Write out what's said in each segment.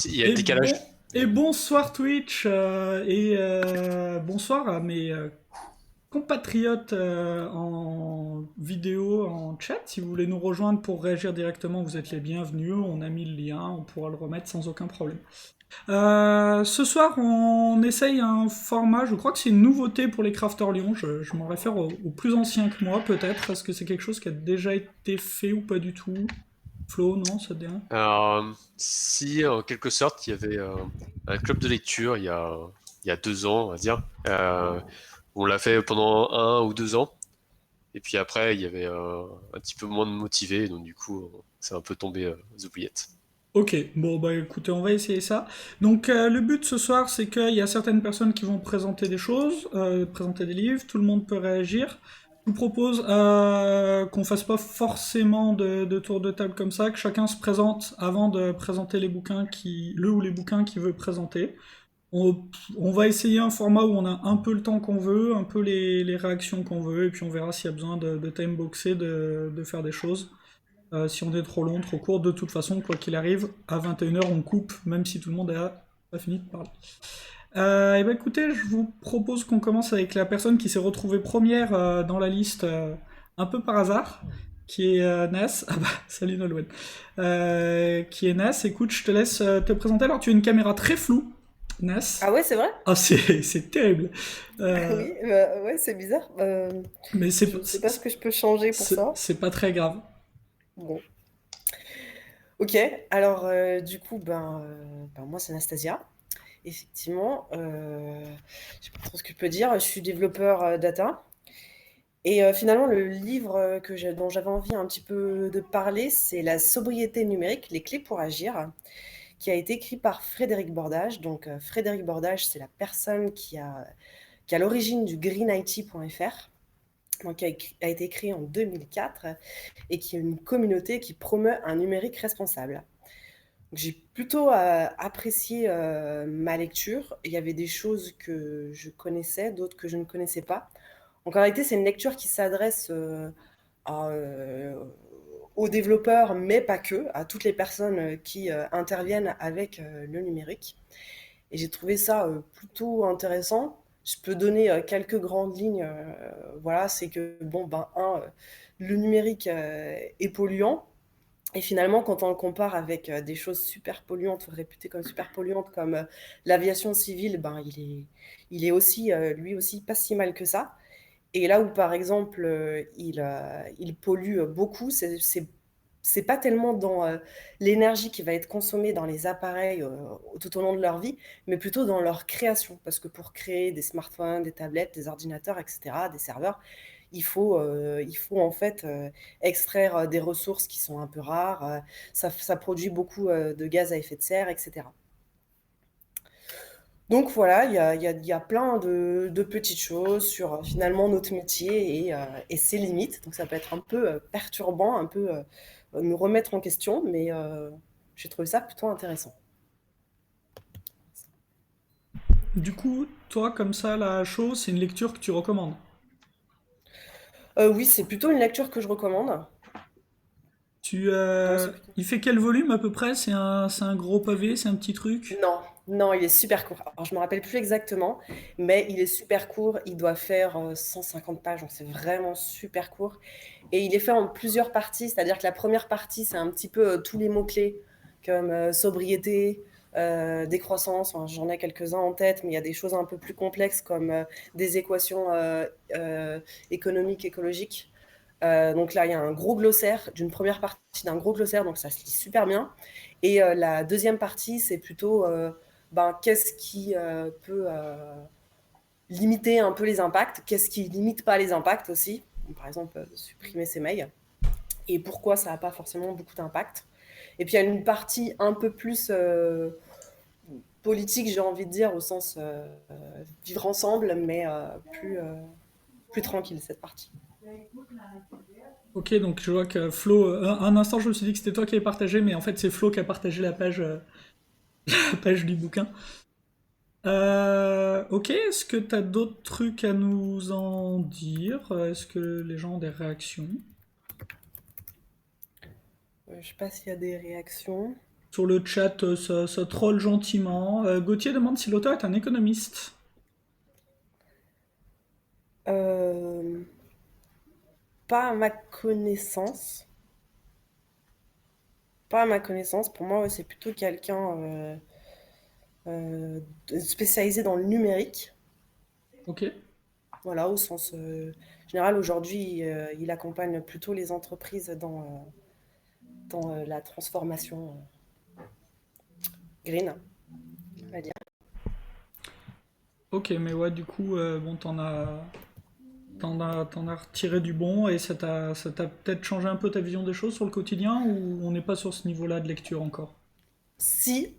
Il y a le Et décalage. bonsoir Twitch bonsoir à mes compatriotes en vidéo, en chat. Si vous voulez nous rejoindre pour réagir directement, vous êtes les bienvenus. On a mis le lien, on pourra le remettre sans aucun problème. Ce soir, on essaye un format, je crois que c'est une nouveauté pour les Crafters Lyon. Je m'en réfère aux plus anciens que moi, peut-être. Est-ce que c'est quelque chose qui a déjà été fait ou pas du tout? Flo, non, ça te dit rien? Si, en quelque sorte, il y avait un club de lecture il y a 2 ans, on va dire. On l'a fait pendant 1 ou 2 ans. Et puis après, il y avait un petit peu moins de motivés. Donc du coup, c'est un peu tombé aux oubliettes. Ok, bon bah écoutez, on va essayer ça. Donc le but ce soir, c'est qu'il y a certaines personnes qui vont présenter des choses, présenter des livres, tout le monde peut réagir. Je vous propose qu'on fasse pas forcément de tour de table comme ça, que chacun se présente avant de présenter les bouquins le ou les bouquins qu'il veut présenter. On, on va essayer un format où on a un peu le temps qu'on veut, un peu les réactions qu'on veut, et puis on verra s'il y a besoin de timeboxer, de faire des choses. Si on est trop long, trop court, de toute façon, quoi qu'il arrive, à 21 h on coupe, même si tout le monde a pas fini de parler. Et ben écoutez, je vous propose qu'on commence avec la personne qui s'est retrouvée première dans la liste, un peu par hasard, qui est Nas. Ah bah, salut Nolwenn. Qui est Nas. Écoute, je te laisse te présenter. Alors, tu as une caméra très floue, Nas. Ah ouais, c'est vrai? Ah, c'est terrible. Ah Euh, oui, ouais, c'est bizarre. mais Je ne sais pas ce que je peux changer pour ça. c'est pas très grave. Bon, ok. Alors, du coup, moi, c'est Anastasia. Effectivement, je sais pas trop ce que je peux dire. Je suis développeur data. Et finalement, le livre dont j'avais envie un petit peu de parler, c'est La sobriété numérique, les clés pour agir, qui a été écrit par Frédéric Bordage. Donc, Frédéric Bordage, c'est la personne qui est à l'origine du greenIT.fr, donc qui a été créé en 2004 et qui est une communauté qui promeut un numérique responsable. J'ai plutôt apprécié ma lecture. Il y avait des choses que je connaissais, d'autres que je ne connaissais pas. Donc en réalité, c'est une lecture qui s'adresse à, aux développeurs, mais pas que, à toutes les personnes qui interviennent avec le numérique. Et j'ai trouvé ça plutôt intéressant. Je peux donner quelques grandes lignes. Voilà, c'est que, le numérique est polluant. Et finalement, quand on le compare avec des choses super polluantes, réputées comme super polluantes, comme l'aviation civile, il est aussi, lui aussi, pas si mal que ça. Et là où, par exemple, il pollue beaucoup, c'est pas tellement dans l'énergie qui va être consommée dans les appareils tout au long de leur vie, mais plutôt dans leur création. Parce que pour créer des smartphones, des tablettes, des ordinateurs, etc., des serveurs, il faut en fait extraire des ressources qui sont un peu rares. Ça produit beaucoup de gaz à effet de serre, etc. Donc voilà, il y a plein de petites choses sur finalement notre métier et ses limites. Donc ça peut être un peu perturbant, un peu nous remettre en question, mais j'ai trouvé ça plutôt intéressant. Du coup, toi, comme ça, la chose, c'est une lecture que tu recommandes. Oui, c'est plutôt une lecture que je recommande. Ouais, c'est plutôt. Il fait quel volume à peu près? C'est un gros pavé, c'est un petit truc? Non, non, il est super court. Alors, je me rappelle plus exactement, mais il est super court. Il doit faire 150 pages, donc c'est vraiment super court. Et il est fait en plusieurs parties, c'est-à-dire que la première partie, c'est un petit peu tous les mots-clés, comme sobriété, décroissance. Enfin, j'en ai quelques-uns en tête, mais il y a des choses un peu plus complexes, comme des équations économiques, écologiques. Donc là, il y a un gros glossaire, d'une première partie d'un gros glossaire, donc ça se lit super bien. Et la deuxième partie, c'est plutôt qu'est-ce qui peut limiter un peu les impacts, qu'est-ce qui limite pas les impacts aussi, par exemple supprimer ses mails, et pourquoi ça n'a pas forcément beaucoup d'impact. Et puis il y a une partie un peu plus politique, j'ai envie de dire, au sens vivre ensemble, mais plus tranquille cette partie. Ok, donc je vois que Flo, un instant je me suis dit que c'était toi qui avais partagé, mais en fait c'est Flo qui a partagé la page du bouquin. Ok, est-ce que t'as d'autres trucs à nous en dire? Est-ce que les gens ont des réactions? Je sais pas s'il y a des réactions. Sur le chat, ça troll gentiment. Gauthier demande si l'auteur est un économiste. Euh, Pas à ma connaissance. Pas à ma connaissance. Pour moi, ouais, c'est plutôt quelqu'un spécialisé dans le numérique. Ok. Voilà, au sens général. Aujourd'hui, il accompagne plutôt les entreprises dans la transformation green, on va dire. Ok, mais ouais, du coup, bon, t'en as retiré du bon et ça t'a peut-être changé un peu ta vision des choses sur le quotidien ou on n'est pas sur ce niveau-là de lecture encore? Si,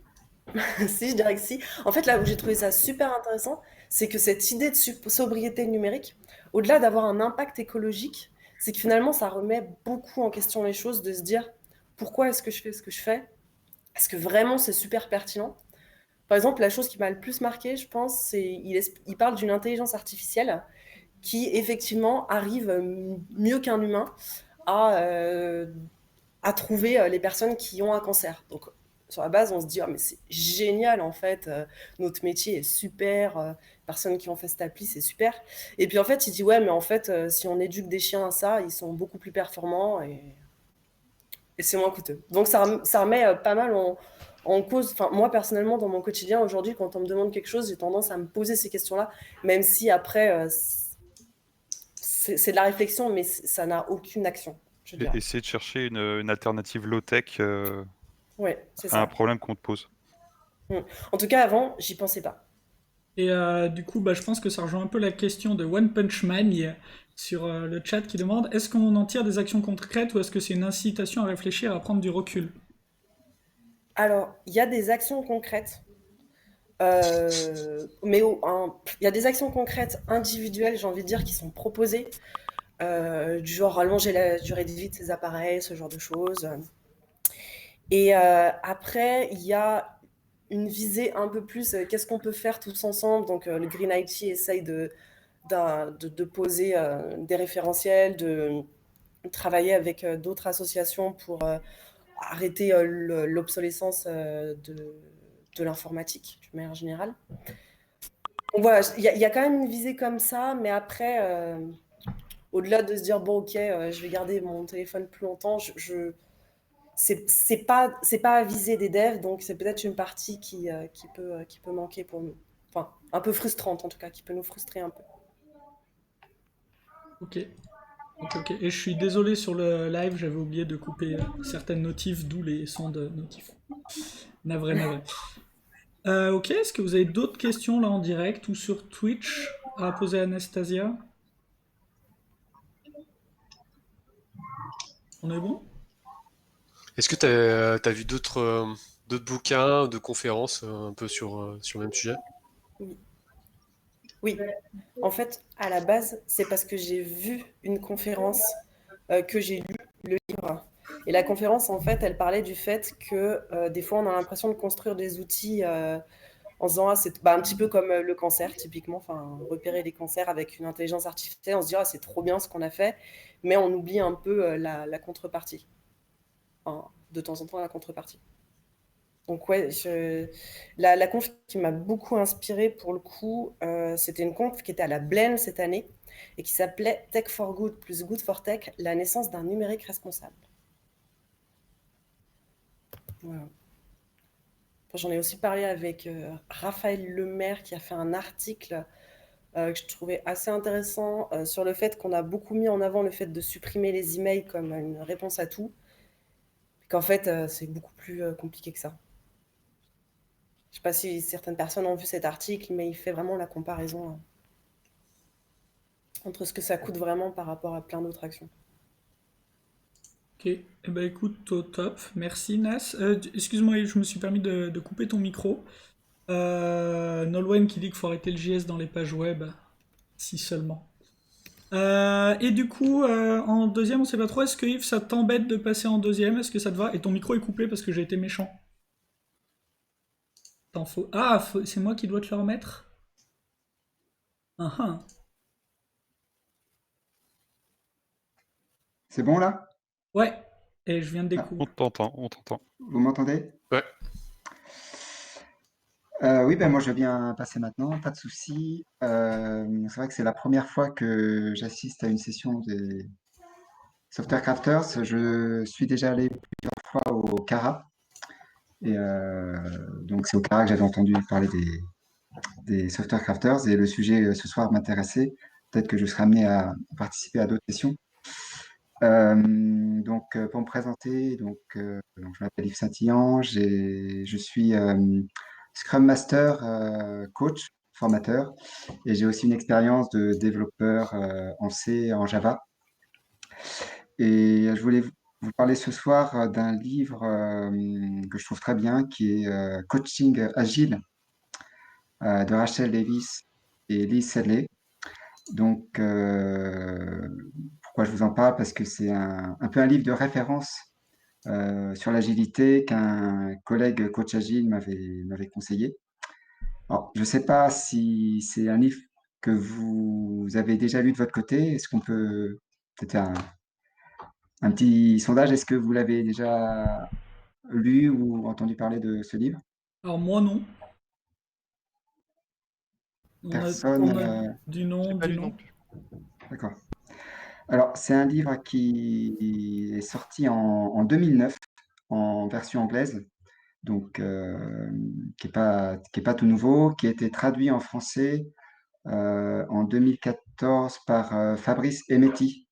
si, je dirais que si. En fait, là où j'ai trouvé ça super intéressant, c'est que cette idée de sobriété numérique, au-delà d'avoir un impact écologique, c'est que finalement, ça remet beaucoup en question les choses, de se dire pourquoi est-ce que je fais ce que je fais? Est-ce que vraiment c'est super pertinent? Par exemple, la chose qui m'a le plus marqué, je pense, c'est il parle d'une intelligence artificielle qui effectivement arrive mieux qu'un humain à, euh, à trouver les personnes qui ont un cancer. Donc, sur la base, on se dit, ah, mais c'est génial en fait, notre métier est super, personnes qui ont fait cette appli, c'est super. Et puis en fait, il dit, ouais, mais en fait, si on éduque des chiens à ça, ils sont beaucoup plus performants et c'est moins coûteux. Donc ça remet pas mal en cause. Enfin, moi personnellement, dans mon quotidien aujourd'hui, quand on me demande quelque chose, j'ai tendance à me poser ces questions-là, même si après, c'est de la réflexion, mais ça n'a aucune action, je dirais. Essayer de chercher une alternative low-tech Ouais, c'est à un ça. problème qu'on te pose. Mm. En tout cas, avant, j'y pensais pas. Et du coup, bah, je pense que ça rejoint un peu la question de One Punch Man sur le chat qui demande est-ce qu'on en tire des actions concrètes ou est-ce que c'est une incitation à réfléchir, à prendre du recul? Alors, il y a des actions concrètes, il y a des actions concrètes individuelles, j'ai envie de dire, qui sont proposées, du genre allonger la durée de vie de ces appareils, ce genre de choses. Et après, il y a une visée un peu plus, qu'est-ce qu'on peut faire tous ensemble? Donc, le Green IT essaye de poser des référentiels, de travailler avec d'autres associations pour arrêter l'obsolescence de l'informatique, de manière générale. Donc voilà, il y a quand même une visée comme ça, mais après, au-delà de se dire, bon, ok, je vais garder mon téléphone plus longtemps, c'est pas à viser des devs, donc c'est peut-être une partie qui peut manquer pour nous. Enfin, un peu frustrante en tout cas, qui peut nous frustrer un peu. Ok. Ok, ok. Et je suis désolé sur le live, j'avais oublié de couper certaines notifs, d'où les sons de notifs. Navré, navré. Ok, est-ce que vous avez d'autres questions là en direct ou sur Twitch à poser à Anastasia? On est bon? Est-ce que t'as vu d'autres bouquins, de conférences un peu sur le même sujet? Oui. Oui. En fait, à la base, c'est parce que j'ai vu une conférence, que j'ai lu le livre. Et la conférence, en fait, elle parlait du fait que des fois, on a l'impression de construire des outils en se disant, ah, c'est bah, un petit peu comme le cancer, typiquement, enfin, repérer les cancers avec une intelligence artificielle, on se dit, ah, c'est trop bien ce qu'on a fait, mais on oublie un peu la contrepartie. Enfin, de temps en temps, la contrepartie. Donc ouais, la conf qui m'a beaucoup inspirée pour le coup, c'était une conf qui était à la Blaine cette année et qui s'appelait Tech for Good plus Good for Tech, la naissance d'un numérique responsable. Voilà. Enfin, j'en ai aussi parlé avec Raphaël Lemaire qui a fait un article que je trouvais assez intéressant sur le fait qu'on a beaucoup mis en avant le fait de supprimer les emails comme une réponse à tout, qu'en fait c'est beaucoup plus compliqué que ça. Je ne sais pas si certaines personnes ont vu cet article, mais il fait vraiment la comparaison entre ce que ça coûte vraiment par rapport à plein d'autres actions. Ok, eh ben écoute, au top, merci Nas. Excuse-moi, je me suis permis de couper ton micro. Nolwenn qui dit qu'il faut arrêter le JS dans les pages web, si seulement. Et du coup, en deuxième, on sait pas trop, est-ce que Yves, ça t'embête de passer en deuxième? Est-ce que ça te va? Et ton micro est coupé parce que j'ai été méchant. Ah, c'est moi qui dois te le remettre? Ah ah. C'est bon là? Ouais, et je viens de Ah, découvrir. On t'entend. vous m'entendez? Ouais. Oui, ben moi je veux bien passer maintenant, pas de souci. C'est vrai que c'est la première fois que j'assiste à une session des Software Crafters. Je suis déjà allé plusieurs fois au CARA. Et donc c'est au CARA que j'avais entendu parler des Software Crafters. Et le sujet ce soir m'intéressait. Peut-être que je serai amené à participer à d'autres sessions. Pour me présenter, donc je m'appelle Yves Saint-Illan, je suis Scrum Master, coach, formateur, et j'ai aussi une expérience de développeur en C, en Java. Et je voulais vous parler ce soir d'un livre que je trouve très bien, qui est Coaching Agile de Rachel Davis et Lee Sedley. Donc, pourquoi je vous en parle? Parce que c'est un peu un livre de référence sur l'agilité qu'un collègue coach agile m'avait conseillé. Alors, je ne sais pas si c'est un livre que vous avez déjà lu de votre côté. Est-ce qu'on peut peut-être faire un petit sondage? Est-ce que vous l'avez déjà lu ou entendu parler de ce livre? Alors moi non. Personne? On a du J'ai non, pas du lu non non. plus. D'accord. Alors, c'est un livre qui est sorti en 2009 en version anglaise, donc qui est pas tout nouveau, qui a été traduit en français en 2014 par Fabrice Emetti.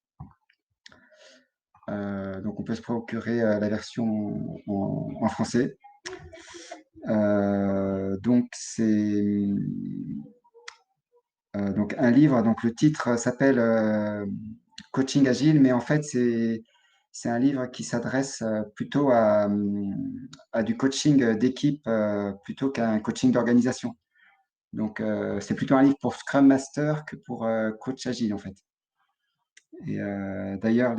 Donc on peut se procurer la version en français. Donc c'est donc un livre. Donc le titre s'appelle Coaching Agile, mais en fait c'est un livre qui s'adresse plutôt à du coaching d'équipe plutôt qu'à un coaching d'organisation. Donc, c'est plutôt un livre pour Scrum Master que pour Coach Agile, en fait. Et d'ailleurs,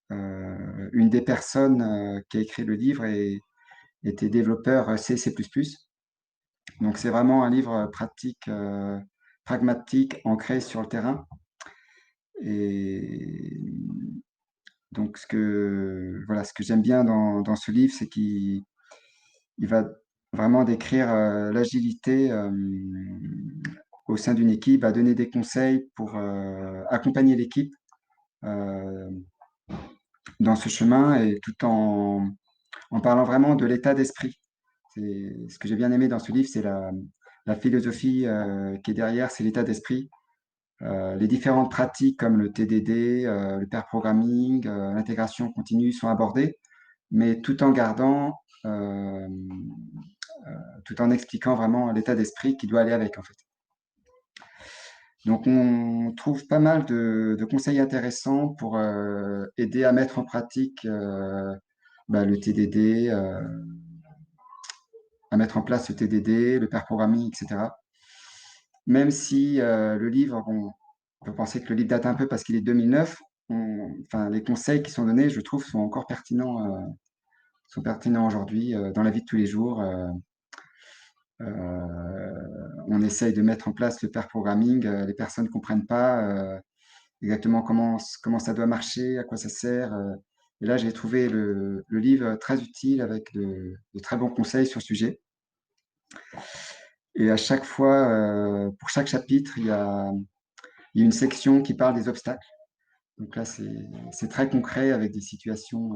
une des personnes qui a écrit le livre était développeur C, C++. Donc, c'est vraiment un livre pratique, pragmatique, ancré sur le terrain. Et donc, ce que j'aime bien dans ce livre, c'est qu'il va vraiment décrire l'agilité au sein d'une équipe, va donner des conseils pour accompagner l'équipe euh, dans ce chemin et tout en parlant vraiment de l'état d'esprit. Ce que j'ai bien aimé dans ce livre, c'est la philosophie qui est derrière, c'est l'état d'esprit. Les différentes pratiques comme le TDD, le pair programming, l'intégration continue sont abordées, mais tout en expliquant vraiment l'état d'esprit qui doit aller avec, en fait. Donc, on trouve pas mal de conseils intéressants pour aider à mettre en pratique le TDD, à mettre en place le TDD, le pair programming, etc. Même si le livre, bon, on peut penser que le livre date un peu parce qu'il est 2009, les conseils qui sont donnés, je trouve, sont pertinents aujourd'hui dans la vie de tous les jours. On essaye de mettre en place le pair programming, les personnes ne comprennent pas exactement comment ça doit marcher, à quoi ça sert. Et là, j'ai trouvé le livre très utile avec de très bons conseils sur le sujet. Et à chaque fois, pour chaque chapitre, il y a une section qui parle des obstacles. Donc là, c'est très concret avec des situations,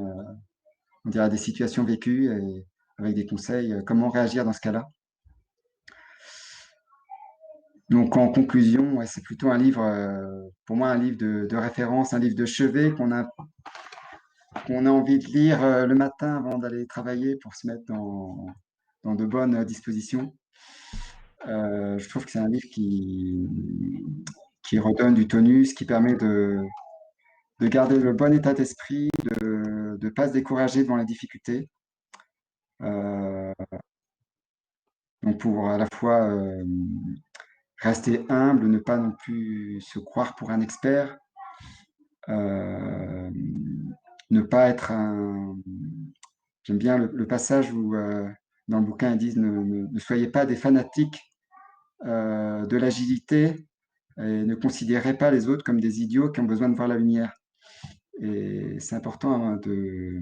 on dirait des situations vécues et avec des conseils, comment réagir dans ce cas-là. Donc en conclusion, ouais, c'est plutôt un livre, pour moi, un livre de référence, un livre de chevet qu'on a envie de lire le matin avant d'aller travailler pour se mettre dans de bonnes dispositions. Je trouve que c'est un livre qui redonne du tonus, qui permet de garder le bon état d'esprit, de ne pas se décourager devant les difficultés. Donc pour à la fois rester humble, ne pas non plus se croire pour un expert, euh, ne pas être un... J'aime bien le passage où dans le bouquin ils disent ne soyez pas des fanatiques de l'agilité et ne considérez pas les autres comme des idiots qui ont besoin de voir la lumière. Et c'est important hein, de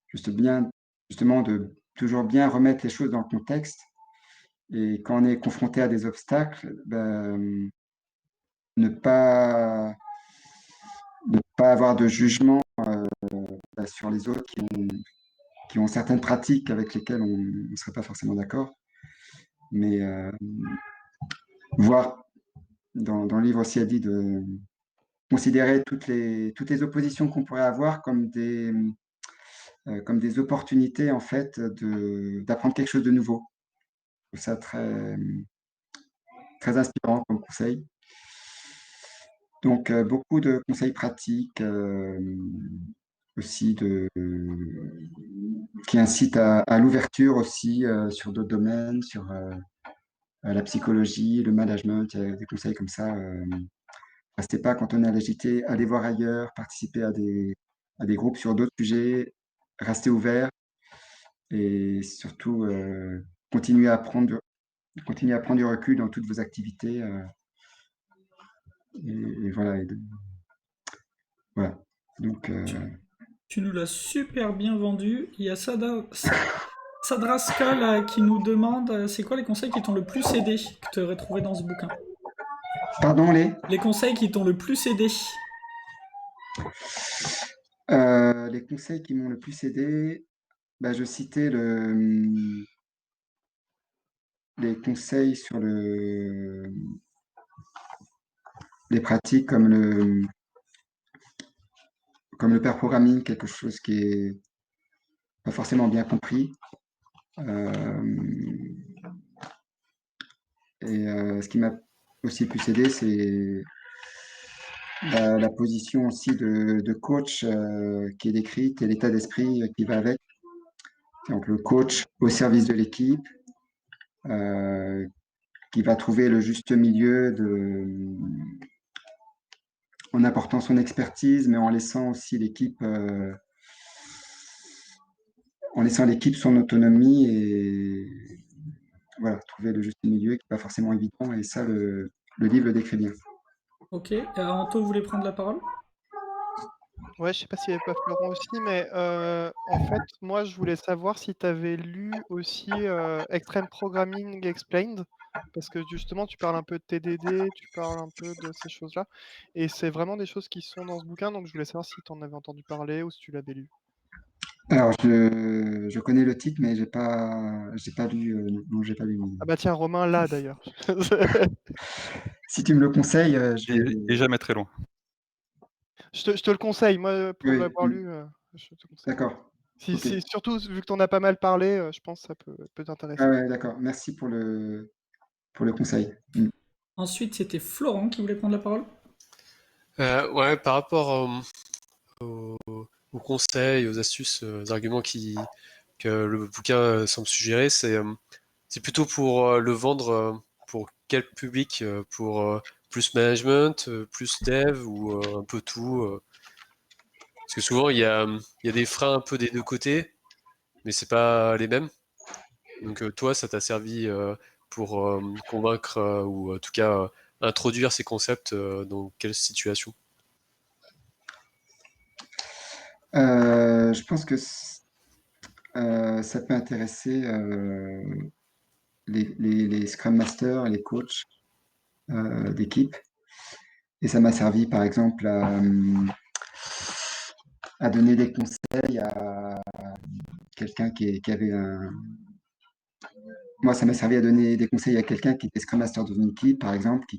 juste bien justement de toujours bien remettre les choses dans le contexte. Et quand on est confronté à des obstacles, ne pas, ne pas avoir de jugement sur les autres qui ont certaines pratiques avec lesquelles on ne serait pas forcément d'accord. Mais voir, dans le livre aussi, elle dit de considérer toutes les oppositions qu'on pourrait avoir comme des opportunités, en fait, d'apprendre quelque chose de nouveau. Je trouve ça très, très inspirant comme conseil. Donc, beaucoup de conseils pratiques aussi qui incitent à l'ouverture aussi sur d'autres domaines, sur la psychologie, le management. Il y a des conseils comme ça. Restez pas cantonné à l'agité, allez voir ailleurs, participez à des groupes sur d'autres sujets, restez ouvert et surtout continuez à prendre du recul dans toutes vos activités. Et voilà. Voilà. Donc, Tu nous l'as super bien vendu. Il y a Sadraskal qui nous demande c'est quoi les conseils qui t'ont le plus aidé que tu aurais trouvé dans ce bouquin. pardon, Les conseils qui t'ont le plus aidé. les conseils qui m'ont le plus aidé, je citais les conseils sur les pratiques comme le pair programming, quelque chose qui est pas forcément bien compris. Ce qui m'a aussi le plus aidé, c'est la position aussi de coach qui est décrite et l'état d'esprit qui va avec. Donc le coach au service de l'équipe, euh, qui va trouver le juste milieu en apportant son expertise, mais en laissant aussi l'équipe son autonomie et voilà, trouver le juste milieu qui n'est pas forcément évident. Et ça, le livre le décrit bien. Ok. Anto voulait prendre la parole. Ouais, je sais pas s'il y avait pas Florent aussi, mais en fait, moi, je voulais savoir si tu avais lu aussi Extreme Programming Explained, parce que justement, tu parles un peu de TDD, tu parles un peu de ces choses-là, et c'est vraiment des choses qui sont dans ce bouquin, donc je voulais savoir si tu en avais entendu parler ou si tu l'avais lu. Alors, je connais le titre, mais j'ai pas lu. Non, j'ai pas lu. Ah bah tiens, Romain, là d'ailleurs. Si tu me le conseilles, je vais. Et jamais très loin. Je te le conseille, moi, pour Oui, l'avoir lu, je te conseille. d'accord. Ok. Surtout, vu que tu en as pas mal parlé, je pense que ça peut Ah t'intéresser. ouais, d'accord. Merci pour le conseil. Ensuite, c'était Florent qui voulait prendre la parole. Ouais, par rapport aux conseils, aux astuces, aux arguments que le bouquin semble suggérer, c'est plutôt pour le vendre pour quel public? Pour plus management, plus dev ou un peu tout? Parce que souvent, il y a des freins un peu des deux côtés, mais c'est pas les mêmes. Donc toi, ça t'a servi pour convaincre ou en tout cas introduire ces concepts dans quelle situation? Je pense que ça peut intéresser les Scrum Masters, les coachs d'équipe. Et ça m'a servi, par exemple, à donner des conseils à quelqu'un qui avait un. Moi, ça m'a servi à donner des conseils à quelqu'un qui était Scrum Master dans une équipe, par exemple, qui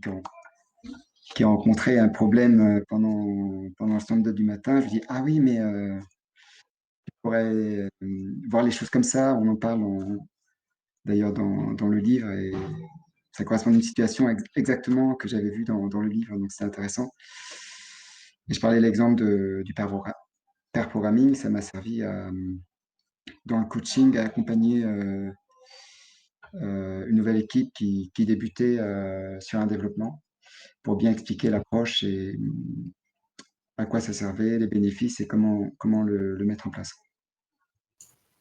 a rencontré un problème pendant le stand-up du matin. Je lui dis, ah oui, mais tu pourrais voir les choses comme ça. On en parle d'ailleurs dans le livre. Et ça correspond à une situation exactement que j'avais vue dans le livre. Donc, c'est intéressant. Et je parlais de l'exemple du pair programming. Ça m'a servi dans le coaching à accompagner une nouvelle équipe qui débutait sur un développement pour bien expliquer l'approche et à quoi ça servait, les bénéfices et comment le mettre en place.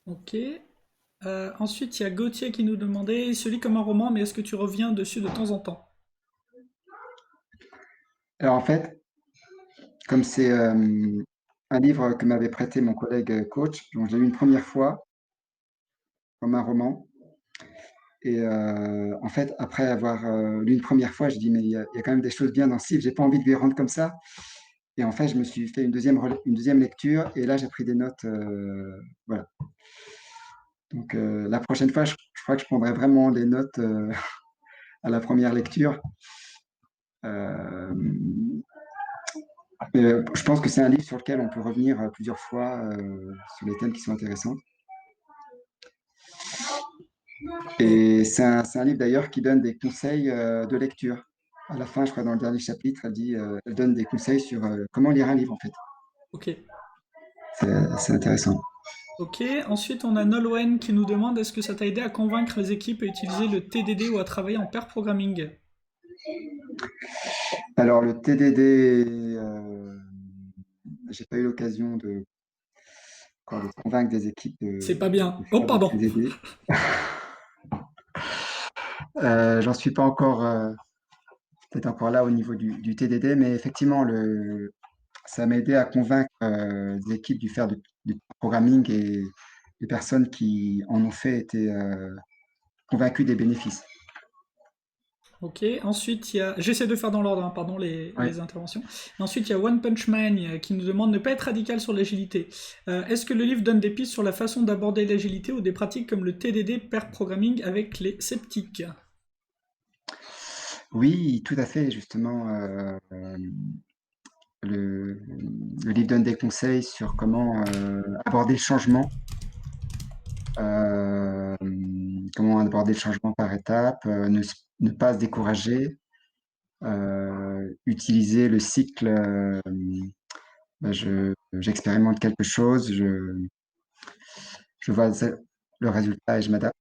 Ok. Ensuite, il y a Gauthier qui nous demandait il se lit comme un roman, mais est-ce que tu reviens dessus de temps en temps? Alors en fait, comme c'est un livre que m'avait prêté mon collègue coach, donc je l'ai lu une première fois, comme un roman. Et en fait, après avoir lu une première fois, je dis, mais il y a quand même des choses bien dans ce livre, j'ai pas envie de lui rendre comme ça. Et en fait, je me suis fait une deuxième lecture, et là, j'ai pris des notes. Voilà. Donc, la prochaine fois, je crois que je prendrai vraiment des notes à la première lecture. Euh, je pense que c'est un livre sur lequel on peut revenir plusieurs fois sur les thèmes qui sont intéressants. Et c'est un livre d'ailleurs qui donne des conseils de lecture. À la fin, je crois, dans le dernier chapitre, elle donne des conseils sur comment lire un livre, en fait. Ok. C'est intéressant. Ok, ensuite on a Nolwenn qui nous demande est-ce que ça t'a aidé à convaincre les équipes à utiliser le TDD ou à travailler en pair programming? Alors, le TDD, j'ai pas eu l'occasion encore de convaincre des équipes C'est pas de bien. Oh, faire du pardon. TDD. J'en suis pas encore, peut-être encore là au niveau du TDD, mais effectivement, ça m'a aidé à convaincre des équipes de faire du programming, et les personnes qui en ont fait étaient convaincues des bénéfices. Ok, ensuite il y a. J'essaie de faire dans l'ordre, hein, pardon Oui. les interventions. Et ensuite il y a One Punch Man qui nous demande ne pas être radical sur l'agilité. Est-ce que le livre donne des pistes sur la façon d'aborder l'agilité ou des pratiques comme le TDD pair programming avec les sceptiques? Oui, tout à fait, justement. Le livre donne des conseils sur comment aborder le changement, euh, comment aborder le changement par étapes, ne pas se décourager, utiliser le cycle. J'expérimente quelque chose, je vois le résultat et je m'adapte.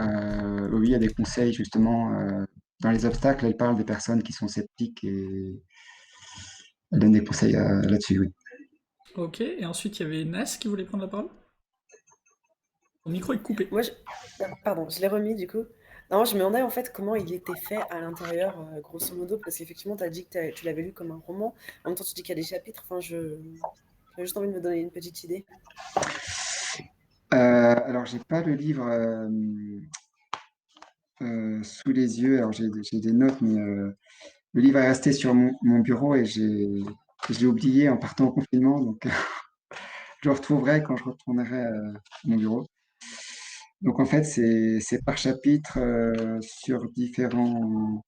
Oui, il y a des conseils justement dans les obstacles. Elle parle des personnes qui sont sceptiques, et elle donne des conseils là-dessus. Oui. Ok, et ensuite il y avait Nas qui voulait prendre la parole. Ton micro est coupé. Moi, pardon, je l'ai remis du coup. Non, je me demandais en fait comment il était fait à l'intérieur, grosso modo, parce qu'effectivement, tu as dit que tu l'avais lu comme un roman. En même temps, tu dis qu'il y a des chapitres. Enfin, j'ai juste envie de me donner une petite idée. Alors, j'ai pas le livre sous les yeux. Alors, j'ai des notes, mais le livre est resté sur mon bureau, et je l'ai oublié en partant au confinement. Donc, je le retrouverai quand je retournerai à mon bureau. Donc, en fait, c'est par chapitre sur différents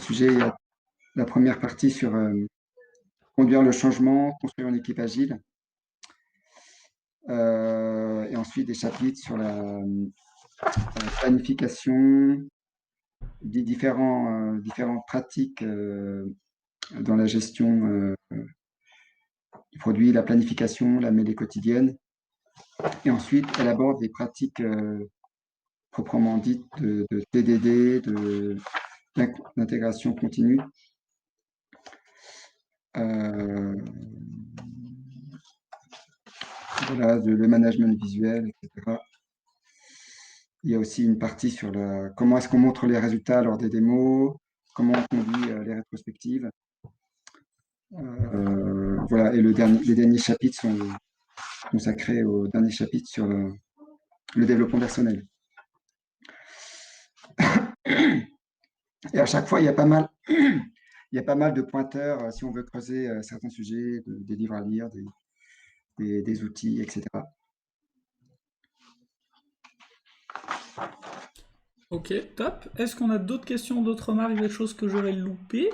sujets. Il y a la première partie sur conduire le changement, construire une équipe agile. Et ensuite, des chapitres sur la planification, des différentes pratiques dans la gestion du produit, la planification, la mêlée quotidienne. Et ensuite, elle aborde des pratiques proprement dites de TDD, d'intégration continue. Voilà, le management visuel, etc. Il y a aussi une partie sur comment est-ce qu'on montre les résultats lors des démos, comment on conduit les rétrospectives. Voilà, et les derniers chapitres sont consacrés au dernier chapitre sur le développement personnel. Et à chaque fois, il y a pas mal, il y a pas mal de pointeurs si on veut creuser certains sujets, des livres à lire, des outils, etc. Ok, top. Est-ce qu'on a d'autres questions, d'autres remarques, des choses que j'aurais loupées?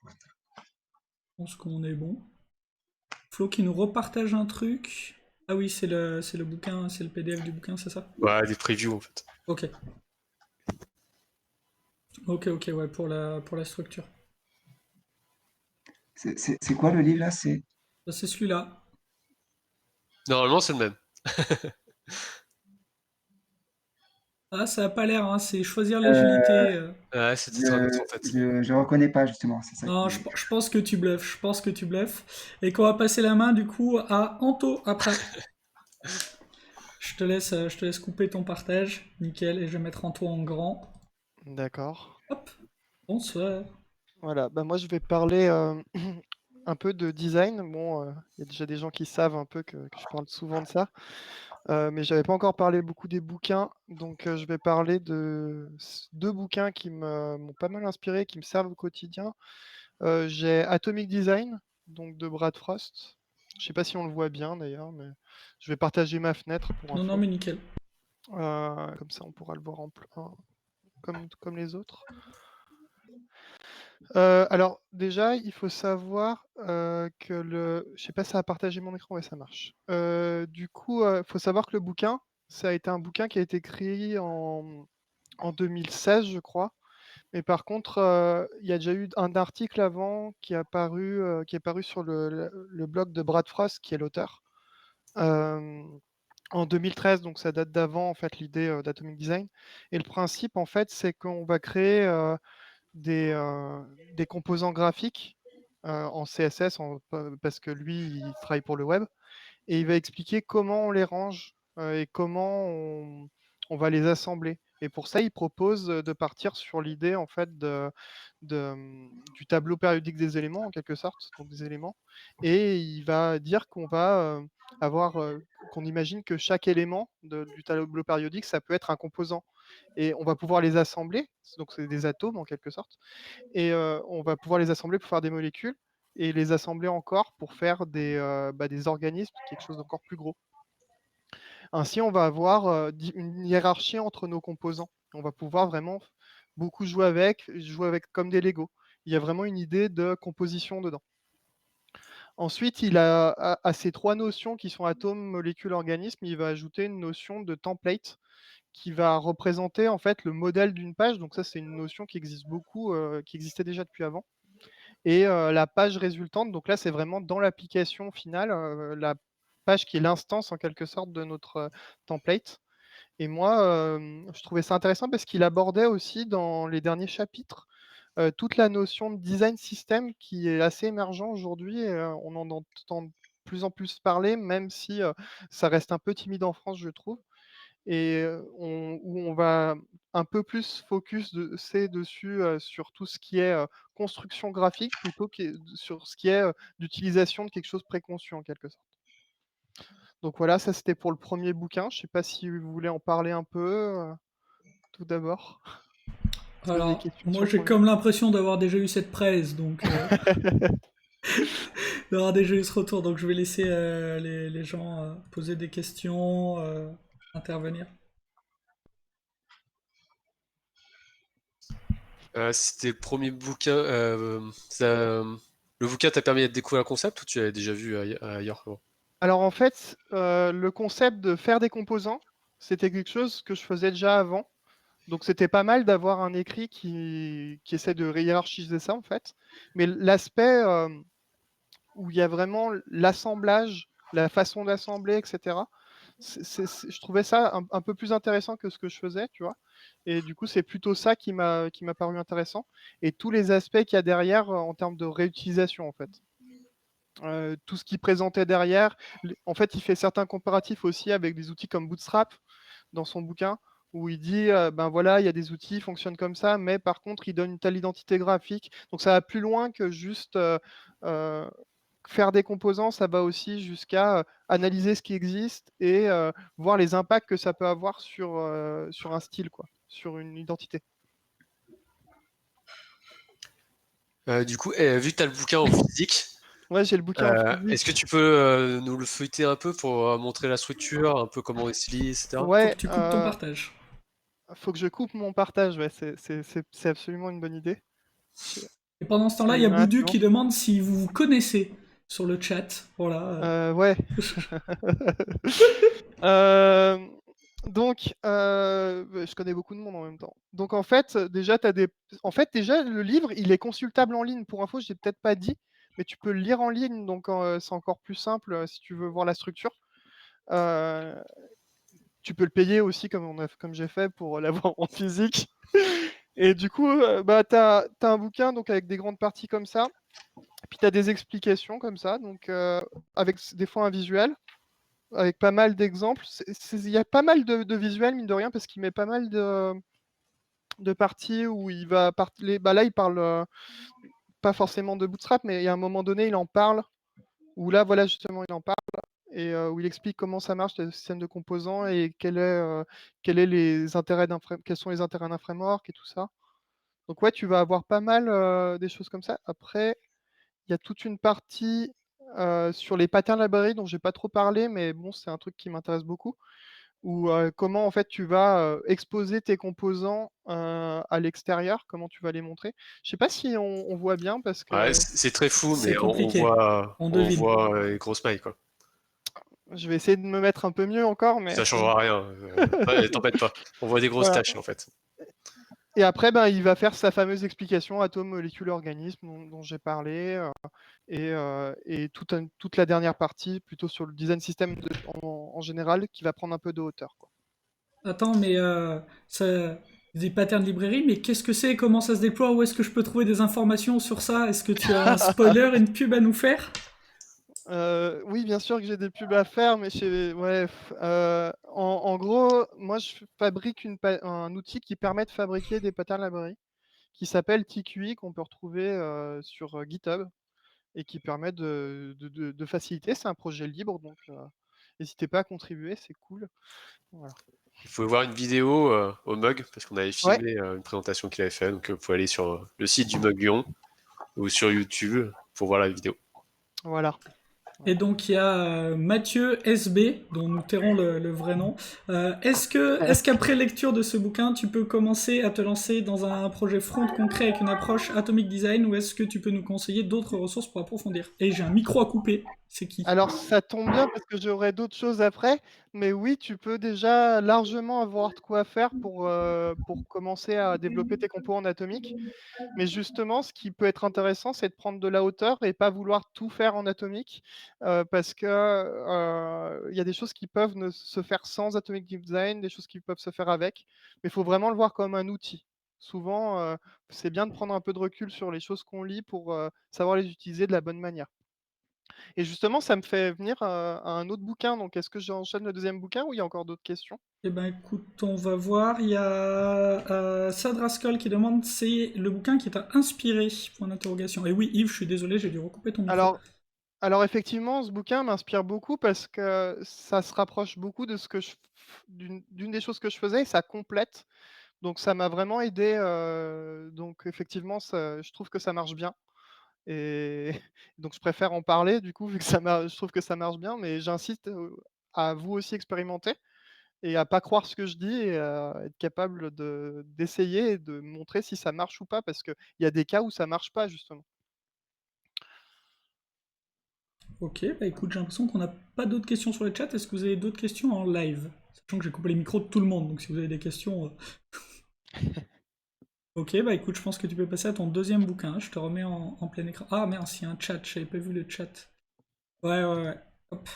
Je pense qu'on est bon. Flo qui nous repartage un truc. Ah oui, c'est le bouquin, c'est le PDF du bouquin, c'est ça? Ouais, des previews en fait. Ok. Ok, ouais, pour la structure. C'est quoi le livre là? Ça, c'est celui-là. Normalement, c'est le même. Ah, ça a pas l'air, hein, c'est choisir Euh, l'agilité. Ouais, c'est peut-être un autre en fait. je reconnais pas justement, c'est ça Non, qui. je pense que tu bluffes, je pense que tu bluffes. Et qu'on va passer la main du coup à Anto après. Je te laisse couper ton partage. Nickel, et je vais mettre Anto en grand. D'accord. Hop, bonsoir. Voilà, bah moi je vais parler un peu de design. Bon, il y a déjà des gens qui savent un peu que je parle souvent de ça. Mais j'avais pas encore parlé beaucoup des bouquins, donc je vais parler de 2 bouquins qui m'ont pas mal inspiré, qui me servent au quotidien. J'ai Atomic Design, donc de Brad Frost. Je sais pas si on le voit bien d'ailleurs, mais je vais partager ma fenêtre pour Non, non, info. mais nickel. Comme ça, on pourra le voir en plein, comme les autres. Alors déjà, il faut savoir que je sais pas si ça a partagé mon écran, ouais, ça marche. Du coup, faut savoir que le bouquin, ça a été un bouquin qui a été créé en 2016, je crois. Mais par contre, il y a déjà eu un article avant qui est paru sur le blog de Brad Frost, qui est l'auteur, en 2013, donc ça date d'avant en fait l'idée d'Atomic Design. Et le principe en fait, c'est qu'on va créer des composants graphiques en CSS, parce que lui, il travaille pour le web, et il va expliquer comment on les range et comment on va les assembler. Et pour ça, il propose de partir sur l'idée en fait du tableau périodique des éléments, en quelque sorte, donc des éléments. Et il va dire qu'on va qu'on imagine que chaque élément du tableau périodique, ça peut être un composant. Et on va pouvoir les assembler, donc c'est des atomes en quelque sorte, et on va pouvoir les assembler pour faire des molécules, et les assembler encore pour faire des organismes, quelque chose d'encore plus gros. Ainsi, on va avoir une hiérarchie entre nos composants. On va pouvoir vraiment beaucoup jouer avec comme des Lego. Il y a vraiment une idée de composition dedans. Ensuite, il a à ces 3 notions qui sont atomes, molécules, organismes, il va ajouter une notion de template qui va représenter en fait le modèle d'une page. Donc ça, c'est une notion qui existe beaucoup, qui existait déjà depuis avant. Et la page résultante, donc là, c'est vraiment dans l'application finale, la page qui est l'instance en quelque sorte de notre template. Et moi, je trouvais ça intéressant parce qu'il abordait aussi dans les derniers chapitres toute la notion de design system qui est assez émergent aujourd'hui. On en entend de plus en plus parler, même si ça reste un peu timide en France, je trouve. Et où on va un peu plus focus dessus sur tout ce qui est construction graphique plutôt que sur ce qui est d'utilisation de quelque chose préconçu en quelque sorte. Donc voilà, ça c'était pour le premier bouquin. Je sais pas si vous voulez en parler un peu tout d'abord. Se poser des Alors, questions sur moi le j'ai premier comme bouquin. l'impression d'avoir déjà eu cette presse, donc d'avoir déjà eu ce retour, donc je vais laisser les gens poser des questions, intervenir. C'était le premier bouquin. Le bouquin t'a permis de découvrir le concept ou tu l'avais déjà vu ailleurs avant? Alors en fait, le concept de faire des composants, c'était quelque chose que je faisais déjà avant. Donc c'était pas mal d'avoir un écrit qui essaie de hiérarchiser ça en fait. Mais l'aspect où il y a vraiment l'assemblage, la façon d'assembler, etc. Je trouvais ça un peu plus intéressant que ce que je faisais, tu vois. Et du coup, c'est plutôt ça qui m'a paru intéressant. Et tous les aspects qu'il y a derrière en termes de réutilisation, en fait. Tout ce qu'il présentait derrière. En fait, il fait certains comparatifs aussi avec des outils comme Bootstrap dans son bouquin, où il dit, ben voilà, il y a des outils qui fonctionnent comme ça, mais par contre, il donne une telle identité graphique. Donc ça va plus loin que juste faire des composants, ça va aussi jusqu'à analyser ce qui existe et voir les impacts que ça peut avoir sur un style, quoi, sur une identité. Du coup, vu que tu as le bouquin en physique, Ouais, j'ai le bouquin en est-ce que physique. tu peux nous le feuilleter un peu pour montrer la structure, un peu comment il se lit, etc. Faut que Ouais, tu coupes ton partage. faut que je coupe mon partage, ouais, c'est absolument une bonne idée. Et pendant ce temps-là, il y a C'est Boudu bon. qui demande si vous vous connaissez sur le chat. Voilà. Ouais. Euh, donc, je connais beaucoup de monde en même temps. Donc, en fait, déjà, déjà, le livre, il est consultable en ligne. Pour info, je l'ai peut-être pas dit, mais tu peux le lire en ligne. Donc, c'est encore plus simple si tu veux voir la structure. Euh, Tu peux le payer aussi, comme j'ai fait, pour l'avoir en physique. Et du coup, bah, tu as un bouquin donc, avec des grandes parties comme ça. Puis tu as des explications comme ça, donc avec des fois un visuel, avec pas mal d'exemples. Il y a pas mal de visuels, mine de rien, parce qu'il met pas mal de parties où il va parler. Bah là, il parle pas forcément de Bootstrap, mais il y a un moment donné, il en parle, où là, voilà, justement, il en parle. et où il explique comment ça marche le système de composants et quels sont les intérêts d'un framework et tout ça. Donc ouais, tu vas avoir pas mal, des choses comme ça. Après, il y a toute une partie, sur les pattern library dont j'ai pas trop parlé, mais bon, c'est un truc qui m'intéresse beaucoup, où, comment en fait tu vas, exposer tes composants, à l'extérieur, comment tu vas les montrer. Je sais pas si on voit bien parce Ouais, que c'est très fou, C'est mais compliqué. On on devine. voit les grosses mailles, quoi. je vais essayer de me mettre un peu mieux encore, mais Ça changera rien. T'embête pas. On voit des grosses voilà. taches, en fait. Et après, ben, il va faire sa fameuse explication atome, molécule, organisme dont j'ai parlé, et toute la dernière partie plutôt sur le design system en général qui va prendre un peu de hauteur, quoi. Attends, mais des patterns de librairie, mais qu'est-ce que c'est? Comment ça se déploie? Où est-ce que je peux trouver des informations sur ça? Est-ce que tu as un spoiler, une pub à nous faire? Oui, bien sûr que j'ai des pubs à faire, mais ouais, en gros, moi je fabrique un outil qui permet de fabriquer des pattern library qui s'appelle TQI, qu'on peut retrouver sur GitHub et qui permet de faciliter. C'est un projet libre, donc n'hésitez pas à contribuer, c'est cool. Voilà. Il faut voir une vidéo au Mug, parce qu'on avait Ouais, filmé une présentation qu'il avait fait. Donc, vous pouvez aller sur le site du Mug Lyon ou sur YouTube pour voir la vidéo. voilà. Et donc il y a Mathieu SB, dont nous tairons le vrai nom. Est-ce qu'après lecture de ce bouquin, tu peux commencer à te lancer dans un projet front concret avec une approche Atomic Design, ou est-ce que tu peux nous conseiller d'autres ressources pour approfondir? Et j'ai un micro à couper, c'est qui? Alors ça tombe bien parce que j'aurai d'autres choses après, mais oui, tu peux déjà largement avoir de quoi faire pour commencer à développer tes compos en atomique. Mais justement, ce qui peut être intéressant, c'est de prendre de la hauteur et pas vouloir tout faire en atomique, parce que, il y a des choses qui peuvent ne se faire sans atomic design, des choses qui peuvent se faire avec, mais il faut vraiment le voir comme un outil. Souvent, c'est bien de prendre un peu de recul sur les choses qu'on lit pour, savoir les utiliser de la bonne manière. Et justement, ça me fait venir, à un autre bouquin, donc est-ce que j'enchaîne le deuxième bouquin ou il y a encore d'autres questions? Eh ben écoute, on va voir. Il y a Sad Rascal qui demande c'est le bouquin qui t'a inspiré, point d'interrogation. Et oui, Yves, je suis désolé, j'ai dû recouper ton micro. Alors effectivement, ce bouquin m'inspire beaucoup parce que ça se rapproche beaucoup de ce que d'une des choses que je faisais et ça complète. Donc ça m'a vraiment aidé, donc effectivement, je trouve que ça marche bien et donc je préfère en parler du coup vu que je trouve que ça marche bien, mais j'incite, à vous aussi expérimenter et à pas croire ce que je dis et à être capable d'essayer et de montrer si ça marche ou pas parce qu'il y a des cas où ça marche pas justement. Ok, bah écoute, j'ai l'impression qu'on n'a pas d'autres questions sur le chat. Est-ce que vous avez d'autres questions en live? Sachant que j'ai coupé les micros de tout le monde, donc si vous avez des questions. Ok, bah écoute, je pense que tu peux passer à ton deuxième bouquin. Je te remets en plein écran. Ah merde, il y a un chat, j'avais pas vu le chat. Ouais, ouais, ouais. Hop.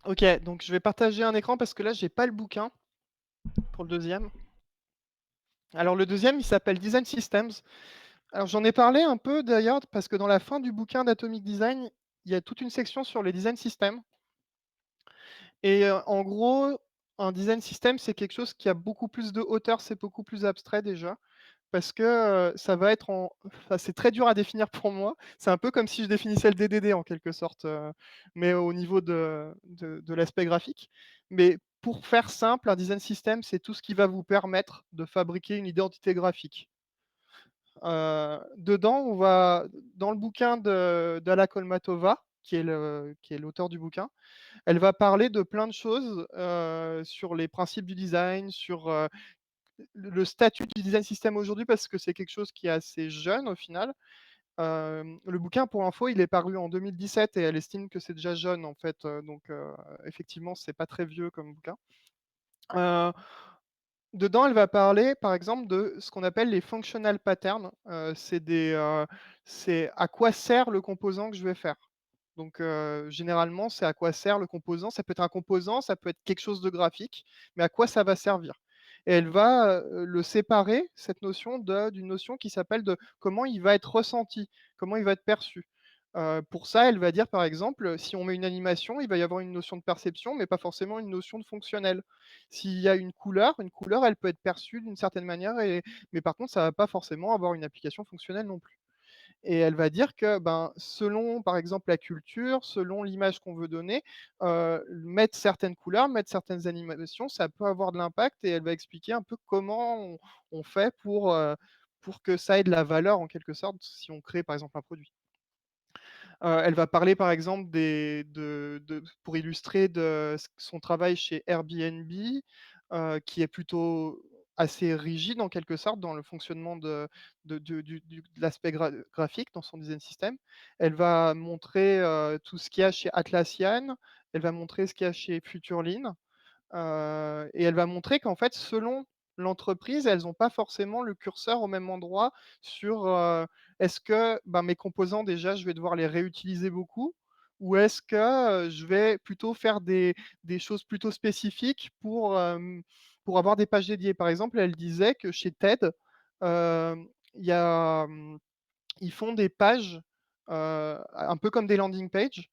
OK, donc je vais partager un écran parce que là j'ai pas le bouquin pour le deuxième. Alors le deuxième, il s'appelle Design Systems. Alors j'en ai parlé un peu d'ailleurs parce que dans la fin du bouquin d'Atomic Design, il y a toute une section sur les design systems et en gros, un design system, c'est quelque chose qui a beaucoup plus de hauteur, c'est beaucoup plus abstrait déjà parce que, ça va être enfin, c'est très dur à définir pour moi. C'est un peu comme si je définissais le DDD en quelque sorte, mais au niveau de l'aspect graphique. Mais pour faire simple, un design system, c'est tout ce qui va vous permettre de fabriquer une identité graphique. Dedans, dans le bouquin d'Ala Kolmatova, qui est l'auteur du bouquin, elle va parler de plein de choses, sur les principes du design, sur, le statut du design system aujourd'hui parce que c'est quelque chose qui est assez jeune au final. Le bouquin pour info, il est paru en 2017 et elle estime que c'est déjà jeune en fait, donc effectivement, c'est pas très vieux comme bouquin. Heu, Dedans, elle va parler par exemple de ce qu'on appelle les functional patterns, c'est à quoi sert le composant que je vais faire. Donc généralement, c'est à quoi sert le composant. Ça peut être un composant, ça peut être quelque chose de graphique, mais à quoi ça va servir? Et elle va, le séparer, cette notion d'une notion qui s'appelle de comment il va être ressenti, comment il va être perçu. Pour ça, elle va dire par exemple, si on met une animation, il va y avoir une notion de perception, mais pas forcément une notion de fonctionnel. S'il y a une couleur, elle peut être perçue d'une certaine manière mais par contre, ça va pas forcément avoir une application fonctionnelle non plus. et elle va dire que, ben, selon, par exemple, la culture, selon l'image qu'on veut donner, mettre certaines couleurs, mettre certaines animations, ça peut avoir de l'impact et elle va expliquer un peu comment on fait pour que ça ait de la valeur en quelque sorte, si on crée, par exemple, un produit. Elle va parler par exemple de pour illustrer de son travail chez Airbnb, qui est plutôt assez rigide en quelque sorte dans le fonctionnement de l'aspect graphique dans son design system. Elle va montrer, tout ce qu'il y a chez Atlassian, elle va montrer ce qu'il y a chez Futurlean. Et elle va montrer qu'en fait, selon l'entreprise, elles ont pas forcément le curseur au même endroit sur, est-ce que, ben, mes composants déjà, je vais devoir les réutiliser beaucoup? Ou est-ce que, je vais plutôt faire des choses plutôt spécifiques pour avoir des pages dédiées? Par exemple, elle disait que chez TED, il y a, ils font des pages, un peu comme des landing pages,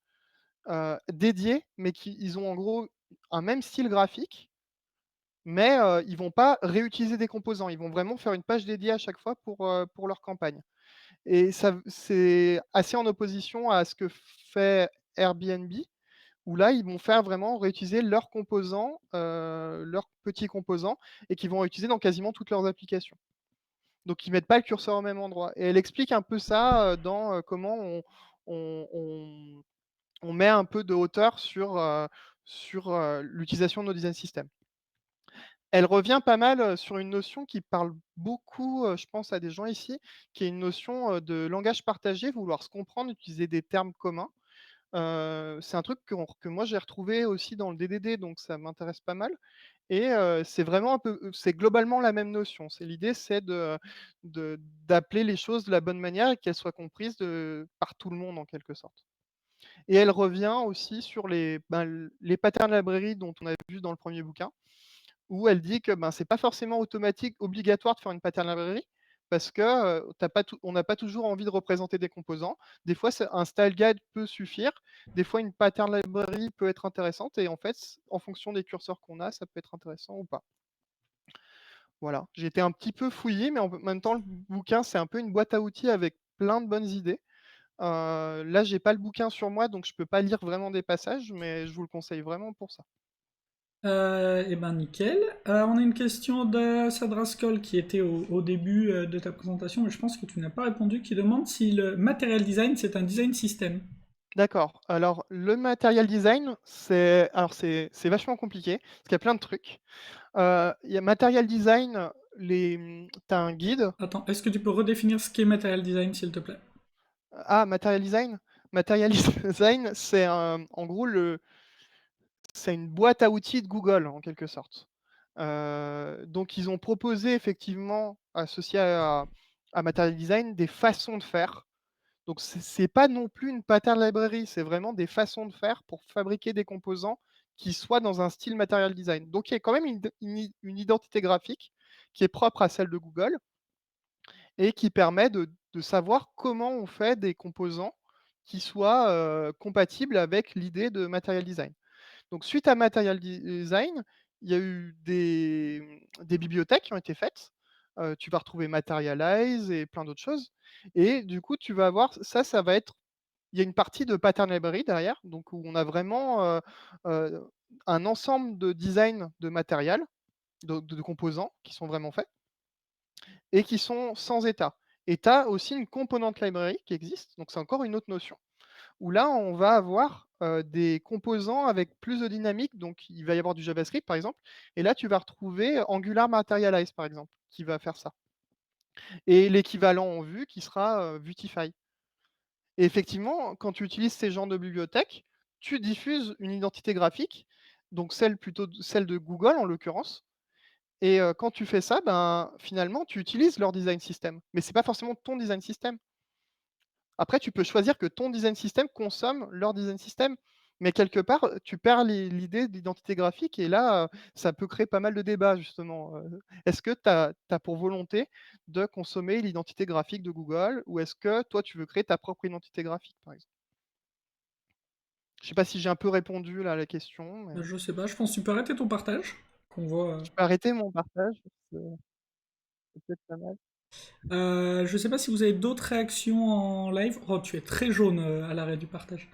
dédiées, mais qui ils ont en gros un même style graphique, mais ils vont pas réutiliser des composants. Ils vont vraiment faire une page dédiée à chaque fois pour leur campagne et ça c'est assez en opposition à ce que fait Airbnb, où là, ils vont faire vraiment réutiliser leurs composants, leurs petits composants et qu'ils vont utiliser dans quasiment toutes leurs applications. Donc ils mettent pas le curseur au même endroit et elle explique un peu ça, dans, comment on on on met un peu de hauteur sur l'utilisation de nos design systems. Elle revient pas mal, sur une notion qui parle beaucoup, je pense à des gens ici, qui est une notion, de langage partagé, vouloir se comprendre, utiliser des termes communs. C'est un truc que moi j'ai retrouvé aussi dans le DDD, donc ça m'intéresse pas mal et c'est vraiment un peu, c'est globalement la même notion. C'est l'idée, c'est d'appeler les choses de la bonne manière et qu'elles soient comprises par tout le monde en quelque sorte. Et elle revient aussi sur les pattern library dont on a vu dans le premier bouquin, où elle dit que, ben, c'est pas forcément automatique, obligatoire de faire une pattern library parce que, on n'a pas toujours envie de représenter des composants. Des fois, c'est un style guide peut suffire. Des fois, une pattern library peut être intéressante et en fait, en fonction des curseurs qu'on a, ça peut être intéressant ou pas. Voilà, j'ai été un petit peu fouillé, mais en même temps, le bouquin, c'est un peu une boîte à outils avec plein de bonnes idées. Là, j'ai pas le bouquin sur moi, donc je peux pas lire vraiment des passages, mais je vous le conseille vraiment pour ça. Eh ben nickel. On a une question de Sadraskol qui était au début de ta présentation, mais je pense que tu n'as pas répondu, qui demande si le material design c'est un design system. D'accord. Alors, le material design, c'est vachement compliqué, parce qu'il y a plein de trucs. Il y a material design, tu as un guide. Attends, est-ce que tu peux redéfinir ce qu'est material design s'il te plaît? Ah, material design? Material design, en gros, c'est une boîte à outils de Google, en quelque sorte. Donc ils ont proposé effectivement, associé à material design, des façons de faire. Donc c'est pas non plus une pattern library, c'est vraiment des façons de faire pour fabriquer des composants qui soient dans un style material design. Donc il y a quand même une identité graphique qui est propre à celle de Google et qui permet de savoir comment on fait des composants qui soient, compatibles avec l'idée de material design. Donc suite à material design, il y a eu des bibliothèques qui ont été faites. Tu vas retrouver Materialize et plein d'autres choses et du coup, tu vas avoir ça va être il y a une partie de pattern library derrière, donc où on a vraiment, un ensemble de design de matériel, de composants qui sont vraiment faits et qui sont sans état. Et tu as aussi une component library qui existe, donc c'est encore une autre notion, où là, on va avoir, des composants avec plus de dynamique, donc il va y avoir du JavaScript, par exemple, et là, tu vas retrouver Angular Materialize, par exemple, qui va faire ça. Et l'équivalent en Vue qui sera, Vuetify. Et effectivement, quand tu utilises ces genres de bibliothèques, tu diffuses une identité graphique, donc celle de Google en l'occurrence. Et quand tu fais ça, ben, finalement, tu utilises leur design system. Mais c'est pas forcément ton design system. Après, tu peux choisir que ton design system consomme leur design system. Mais quelque part, tu perds l'idée d'identité graphique et là, ça peut créer pas mal de débats justement. Est-ce que tu as pour volonté de consommer l'identité graphique de Google ou est-ce que toi, tu veux créer ta propre identité graphique, par exemple? Je sais pas si j'ai un peu répondu là à la question, mais Je sais pas, je pense que tu peux arrêter ton partage. Qu'on voit. je peux arrêter mon partage, c'est peut-être pas mal. Je sais pas si vous avez d'autres réactions en live. Oh, tu es très jaune à l'arrêt du partage.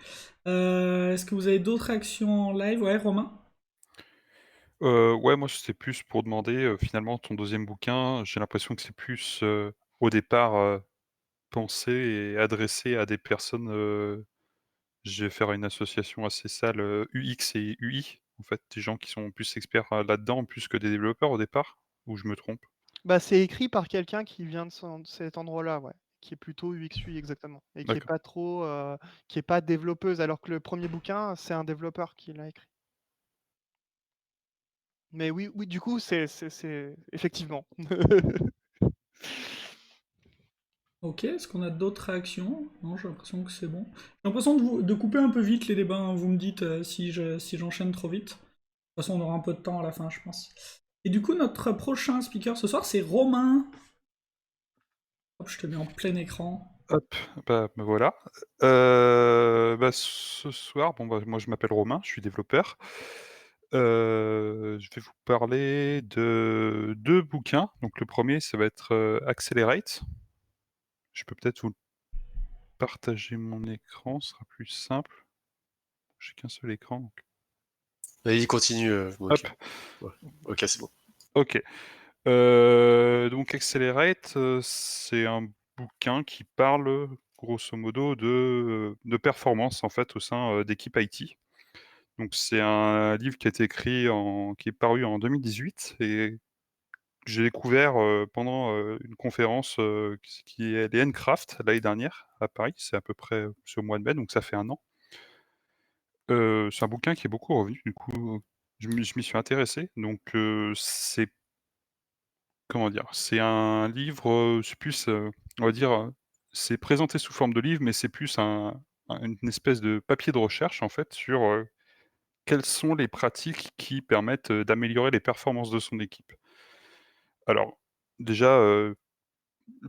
Est-ce que vous avez d'autres réactions en live? Ouais, Romain? Ouais, moi, c'était plus pour demander, finalement, ton deuxième bouquin, j'ai l'impression que c'est plus, au départ, pensé et adressé à des personnes, je vais faire une association assez sale, UX et UI, en fait, des gens qui sont plus experts, là-dedans, plus que des développeurs au départ? Ou je me trompe? Bah, c'est écrit par quelqu'un qui vient de cet endroit-là, ouais, qui est plutôt UX/UI exactement et qui est D'accord. pas trop, qui est pas développeuse, alors que le premier bouquin, c'est un développeur qui l'a écrit. Mais oui, oui, du coup, c'est effectivement. Ok, est-ce qu'on a d'autres réactions? Non, j'ai l'impression que c'est bon. J'ai l'impression de couper un peu vite les débats, hein. Vous me dites si j'enchaîne trop vite. De toute façon, on aura un peu de temps à la fin, je pense. Et du coup, notre prochain speaker ce soir, c'est Romain. Hop, je te mets en plein écran. Hop, bah, voilà. Bah, ce soir, bon, bah, moi, je m'appelle Romain, je suis développeur. Je vais vous parler de 2 bouquins. Donc le premier, ça va être, Accelerate. Je peux peut-être vous partager mon écran, ce sera plus simple. J'ai qu'un seul écran, donc Vas-y, continue, hop, ok. Ouais. Ok, c'est bon. OK. Donc Accelerate, c'est un bouquin qui parle, grosso modo de performance, en fait, au sein, d'équipes IT. Donc c'est un livre qui est paru en 2018 et que j'ai découvert, pendant, une conférence, qui est les Ncraft l'année dernière à Paris. C'est à peu près, c'est au mois de mai, donc ça fait 1 an. C'est un bouquin qui est beaucoup revenu, du coup, je m'y suis intéressé. Donc, c'est comment dire? C'est un livre, c'est plus, on va dire, c'est présenté sous forme de livre, mais c'est plus une espèce de papier de recherche, en fait, sur, quelles sont les pratiques qui permettent, d'améliorer les performances de son équipe? Alors, déjà,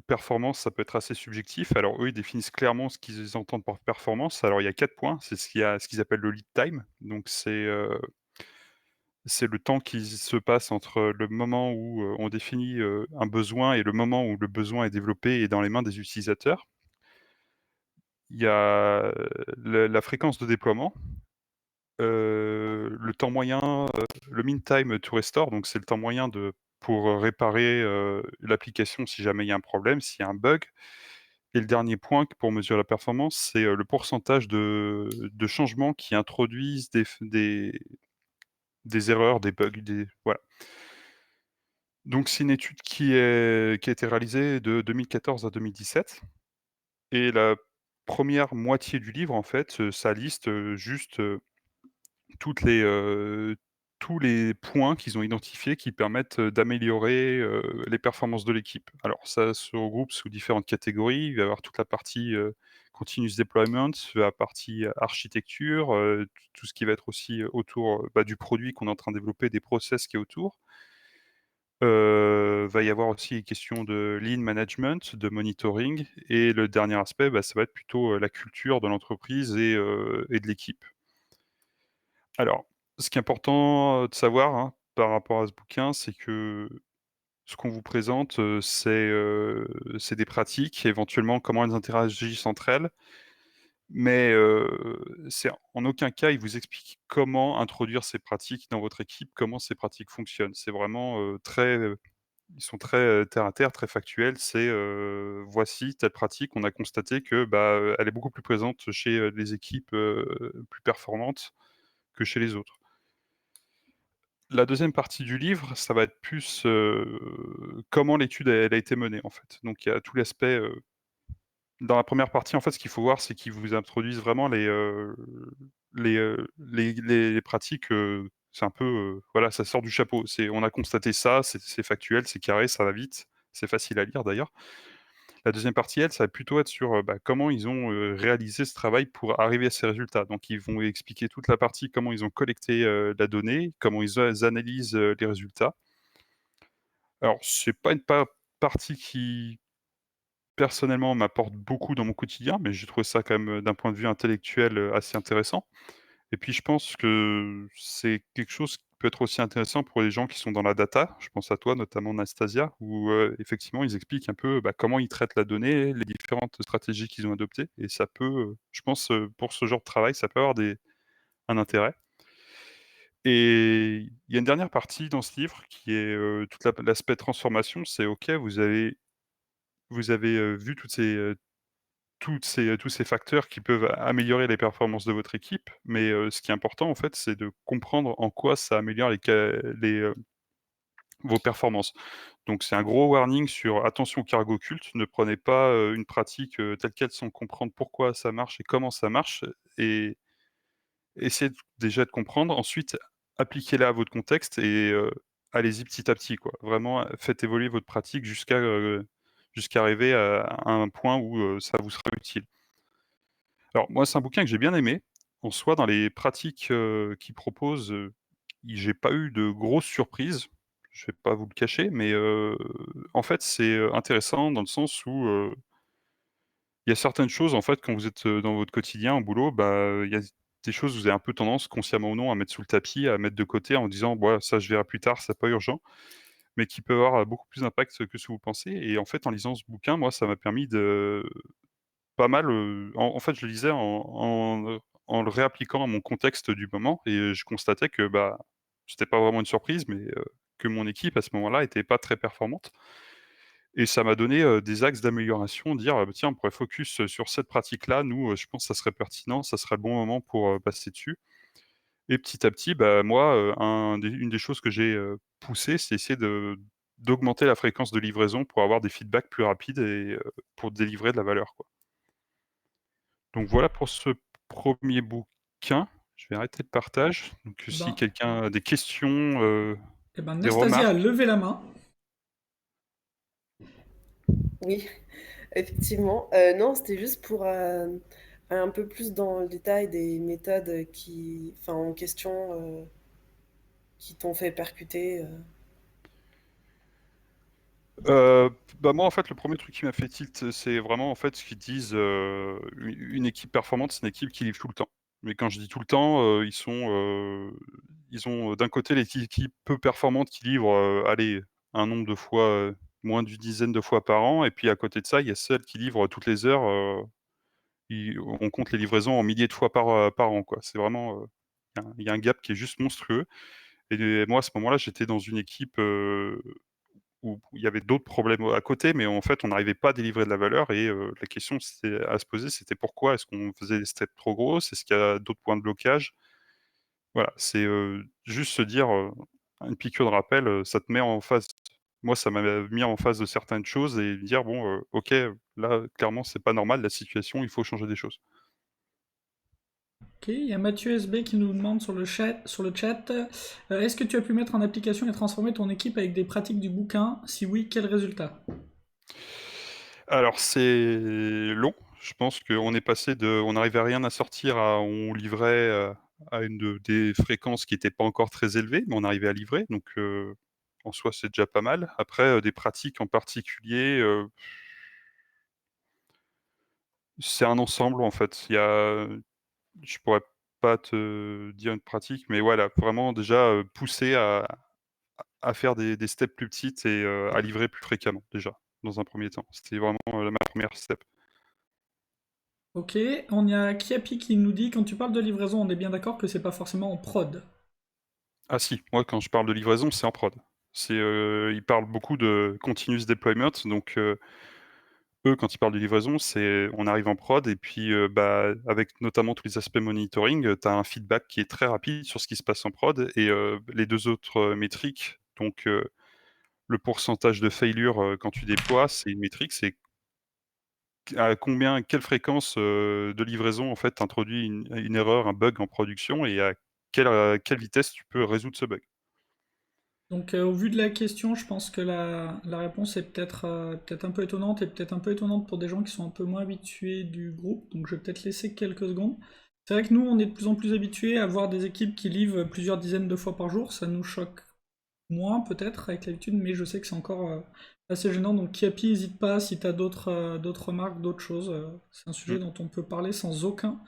performance, ça peut être assez subjectif. Alors eux, ils définissent clairement ce qu'ils entendent par performance. Alors il y a 4 points, c'est ce qu'ils appellent le lead time. Donc c'est le temps qui se passe entre le moment où, on définit, un besoin et le moment où le besoin est développé et dans les mains des utilisateurs. Il y a, la fréquence de déploiement, le temps moyen, le mean time to restore, donc c'est le temps moyen pour, réparer, l'application si jamais il y a un problème, s'il y a un bug. Et le dernier point pour mesurer la performance, c'est, le pourcentage de changements qui introduisent des erreurs, des bugs, des voilà. Donc c'est une étude qui a été réalisée de 2014 à 2017 et la première moitié du livre, en fait, ça liste, juste, toutes les, tous les points qu'ils ont identifiés qui permettent, d'améliorer, les performances de l'équipe. Alors ça se regroupe sous différentes catégories. Il va y avoir toute la partie, continuous deployment, la partie architecture, tout ce qui va être aussi, autour, bah, du produit qu'on est en train de développer, des process qui est autour. Va y avoir aussi les questions de lean management, de monitoring et le dernier aspect, bah, ça va être plutôt, la culture de l'entreprise et de l'équipe. Alors, ce qui est important, de savoir, hein, par rapport à ce bouquin, c'est que ce qu'on vous présente, c'est des pratiques, éventuellement comment elles interagissent entre elles, mais c'est en aucun cas, il vous explique comment introduire ces pratiques dans votre équipe, comment ces pratiques fonctionnent. C'est vraiment, ils sont très, terre à terre, très factuels. C'est, voici telle pratique, on a constaté que, bah, elle est beaucoup plus présente chez, les équipes, plus performantes que chez les autres. La deuxième partie du livre, ça va être plus, comment l'étude elle a été menée, en fait. Donc il y a tout l'aspect, dans la première partie, en fait, ce qu'il faut voir, c'est qu'ils vous introduisent vraiment les pratiques, c'est un peu, voilà, ça sort du chapeau. C'est on a constaté ça, c'est factuel, c'est carré, ça va vite, c'est facile à lire d'ailleurs. La deuxième partie, elle, ça va plutôt être sur, bah, comment ils ont, réalisé ce travail pour arriver à ces résultats. Donc ils vont expliquer toute la partie, comment ils ont collecté, la donnée, comment ils analysent, les résultats. Alors c'est pas une partie qui, personnellement, m'apporte beaucoup dans mon quotidien, mais j'ai trouvé ça quand même, d'un point de vue intellectuel, assez intéressant et puis je pense que c'est quelque chose peut être aussi intéressant pour les gens qui sont dans la data. Je pense à toi, notamment Nastasia, où effectivement, ils expliquent un peu comment ils traitent la donnée, les différentes stratégies qu'ils ont adoptées. Et ça peut, je pense, pour ce genre de travail, ça peut avoir un intérêt. Et il y a une dernière partie dans ce livre qui est l'aspect transformation. C'est OK, vous avez vu tous ces facteurs qui peuvent améliorer les performances de votre équipe, mais ce qui est important, en fait, c'est de comprendre en quoi ça améliore vos performances. Donc c'est un gros warning sur attention au cargo culte, ne prenez pas, une pratique, telle quelle sans comprendre pourquoi ça marche et comment ça marche et essayez déjà de comprendre. Ensuite, appliquez-la à votre contexte et allez-y petit à petit, quoi. Vraiment, faites évoluer votre pratique jusqu'à arriver à un point où, ça vous sera utile. Alors moi, c'est un bouquin que j'ai bien aimé. En soi, dans les pratiques, qu'il propose, j'ai pas eu de grosses surprises. Je vais pas vous le cacher, mais en fait, c'est, intéressant dans le sens où, il y a certaines choses, en fait, quand vous êtes, dans votre quotidien au boulot, il y a des choses, vous avez un peu tendance, consciemment ou non, à mettre sous le tapis, à mettre de côté en disant: «Bah, ça je verrai plus tard, c'est pas urgent», mais qui peut avoir, beaucoup plus d'impact que ce que vous pensez et en fait, en lisant ce bouquin, moi, ça m'a permis de pas mal, en fait, je le lisais en le réappliquant à mon contexte du moment et je constatais que, c'était pas vraiment une surprise, mais que mon équipe, à ce moment-là, était pas très performante et ça m'a donné, des axes d'amélioration, dire: «Tiens, on pourrait focus, sur cette pratique-là. Nous, je pense que ça serait pertinent, ça serait le bon moment pour, passer dessus» et petit à petit, moi, une des choses que j'ai, poussé, c'est essayer d'augmenter la fréquence de livraison pour avoir des feedbacks plus rapides et pour délivrer de la valeur, quoi. Donc voilà pour ce premier bouquin. Je vais arrêter le partage. Donc Eh si ben, quelqu'un a des questions, des Nastasia a remarques? levé la main. Oui, effectivement. Non, c'était juste pour aller un peu plus dans le détail des méthodes enfin, en question, qui t'ont fait percuter. Moi, en fait, le premier truc qui m'a fait tilt, c'est vraiment, en fait, ce qu'ils disent, une équipe performante, c'est une équipe qui livre tout le temps. Mais quand je dis tout le temps, ils ont, d'un côté, les équipes peu performantes qui livrent, allez, un nombre de fois, moins d'une dizaine de fois par an et puis à côté de ça, il y a celles qui livrent toutes les heures, on compte les livraisons en milliers de fois par an, quoi. C'est vraiment, il y a un gap qui est juste monstrueux et moi, à ce moment-là, j'étais dans une équipe, où il y avait d'autres problèmes à côté, mais en fait, on n'arrivait pas à délivrer de la valeur et la question à se poser, c'était pourquoi? Est-ce qu'on faisait des steps trop grosses? Est-ce qu'il y a d'autres points de blocage? Voilà, c'est, juste se dire, une piqûre de rappel, ça te met en face. Moi, ça m'a mis en face de certaines choses et dire: «Bon, OK, là, clairement, c'est pas normal la situation, il faut changer des choses». Ok, il y a Mathieu SB qui nous demande sur le chat, est-ce que tu as pu mettre en application et transformer ton équipe avec des pratiques du bouquin? Si oui, quel résultat? Alors c'est long. Je pense qu'on est passé on n'arrivait à rien à sortir à on livrait, à des fréquences qui étaient pas encore très élevées, mais on arrivait à livrer donc en soi, c'est déjà pas mal. Après, des pratiques en particulier, c'est un ensemble en fait. Je pourrais pas te dire une pratique, mais voilà, vraiment déjà, pousser à faire des steps plus petites et à livrer plus fréquemment déjà, dans un premier temps. C'était vraiment, ma première step. Ok, on y a Kiapi qui nous dit, quand tu parles de livraison, on est bien d'accord que c'est pas forcément en prod. Ah si, moi quand je parle de livraison, c'est en prod. Ils parlent beaucoup de continuous deployment, donc eux, quand ils parlent de livraison, c'est on arrive en prod et puis, avec notamment tous les aspects monitoring, tu as un feedback qui est très rapide sur ce qui se passe en prod et les 2 autres, métriques, donc le pourcentage de failure, quand tu déploies, c'est une métrique, c'est à quelle fréquence, de livraison, en fait, tu introduis une erreur, un bug en production et à quelle vitesse tu peux résoudre ce bug. Donc au vu de la question, je pense que la réponse est peut-être un peu étonnante et peut-être un peu étonnante pour des gens qui sont un peu moins habitués du groupe. Donc je vais peut-être laisser quelques secondes. C'est vrai que nous, on est de plus en plus habitués à voir des équipes qui livrent plusieurs dizaines de fois par jour. Ça nous choque moins peut-être avec l'habitude, mais je sais que c'est encore assez gênant. Donc Kiapi, n'hésite pas si tu as d'autres remarques, d'autres choses. C'est un sujet Mmh, dont on peut parler sans aucun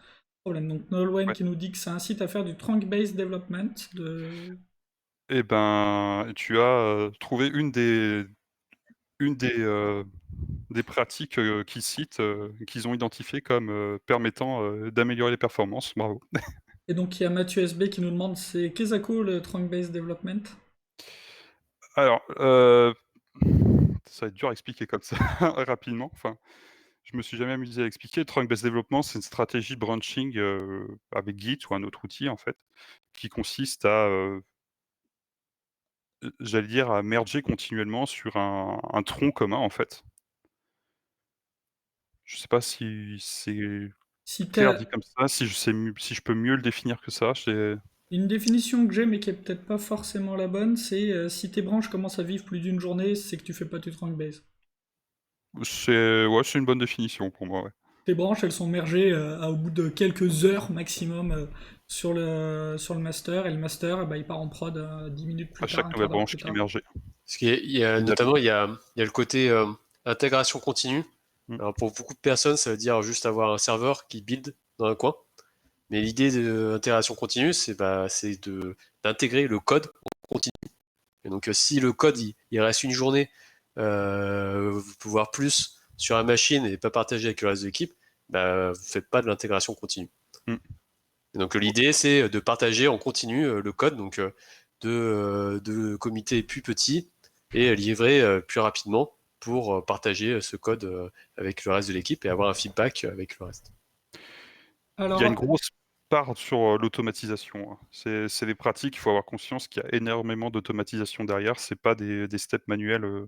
problème. Donc Nolwenn ouais. qui nous dit que ça incite à faire du trunk-based development, Et ben, tu as trouvé une des pratiques qu'ils citent, qu'ils ont identifiées comme permettant d'améliorer les performances. Bravo. Et donc il y a Mathieu SB qui nous demande c'est qu'est-ce que cool le Trunk Based Development? Alors, ça va être dur à expliquer comme ça rapidement. Enfin, je me suis jamais amusé à expliquer. Trunk-based development, c'est une stratégie branching avec Git ou un autre outil en fait, qui consiste à, j'allais dire, à merger continuellement sur un tronc commun en fait. Je sais pas si c'est Si clair t'as dit comme ça, si je peux mieux le définir que ça. une définition que j'ai mais qui est peut-être pas forcément la bonne, c'est si tes branches commencent à vivre plus d'une journée, c'est que tu fais pas du Trunk Base. Ouais, c'est une bonne définition pour moi, ouais. Tes branches, elles sont mergées au bout de quelques heures maximum sur le master, et le master, bah, il part en prod 10 minutes plus À tard, chaque un nouvelle quart d'heure branche plus qui est tard. mergée. Parce qu'il y a Exactement. notamment il y a le côté intégration continue. Mmh. Alors pour beaucoup de personnes, ça veut dire juste avoir un serveur qui build dans un coin. Mais l'idée de l'intégration continue, c'est d'intégrer le code en continu. Et donc si le code il reste une journée, voire plus sur la machine et pas partagé avec le reste de l'équipe, bah, vous faites pas de l'intégration continue. Mmh. Et donc l'idée c'est de partager en continu le code, donc de comités plus petits et livrer plus rapidement pour partager ce code avec le reste de l'équipe et avoir un feedback avec le reste. Il y a une Alors, grosse part sur l'automatisation, hein. C'est des pratiques, il faut avoir conscience qu'il y a énormément d'automatisation derrière, c'est pas des steps manuels,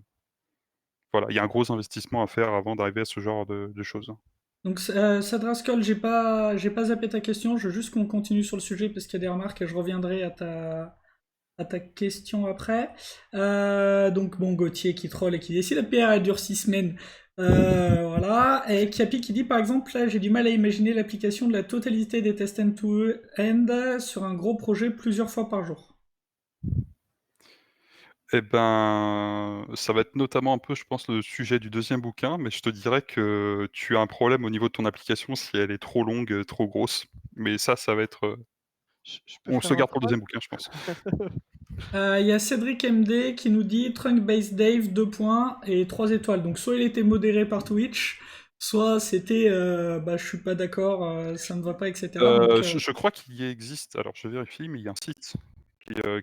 voilà, il y a un gros investissement à faire avant d'arriver à ce genre de choses, hein. donc Sadraskol, j'ai pas zappé ta question, je veux juste qu'on continue sur le sujet parce qu'il y a des remarques et je reviendrai à ta question après. Donc bon, Gauthier qui troll et qui dit si la PR elle dure 6 semaines, voilà. Et Kiapi qui dit par exemple là j'ai du mal à imaginer l'application de la totalité des tests end-to-end sur un gros projet plusieurs fois par jour. Et ben, ça va être notamment un peu, je pense, le sujet du deuxième bouquin, mais je te dirais que tu as un problème au niveau de ton application si elle est trop longue, trop grosse. Mais ça va être, Je peux on se faire un garde pour le troll? deuxième bouquin, je pense. Il y a Cédric MD qui nous dit Trunk Based Dave 2 points et 3 étoiles. Donc soit il était modéré par Twitch, soit c'était bah je suis pas d'accord, ça me va pas, etc. Donc Je crois qu'il y existe, alors je vérifie, mais il y a un site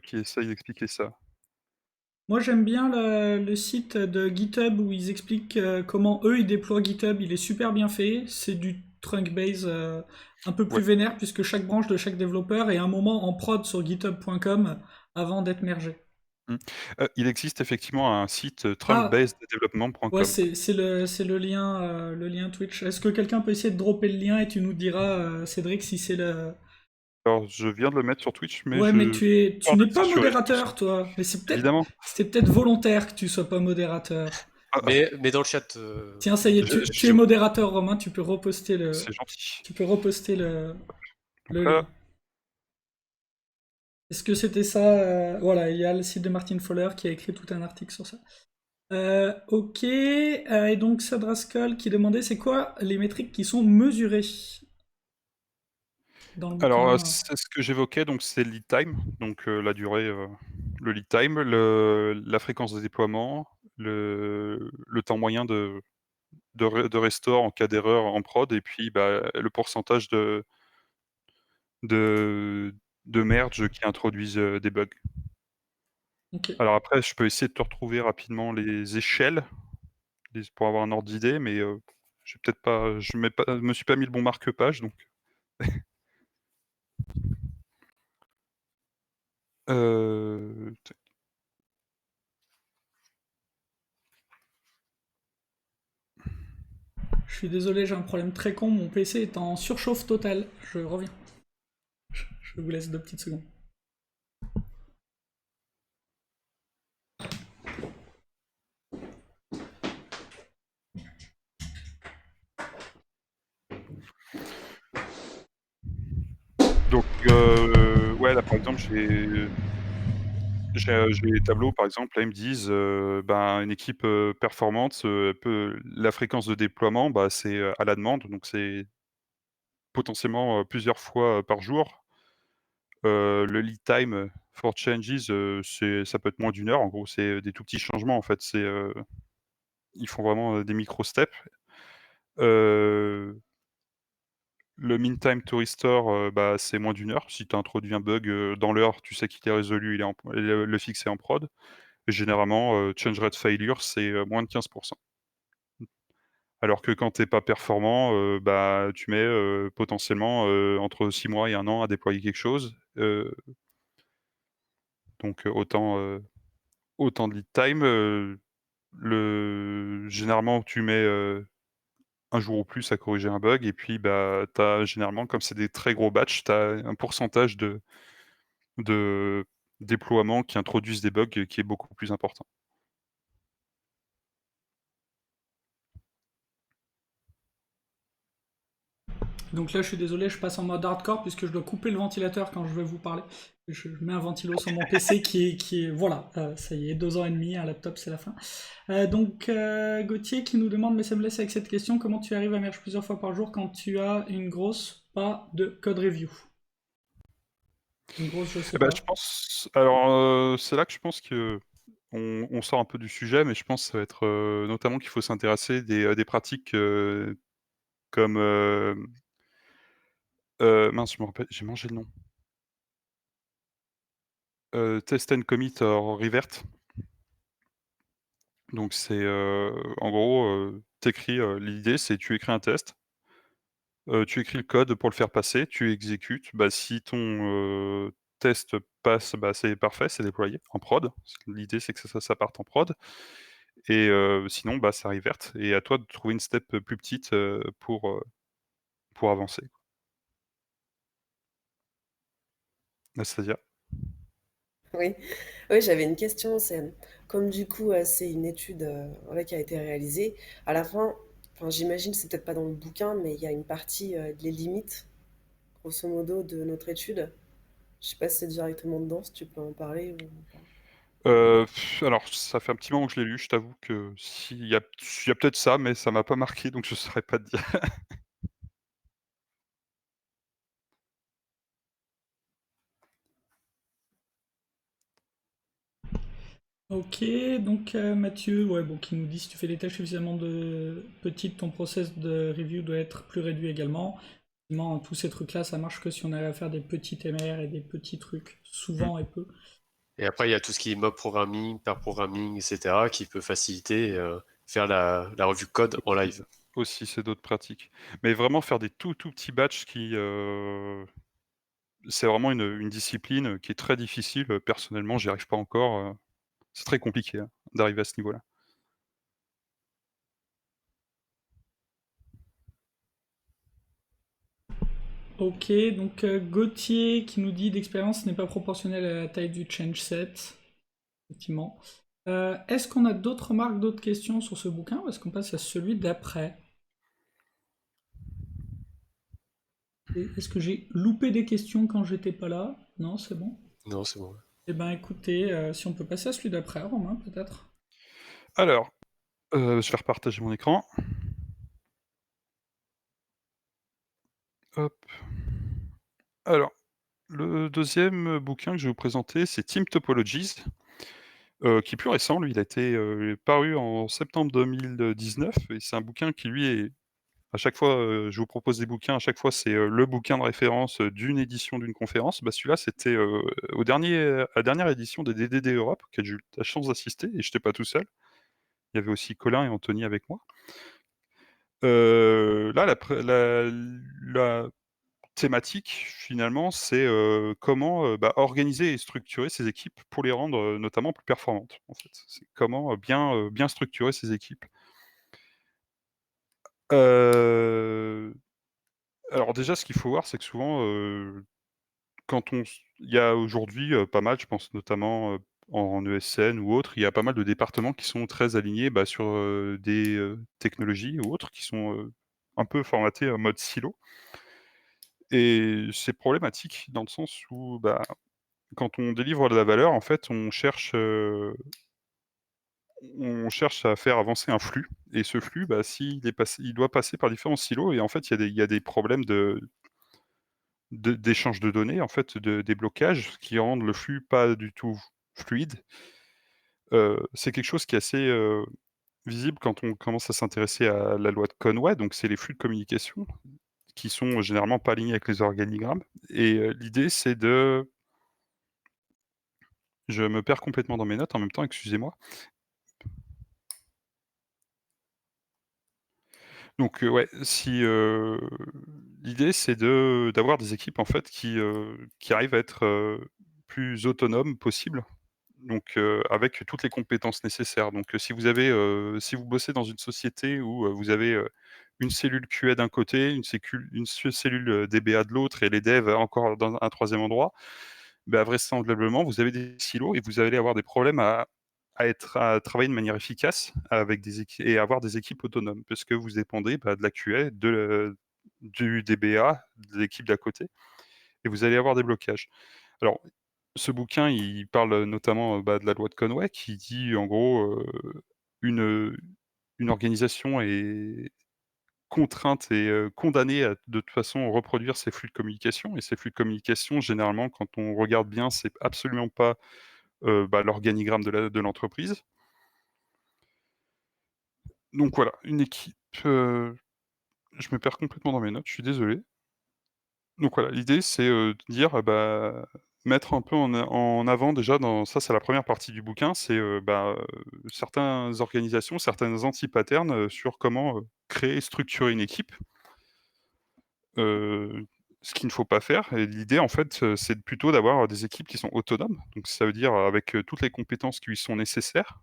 qui essaye d'expliquer ça. moi j'aime bien le site de GitHub où ils expliquent comment eux ils déploient GitHub. Il est super bien fait. C'est du Trunk Base un peu plus Ouais. vénère puisque chaque branche de chaque développeur est un moment en prod sur github.com avant d'être mergé. Mmh. Il existe effectivement un site, Ah, ouais, trunkbaseddevelopment.com. c'est le lien Twitch. Est-ce que quelqu'un peut essayer de dropper le lien et tu nous diras, Cédric, si c'est le. Alors je viens de le mettre sur Twitch, mais Ouais, mais je tu pas n'es pas s'assurer, je pense. modérateur, toi. Mais Évidemment. c'était peut-être volontaire que tu sois pas modérateur. Ah, ah, Mais dans le chat, Tiens, ça y est, tu je es modérateur, Romain. Tu peux reposter c'est gentil. le Donc là, lien. Est-ce que c'était ça voilà, il y a le site de Martin Fowler qui a écrit tout un article sur ça. Ok, et donc Sadraskol qui demandait c'est quoi les métriques qui sont mesurées dans le alors, bouquin. c'est ce que j'évoquais, donc c'est le lead time, donc la durée, le lead time, la fréquence de déploiement, le temps moyen de restore en cas d'erreur en prod et puis, bah, le pourcentage de de merge qui introduisent, des bugs. Ok. Alors après, je peux essayer de te retrouver rapidement les échelles, pour avoir un ordre d'idée, mais j'ai peut-être pas je me suis pas mis le bon marque-page donc tac. Je suis désolé, j'ai un problème très con. Mon PC est en surchauffe totale. Je reviens. Je vous laisse 2 petites secondes. Donc ouais, là, par exemple, j'ai des tableaux, par exemple, là, ils me disent, ben, une équipe, performante, la fréquence de déploiement, bah, c'est, à la demande, donc c'est potentiellement, plusieurs fois, par jour. Le lead time, For changes, ça peut être moins d'1 heure. En gros, c'est des tout petits changements, en fait. Ils font vraiment des micro-steps. Heu, le mean time to restore, bah, c'est moins d'1 heure. Si tu as introduit un bug dans l'heure, tu sais qu'il est résolu, il est le fixe est en prod. Et généralement, change rate failure, c'est moins de 15%. Alors que quand tu es pas performant, bah, tu mets potentiellement entre 6 mois et 1 an à déployer quelque chose. Donc autant de lead time. Généralement, tu mets 1 jour ou plus à corriger un bug et puis, bah, tu généralement, comme c'est des très gros batchs, tu as un pourcentage de déploiements qui introduisent des bugs qui est beaucoup plus important. Donc là, je suis désolé, je passe en mode hardcore puisque je dois couper le ventilateur quand je vais vous parler. Je mets un ventilo sur mon PC voilà, ça y est, 2 ans et demi, un laptop, c'est la fin. Donc Gauthier qui nous demande, mais ça me laisse avec cette question, comment tu arrives à merge plusieurs fois par jour quand tu as une grosse pas de code review? Une grosse, je sais Et bah, pas. je pense alors, c'est là que je pense qu'on sort un peu du sujet, mais je pense que ça va être, notamment qu'il faut s'intéresser des pratiques, comme, mince, je me rappelle, j'ai mangé le nom. Test and commit or revert. Donc c'est, en gros, l'idée c'est tu écris un test, tu écris le code pour le faire passer, tu exécutes. Bah, si ton, test passe, bah, c'est parfait, c'est déployé en prod. L'idée c'est que ça parte en prod et sinon, bah, ça revert et à toi de trouver une step, plus petite, pour avancer. Anastasia? Oui, oui, j'avais une question. C'est comme du coup, c'est une étude voilà, qui a été réalisée. À la fin, enfin, j'imagine, c'est peut-être pas dans le bouquin, mais il y a une partie les limites, grosso modo, de notre étude. Je sais pas si c'est directement dedans, si tu peux en parler ou pas. Alors ça fait un petit moment que je l'ai lu, je t'avoue que il y a peut-être ça, mais ça m'a pas marqué, donc je saurais pas te dire. Ok, donc Mathieu, ouais, bon, qui nous dit si tu fais des tâches suffisamment petites, ton process de review doit être plus réduit également. Effectivement, tous ces trucs-là, ça marche que si on arrive à faire des petits MR et des petits trucs, Mmh. souvent et peu. Et après, il y a tout ce qui est mob programming, pair programming, etc., qui peut faciliter faire la revue code en live. Aussi, c'est d'autres pratiques. Mais vraiment faire des tout petits batchs c'est vraiment une discipline qui est très difficile. Personnellement, j'y arrive pas encore, c'est très compliqué, hein, d'arriver à ce niveau-là. Ok, donc Gauthier qui nous dit d'expérience n'est pas proportionnelle à la taille du change set. Effectivement. Est-ce qu'on a d'autres remarques, d'autres questions sur ce bouquin ou est-ce qu'on passe à celui d'après? Est-ce que j'ai loupé des questions quand j'étais pas là? Non, c'est bon. Non, c'est bon. Eh ben écoutez, si on peut passer à celui d'après, Romain, peut-être. Alors, je vais repartager mon écran. Hop. Alors, le deuxième bouquin que je vais vous présenter, c'est Team Topologies, qui est plus récent. Lui, il a été, paru en septembre 2019 et c'est un bouquin qui, lui, est à chaque fois, je vous propose des bouquins, à chaque fois, c'est, le bouquin de référence, d'une édition d'une conférence. Bah, celui-là, c'était, à la dernière édition des DDD Europe, auquel j'ai eu la chance d'assister et j'étais pas tout seul. Il y avait aussi Colin et Anthony avec moi. Là, la thématique, finalement, c'est, comment, bah, organiser et structurer ses équipes pour les rendre, notamment plus performantes, en fait. C'est comment, bien structurer ses équipes. Heu, alors déjà, ce qu'il faut voir, c'est que souvent, quand on s il y a aujourd'hui, pas mal, je pense notamment, en ESN ou autre, il y a pas mal de départements qui sont très alignés, bah, sur, des, technologies ou autres qui sont, un peu formatés en mode silo et c'est problématique dans le sens où, bah, quand on délivre de la valeur, en fait, on cherche à faire avancer un flux et ce flux, bah, il doit passer par différents silos et en fait, il y a des problèmes d'échange de données, en fait, des blocages, ce qui rendent le flux pas du tout fluide. C'est quelque chose qui est assez, visible quand on commence à s'intéresser à la loi de Conway, donc c'est les flux de communication qui sont généralement pas alignés avec les organigrammes et l'idée c'est de je me perds complètement dans mes notes en même temps, excusez-moi. Donc ouais, si, l'idée c'est d'avoir des équipes en fait qui arrivent à être, plus autonomes possible, donc avec toutes les compétences nécessaires. Donc si vous bossez dans une société où, vous avez, une cellule QA d'un côté, une cellule, DBA de l'autre et les devs encore dans un troisième endroit, bah, vraisemblablement, vous avez des silos et vous allez avoir des problèmes à travailler de manière efficace avec des équi et avoir des équipes autonomes. Parce que vous dépendez, bah, de la QA, du DBA, de l'équipe d'à côté et vous allez avoir des blocages. Alors, ce bouquin, il parle, notamment, bah, de la loi de Conway qui dit en gros, une, une organisation est contrainte et condamnée à de toute façon reproduire ces flux de communication et ces flux de communication, généralement, quand on regarde bien, c'est absolument pas, bah, l'organigramme de l'entreprise. Donc voilà, une équipe, je me perds complètement dans mes notes, je suis désolé. Donc voilà, l'idée c'est, de dire, bah, mettre un peu en avant déjà dans ça c'est la première partie du bouquin, c'est, bah, certaines organisations, certaines anti-patterns, sur comment, créer et structurer une équipe. Ce qu'il ne faut pas faire et l'idée en fait, c'est plutôt d'avoir des équipes qui sont autonomes. Donc ça veut dire avec, toutes les compétences qui lui sont nécessaires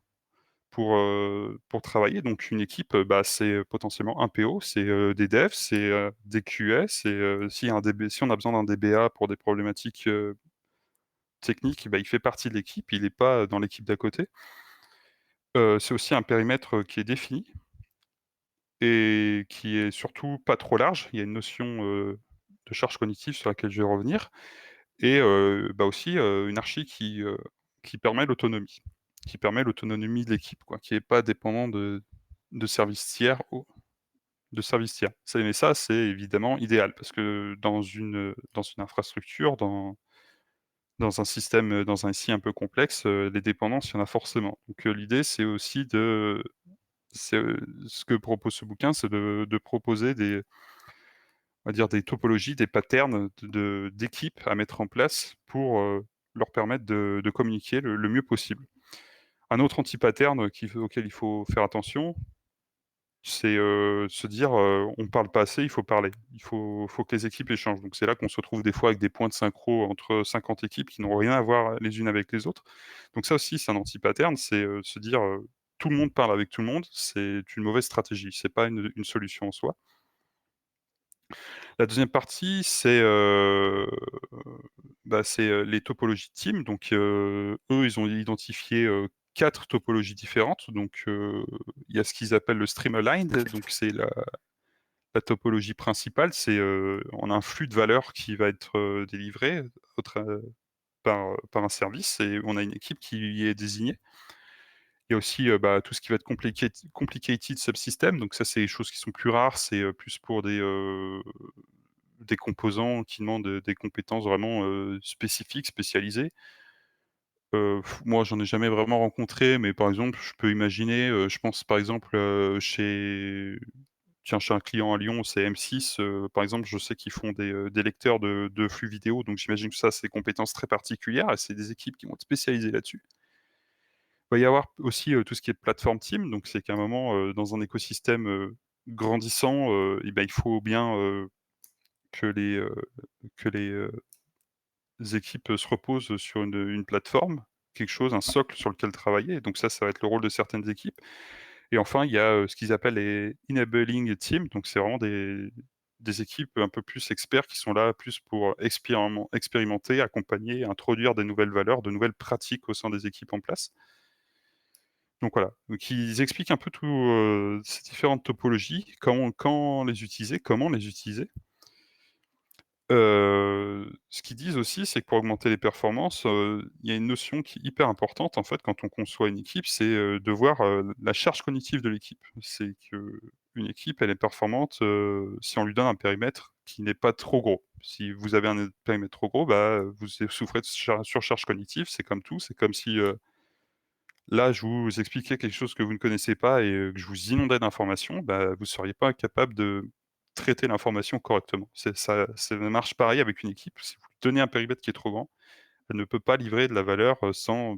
pour travailler. Donc une équipe, bah, c'est potentiellement un PO, c'est, des devs, c'est, des QA, c'est, si on a besoin d'un DBA pour des problématiques, techniques, bah, il fait partie de l'équipe, il est pas dans l'équipe d'à côté. C'est aussi un périmètre, qui est défini et qui est surtout pas trop large. Il y a une notion, de charge cognitive sur laquelle je vais revenir et bah, aussi, une archi qui permet l'autonomie. Qui permet l'autonomie de l'équipe quoi, qui est pas dépendant de services tiers ou de services tiers. Ça, c'est évidemment idéal parce que dans une infrastructure, dans un système, dans un SI un peu complexe, les dépendances, il y en a forcément. Donc l'idée, c'est aussi ce que propose ce bouquin, c'est de proposer on va dire des topologies, des patterns d'équipes à mettre en place pour, leur permettre de communiquer le mieux possible. Un autre anti-pattern, auquel il faut faire attention, c'est, se dire, «On parle pas assez, il faut parler». Il faut que les équipes échangent. Donc c'est là qu'on se retrouve des fois avec des points de synchro entre 50 équipes qui n'ont rien à voir les unes avec les autres. Donc ça aussi, c'est un anti-pattern, c'est, se dire, «Tout le monde parle avec tout le monde», c'est une mauvaise stratégie, c'est pas une solution en soi. La deuxième partie, c'est les topologies de team. Donc, eux, ils ont identifié, 4 topologies différentes. Donc, il y a ce qu'ils appellent le stream-aligned, donc c'est la topologie principale, on a un flux de valeurs qui va être, délivré au tra par un service et on a une équipe qui y est désignée. Il y a aussi, bah, tout ce qui va être complicated subsystem, donc ça, c'est des choses qui sont plus rares, c'est, plus pour des composants qui demandent, des compétences vraiment, spécifiques, spécialisées. Moi, j'en ai jamais vraiment rencontré, mais par exemple, je peux imaginer, je pense par exemple, chez un client à Lyon, c'est M6, par exemple, je sais qu'ils font des lecteurs de flux vidéo, donc j'imagine que ça, c'est des compétences très particulières et c'est des équipes qui vont être spécialisées là-dessus. Il va y avoir aussi, tout ce qui est plateforme team, donc c'est qu'à un moment, dans un écosystème, grandissant, et ben, il faut bien, que les équipes, se reposent sur une plateforme, quelque chose, un socle sur lequel travailler. Donc ça va être le rôle de certaines équipes. Et enfin, il y a, ce qu'ils appellent les enabling teams, donc c'est vraiment des équipes un peu plus experts qui sont là plus pour expérimenter, accompagner, introduire des nouvelles valeurs, de nouvelles pratiques au sein des équipes en place. Donc voilà, donc ils expliquent un peu tout, ces différentes topologies, quand les utiliser, comment les utiliser. Ce qu'ils disent aussi, c'est que pour augmenter les performances, il y a une notion qui est hyper importante, en fait, quand on conçoit une équipe, c'est, de voir, la charge cognitive de l'équipe. C'est qu'une équipe, elle est performante, si on lui donne un périmètre qui n'est pas trop gros. Si vous avez un périmètre trop gros, vous souffrez de surcharge cognitive, c'est comme tout. C'est comme si là, je vous expliquais quelque chose que vous ne connaissez pas et que je vous inondais d'informations, vous ne seriez pas capable de traiter l'information correctement. Ça marche pareil avec une équipe. Si vous donnez un périmètre qui est trop grand, elle ne peut pas livrer de la valeur sans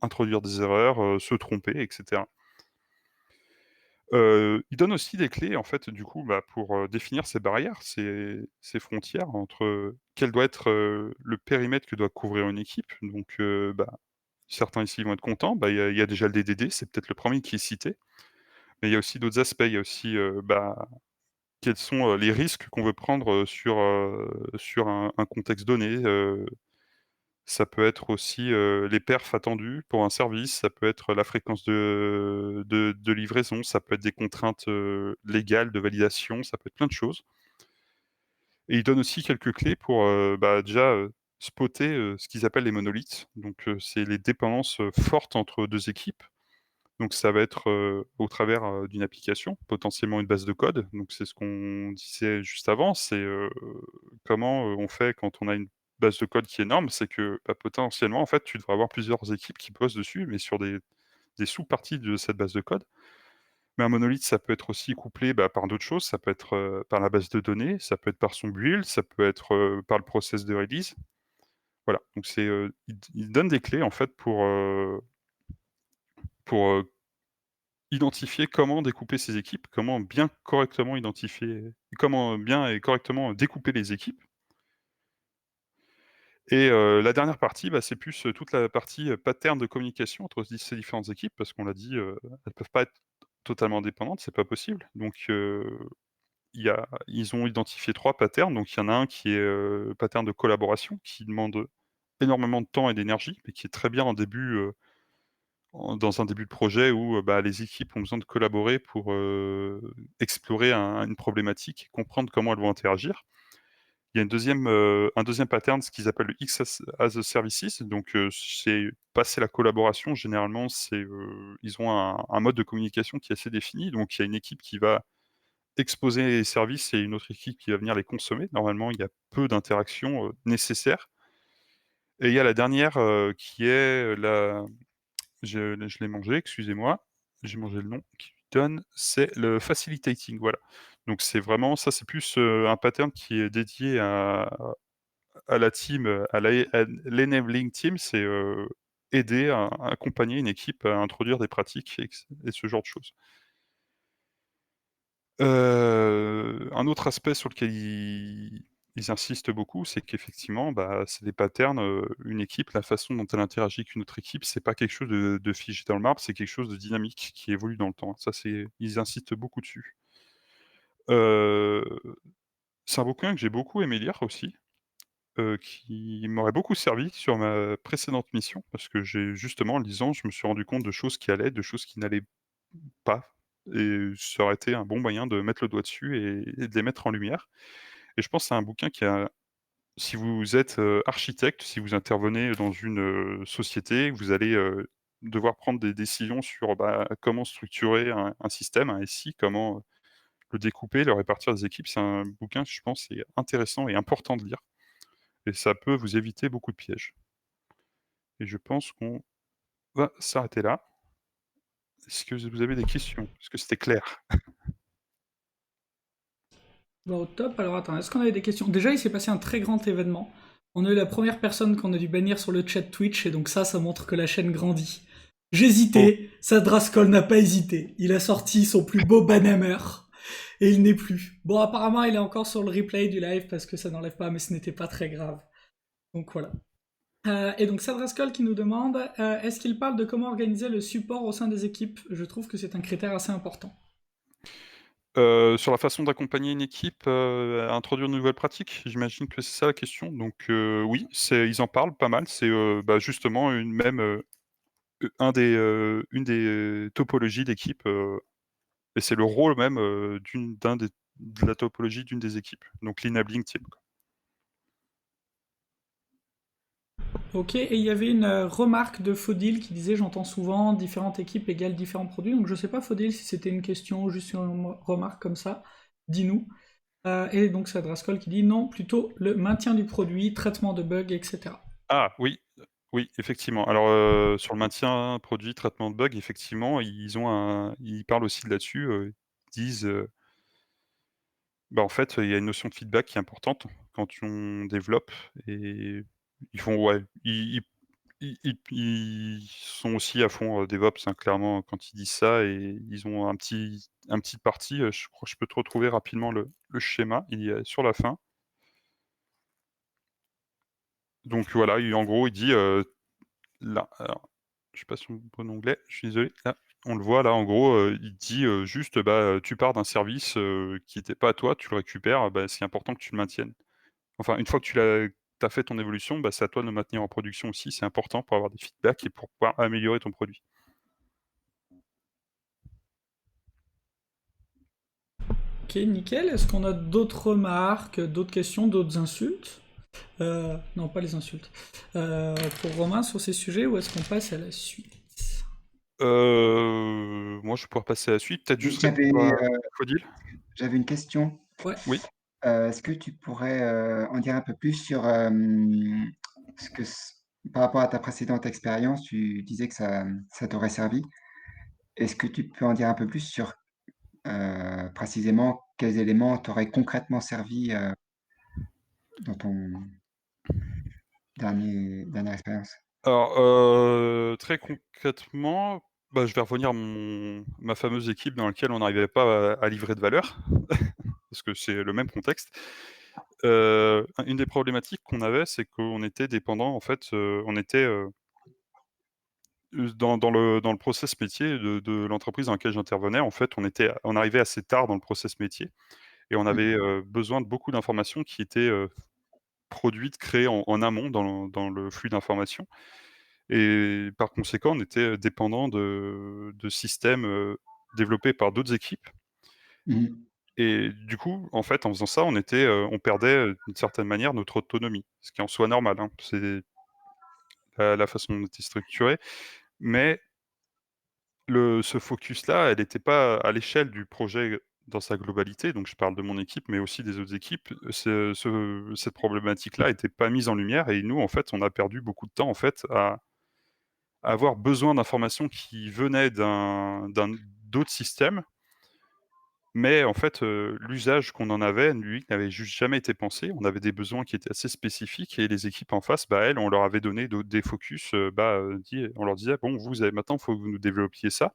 introduire des erreurs, se tromper, etc. Il donne aussi des clés en fait du coup, pour, définir ces barrières, ces frontières entre, quel doit être, le périmètre que doit couvrir une équipe. Donc, certains ici vont être contents, il y a déjà le DDD, c'est peut-être le premier qui est cité, mais il y a aussi d'autres aspects. Il y a aussi, quels sont, les risques qu'on veut prendre, sur un contexte donné, ça peut être aussi, les perfs attendus pour un service, ça peut être la fréquence de livraison, ça peut être des contraintes, légales de validation, ça peut être plein de choses et il donne aussi quelques clés pour, déjà, spotter, ce qu'ils appellent les monolithes. Donc, c'est les dépendances, fortes entre 2 équipes. Donc ça va être, au travers, d'une application, potentiellement une base de code. Donc c'est ce qu'on disait juste avant, c'est, comment, on fait quand on a une base de code qui est énorme, c'est que, potentiellement, en fait, tu devrais avoir plusieurs équipes qui bossent dessus, mais sur des sous-parties de cette base de code. Mais un monolithe, ça peut être aussi couplé, par d'autres choses. Ça peut être, par la base de données, ça peut être par son build, ça peut être, par le process de release. Voilà, donc il donne des clés, en fait, pour identifier comment découper ces équipes, comment bien correctement identifier comment bien et correctement découper les équipes et la dernière partie, c'est plus, toute la partie, pattern de communication entre ces différentes équipes parce qu'on l'a dit, elles peuvent pas être totalement indépendantes, c'est pas possible. Donc ils ont identifié 3 patterns, donc il y en a un qui est, pattern de collaboration qui demande énormément de temps et d'énergie, mais qui est très bien en début, dans un début de projet où, les équipes ont besoin de collaborer pour, explorer une problématique et comprendre comment elles vont interagir. Il y a un deuxième pattern, ce qu'ils appellent le X as a services, donc c'est passer la collaboration. Généralement, ils ont un mode de communication qui est assez défini, donc il y a une équipe qui va exposer les services et une autre équipe qui va venir les consommer. Normalement, il y a peu d'interactions, nécessaires et il y a la dernière, qui est la je l'ai mangé, excusez-moi. J'ai mangé le nom qui lui donne, c'est le facilitating, voilà. Donc c'est vraiment ça, c'est plus, un pattern qui est dédié à la team, à l'enabling team, c'est, aider, accompagner une équipe à introduire des pratiques et ce genre de choses. Un autre aspect sur lequel ils insistent beaucoup, c'est qu'effectivement, c'est des patterns, une équipe, la façon dont elle interagit avec une autre équipe, c'est pas quelque chose de figé dans le marbre, c'est quelque chose de dynamique qui évolue dans le temps. Ça, ils insistent beaucoup dessus. Heu, c'est un bouquin que j'ai beaucoup aimé lire aussi, qui m'aurait beaucoup servi sur ma précédente mission parce que justement, en le lisant, je me suis rendu compte de choses qui allaient, de choses qui n'allaient pas et ça aurait été un bon moyen de mettre le doigt dessus et de les mettre en lumière et je pense que c'est un bouquin si vous êtes, architecte, si vous intervenez dans une, société, vous allez, devoir prendre des décisions sur, comment structurer un système, un SI, comment, le découper, le répartir des équipes. C'est un bouquin, je pense, c'est intéressant et important de lire et ça peut vous éviter beaucoup de pièges et je pense qu'on va s'arrêter là. Est-ce que vous avez des questions? Est-ce que c'était clair? Bon, au top. Alors attends, est-ce qu'on avait des questions? Déjà, il s'est passé un très grand événement. On a eu la première personne qu'on a dû bannir sur le chat Twitch, et donc ça montre que la chaîne grandit. Oh, J'hésitais, Sadraskol n'a pas hésité. Il a sorti son plus beau banhammer, et il n'est plus. Bon, apparemment, il est encore sur le replay du live, parce que ça n'enlève pas, mais ce n'était pas très grave. Donc voilà. Et donc Sadraskol qui nous demande, est-ce qu'il parle de comment organiser le support au sein des équipes? Je trouve que c'est un critère assez important. sur la façon d'accompagner une équipe, à introduire une nouvelle pratique? J'imagine que c'est ça la question. Donc, oui, ils en parlent pas mal. C'est, justement une des topologies d'équipe, et c'est le rôle même, de la topologie d'une des équipes, donc l'enabling team, quoi. Ok, et il y avait une remarque de Faudil qui disait j'entends souvent différentes équipes égale différents produits. Donc je sais pas Faudil si c'était une question ou juste une remarque comme ça. Dis-nous. Et donc c'est Draskol qui dit non, plutôt le maintien du produit, traitement de bugs, etc. Ah oui, oui, effectivement. Alors, sur le maintien, produit, traitement de bugs, effectivement, ils parlent aussi de là-dessus, ils disent, bah, en fait, il y a une notion de feedback qui est importante quand on développe et ils font ouais, ils sont aussi à fond, DevOps, hein, clairement, quand ils disent ça et ils ont un petit parti, je crois que je peux te retrouver rapidement le schéma, il y a sur la fin. Donc voilà, en gros, il dit, là, alors, je suis pas sur le bon onglet, je suis désolé. Là, on le voit là, en gros, il dit, juste, bah, tu pars d'un service, qui était pas à toi, tu le récupères, bah, c'est important que tu le maintiennes. Enfin, une fois que tu as fait ton évolution, bah, c'est à toi de le maintenir en production aussi, c'est important pour avoir des feedbacks et pour pouvoir améliorer ton produit. Ok, nickel. Est-ce qu'on a d'autres remarques, d'autres questions, d'autres insultes? Non, pas les insultes. Pour Romain sur ces sujets, ou est-ce qu'on passe à la suite? Moi, je vais pouvoir passer à la suite, peut-être Oui, juste répondre à Odile? j'avais une question. Ouais. Oui. Est-ce que tu pourrais en dire un peu plus sur ce que, par rapport à ta précédente expérience, tu disais que ça t'aurait servi. Est-ce que tu peux en dire un peu plus sur précisément quels éléments t'auraient concrètement servi dans ton dernière expérience? Alors, très concrètement, bah, je vais revenir à ma fameuse équipe dans laquelle on n'arrivait pas à livrer de valeur, parce que c'est le même contexte. Une des problématiques qu'on avait, c'est qu'on était dépendant en fait, on était, dans le process métier de l'entreprise dans laquelle j'intervenais, en fait, on arrivait assez tard dans le process métier et on avait, besoin de beaucoup d'informations qui étaient, produites, créées en amont dans le flux d'informations et par conséquent, on était dépendant de systèmes, développés par d'autres équipes Mhm. et du coup, en fait, en faisant ça, on perdait, d'une certaine manière notre autonomie, ce qui en soi normal, hein. C'est la façon dont on était structuré, mais ce focus-là, elle n'était pas à l'échelle du projet dans sa globalité, donc je parle de mon équipe, mais aussi des autres équipes. Cette problématique-là n'était pas mise en lumière et nous, en fait, on a perdu beaucoup de temps, en fait, à avoir besoin d'informations qui venaient d'autres systèmes, mais en fait, l'usage qu'on en avait, lui, n'avait juste jamais été pensé. On avait des besoins qui étaient assez spécifiques et les équipes en face, bah, elles, on leur avait donné des focus, on leur disait: «Bon, vous avez maintenant, il faut que vous nous développiez ça».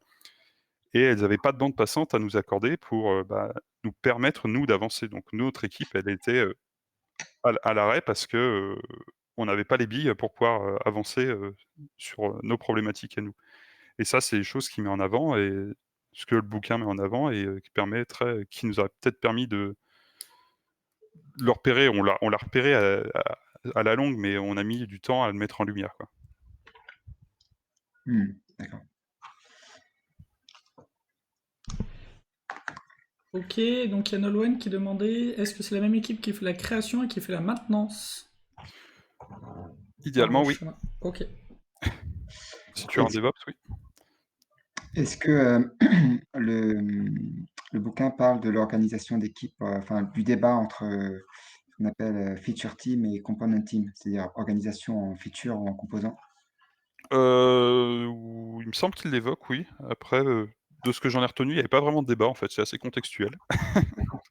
Et elles n'avaient pas de bande passante à nous accorder pour, nous permettre, nous, d'avancer. Donc notre équipe, elle était, à l'arrêt parce que, on n'avait pas les billes pour pouvoir, avancer, sur, nos problématiques à nous. Et ça, c'est des choses qu'il met en avant et ce que le bouquin met en avant et qui nous a peut-être permis de le repérer. On l'a repéré à la longue, mais on a mis du temps à le mettre en lumière, quoi. D'accord. Ok, donc il y a Nolwenn qui demandait est-ce que c'est la même équipe qui fait la création et qui fait la maintenance dans le Idéalement, oui. chemin? Ok. Si tu es en Est-ce DevOps, oui. est-ce que le bouquin parle de l'organisation d'équipe, enfin du débat entre ce qu'on appelle feature team et component team, c'est-à-dire organisation en feature ou en composant? Il me semble qu'il l'évoque, oui. Après, de ce que j'en ai retenu, il n'y avait pas vraiment de débat, en fait, c'est assez contextuel. D'accord.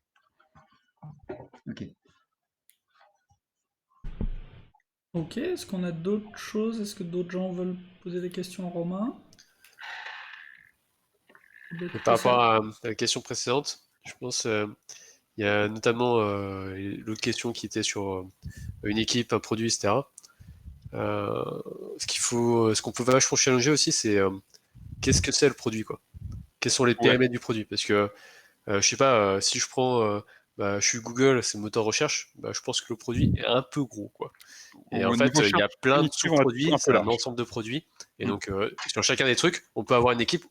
Ok. Ok, est-ce qu'on a d'autres choses? Est-ce que d'autres gens veulent poser des questions à Romain? Et par rapport à la question précédente, je pense il y a notamment l'autre question qui était sur une équipe, un produit, etc. Ce qu'on peut vachement challenger aussi, c'est qu'est-ce que c'est le produit, quoi. Quels sont les Ouais. périmètres du produit? Parce que je sais pas, si je prends, je suis Google, c'est le moteur de recherche, bah, je pense que le produit est un peu gros, quoi. Et en Au niveau fait, il y a recherche plein de cognitive, on va être sous-produits, un peu c'est un large. ensemble de produits. Et Mmh. donc, sur chacun des trucs, on peut avoir une équipe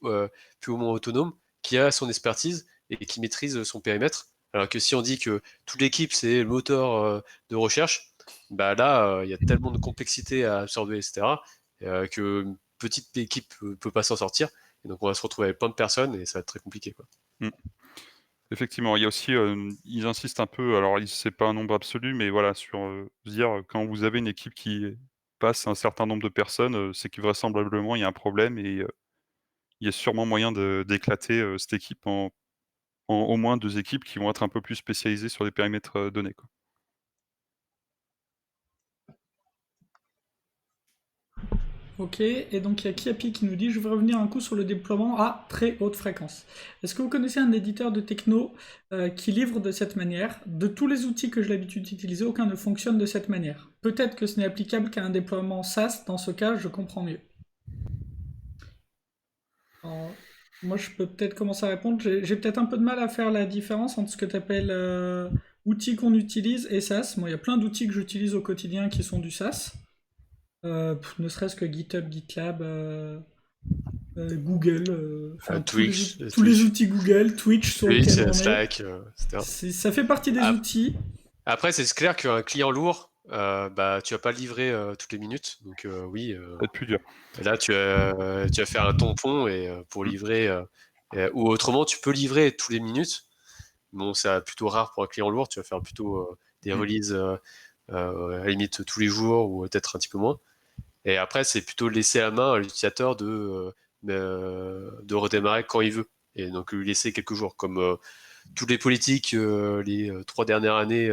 plus ou moins autonome qui a son expertise et qui maîtrise son périmètre. Alors que si on dit que toute l'équipe, c'est le moteur de recherche, bah là, il y a tellement de complexité à absorber, etc., qu'une petite équipe peut pas s'en sortir. Et donc, on va se retrouver avec plein de personnes et ça va être très compliqué, quoi. Mmh. Effectivement, il y a aussi, ils insistent un peu, alors c'est pas un nombre absolu, mais voilà, sur, dire, quand vous avez une équipe qui passe un certain nombre de personnes, c'est que vraisemblablement il y a un problème et il y a sûrement moyen d'éclater, cette équipe en au moins 2 équipes qui vont être un peu plus spécialisées sur des périmètres, donnés, quoi. Ok, et donc il y a Kiapi qui nous dit: je vais revenir un coup sur le déploiement à très haute fréquence. Est-ce que vous connaissez un éditeur de techno qui livre de cette manière? De tous les outils que j'ai l'habitude d'utiliser, aucun ne fonctionne de cette manière. Peut-être que ce n'est applicable qu'à un déploiement SaaS, dans ce cas, je comprends mieux. Alors, moi, je peux peut-être commencer à répondre. J'ai peut-être un peu de mal à faire la différence entre ce que tu appelles outils qu'on utilise et SaaS. Moi, il y a plein d'outils que j'utilise au quotidien qui sont du SaaS. Ne serait-ce que GitHub, GitLab, Google, enfin Twitch, tous les outils Google, Twitch sur Twitch, lequel on est. Slack, etc. Ça fait partie des Ah. outils. Après, c'est clair qu'un client lourd, bah, tu vas pas le livrer toutes les minutes. Donc oui, Ça va être plus dur. là, tu vas faire un tampon et, pour livrer, ou autrement, tu peux livrer toutes les minutes. Bon, c'est plutôt rare pour un client lourd. Tu vas faire plutôt des releases à la limite tous les jours ou peut-être un petit peu moins. Et après, c'est plutôt laisser la main à l'utilisateur de redémarrer quand il veut. Et donc lui laisser quelques jours, comme toutes les politiques les 3 dernières années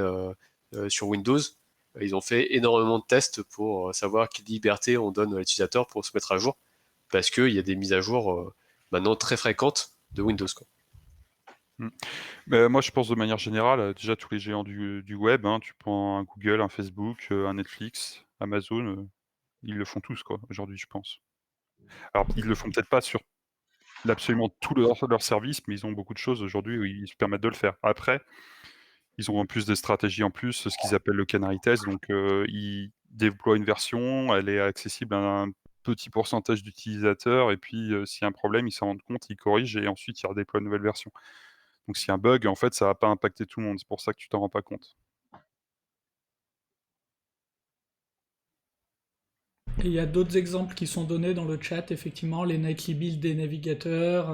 sur Windows. Ils ont fait énormément de tests pour savoir quelle liberté on donne à l'utilisateur pour se mettre à jour, parce qu'il y a des mises à jour maintenant très fréquentes de Windows, quoi. Moi, je pense de manière générale, déjà tous les géants du web, hein, tu prends un Google, un Facebook, un Netflix, Amazon, ils le font tous, quoi, aujourd'hui, je pense. Alors, ils le font peut-être pas sur absolument tous leurs services, mais ils ont beaucoup de choses aujourd'hui où ils se permettent de le faire. Après, ils ont en plus des stratégies en plus, ce qu'ils appellent le canary test, donc ils déploient une version, elle est accessible à un petit pourcentage d'utilisateurs et puis, s'il y a un problème, ils s'en rendent compte, ils corrigent et ensuite ils redéploient une nouvelle version. Donc s'il y a un bug, en fait, ça va pas impacter tout le monde, c'est pour ça que tu t'en rends pas compte. Et il y a d'autres exemples qui sont donnés dans le chat, effectivement, les nightly builds des navigateurs,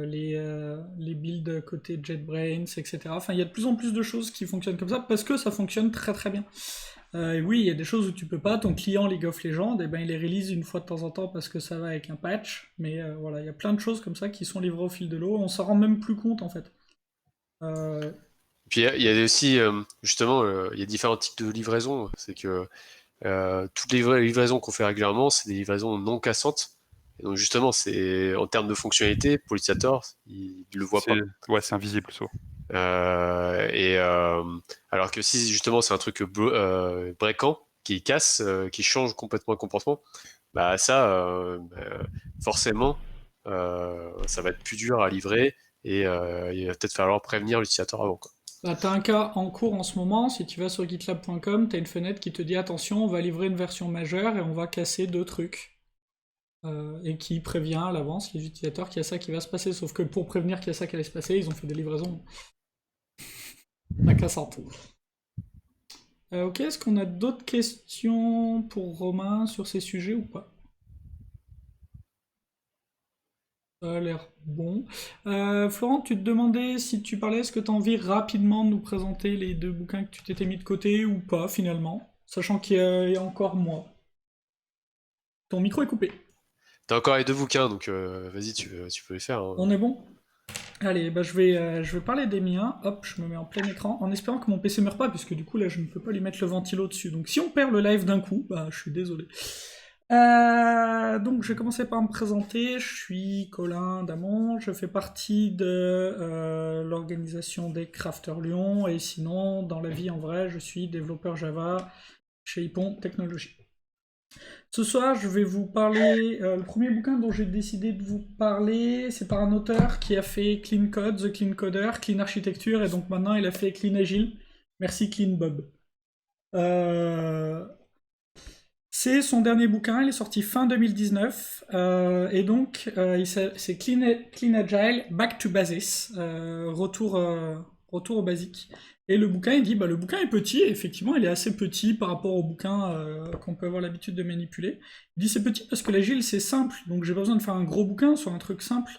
les builds côté JetBrains, etc. Enfin, il y a de plus en plus de choses qui fonctionnent comme ça parce que ça fonctionne très très bien. Et oui, il y a des choses où tu peux pas. Ton client League of Legends, eh ben, il les release une fois de temps en temps parce que ça va avec un patch. Mais voilà, il y a plein de choses comme ça qui sont livrées au fil de l'eau. On s'en rend même plus compte en fait. Puis il y a aussi, justement, il y a différents types de livraisons. C'est que toutes les livraisons qu'on fait régulièrement, c'est des livraisons non cassantes. Et donc justement, c'est en termes de fonctionnalité, pour l'utilisateur, il ne le voit pas. Ouais, c'est invisible, ça. Alors que si justement c'est un truc breakant qui casse, qui change complètement le comportement, bah ça, forcément, ça va être plus dur à livrer et il va peut-être falloir prévenir l'utilisateur avant, quoi. Bah, t'as un cas en cours en ce moment, si tu vas sur gitlab.com, t'as une fenêtre qui te dit attention, on va livrer une version majeure et on va casser 2 trucs. Et qui prévient à l'avance les utilisateurs qu'il y a ça qui va se passer. Sauf que pour prévenir qu'il y a ça qui allait se passer, ils ont fait des livraisons incassantes. Ok, est-ce qu'on a d'autres questions pour Romain sur ces sujets ou pas? Ça a l'air bon. Florent, tu te demandais si tu parlais, est-ce que tu as envie rapidement de nous présenter les 2 bouquins que tu t'étais mis de côté ou pas finalement, sachant qu'il y a encore moi. Ton micro est coupé. T'as encore les 2 bouquins, donc vas-y, tu peux les faire, hein. On est bon? Allez, bah je vais parler des miens. Hop, je me mets en plein écran, en espérant que mon PC meure pas, puisque du coup là je ne peux pas lui mettre le ventilo dessus. Donc si on perd le live d'un coup, bah je suis désolé. Donc je vais commencer par me présenter. Je suis Colin Damon, je fais partie de l'organisation des Crafters Lyon, et sinon dans la vie en vrai je suis développeur Java chez Hippon Technologies. Ce soir, je vais vous parler. Le premier bouquin dont j'ai décidé de vous parler, c'est par un auteur qui a fait Clean Code, The Clean Coder, Clean Architecture, et donc maintenant il a fait Clean Agile. Merci Clean Bob. C'est son dernier bouquin, il est sorti fin 2019, et donc c'est Clean Agile, Back to Basis, retour au basique. Et le bouquin, il dit, bah, le bouquin est petit, et effectivement, il est assez petit par rapport au bouquin qu'on peut avoir l'habitude de manipuler. Il dit, c'est petit parce que l'agile, c'est simple, donc j'ai pas besoin de faire un gros bouquin sur un truc simple.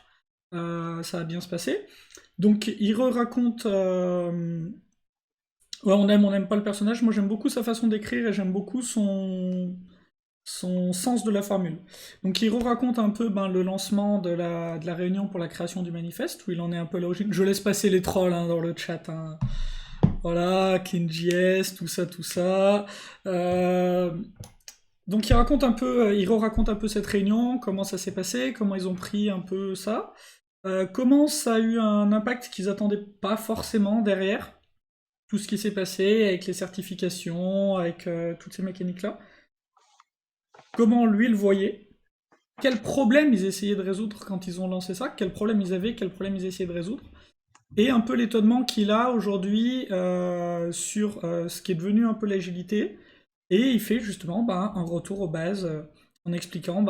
ça va bien se passer. Donc il raconte. Ouais, on n'aime pas le personnage. Moi j'aime beaucoup sa façon d'écrire et j'aime beaucoup son sens de la formule. Donc il raconte un peu le lancement de la réunion pour la création du manifeste, où il en est un peu à l'origine. Je laisse passer les trolls dans le chat. Voilà, CleanJS, tout ça, tout ça. Donc il raconte un peu, il raconte un peu cette réunion, comment ça s'est passé, comment ils ont pris un peu ça, comment ça a eu un impact qu'ils attendaient pas forcément derrière, tout ce qui s'est passé avec les certifications, avec toutes ces mécaniques-là. Comment lui le voyait, quels problèmes ils essayaient de résoudre quand ils ont lancé ça, quels problèmes ils avaient, quels problèmes ils essayaient de résoudre, et un peu l'étonnement qu'il a aujourd'hui sur ce qui est devenu un peu l'agilité. Et il fait justement un retour aux bases en expliquant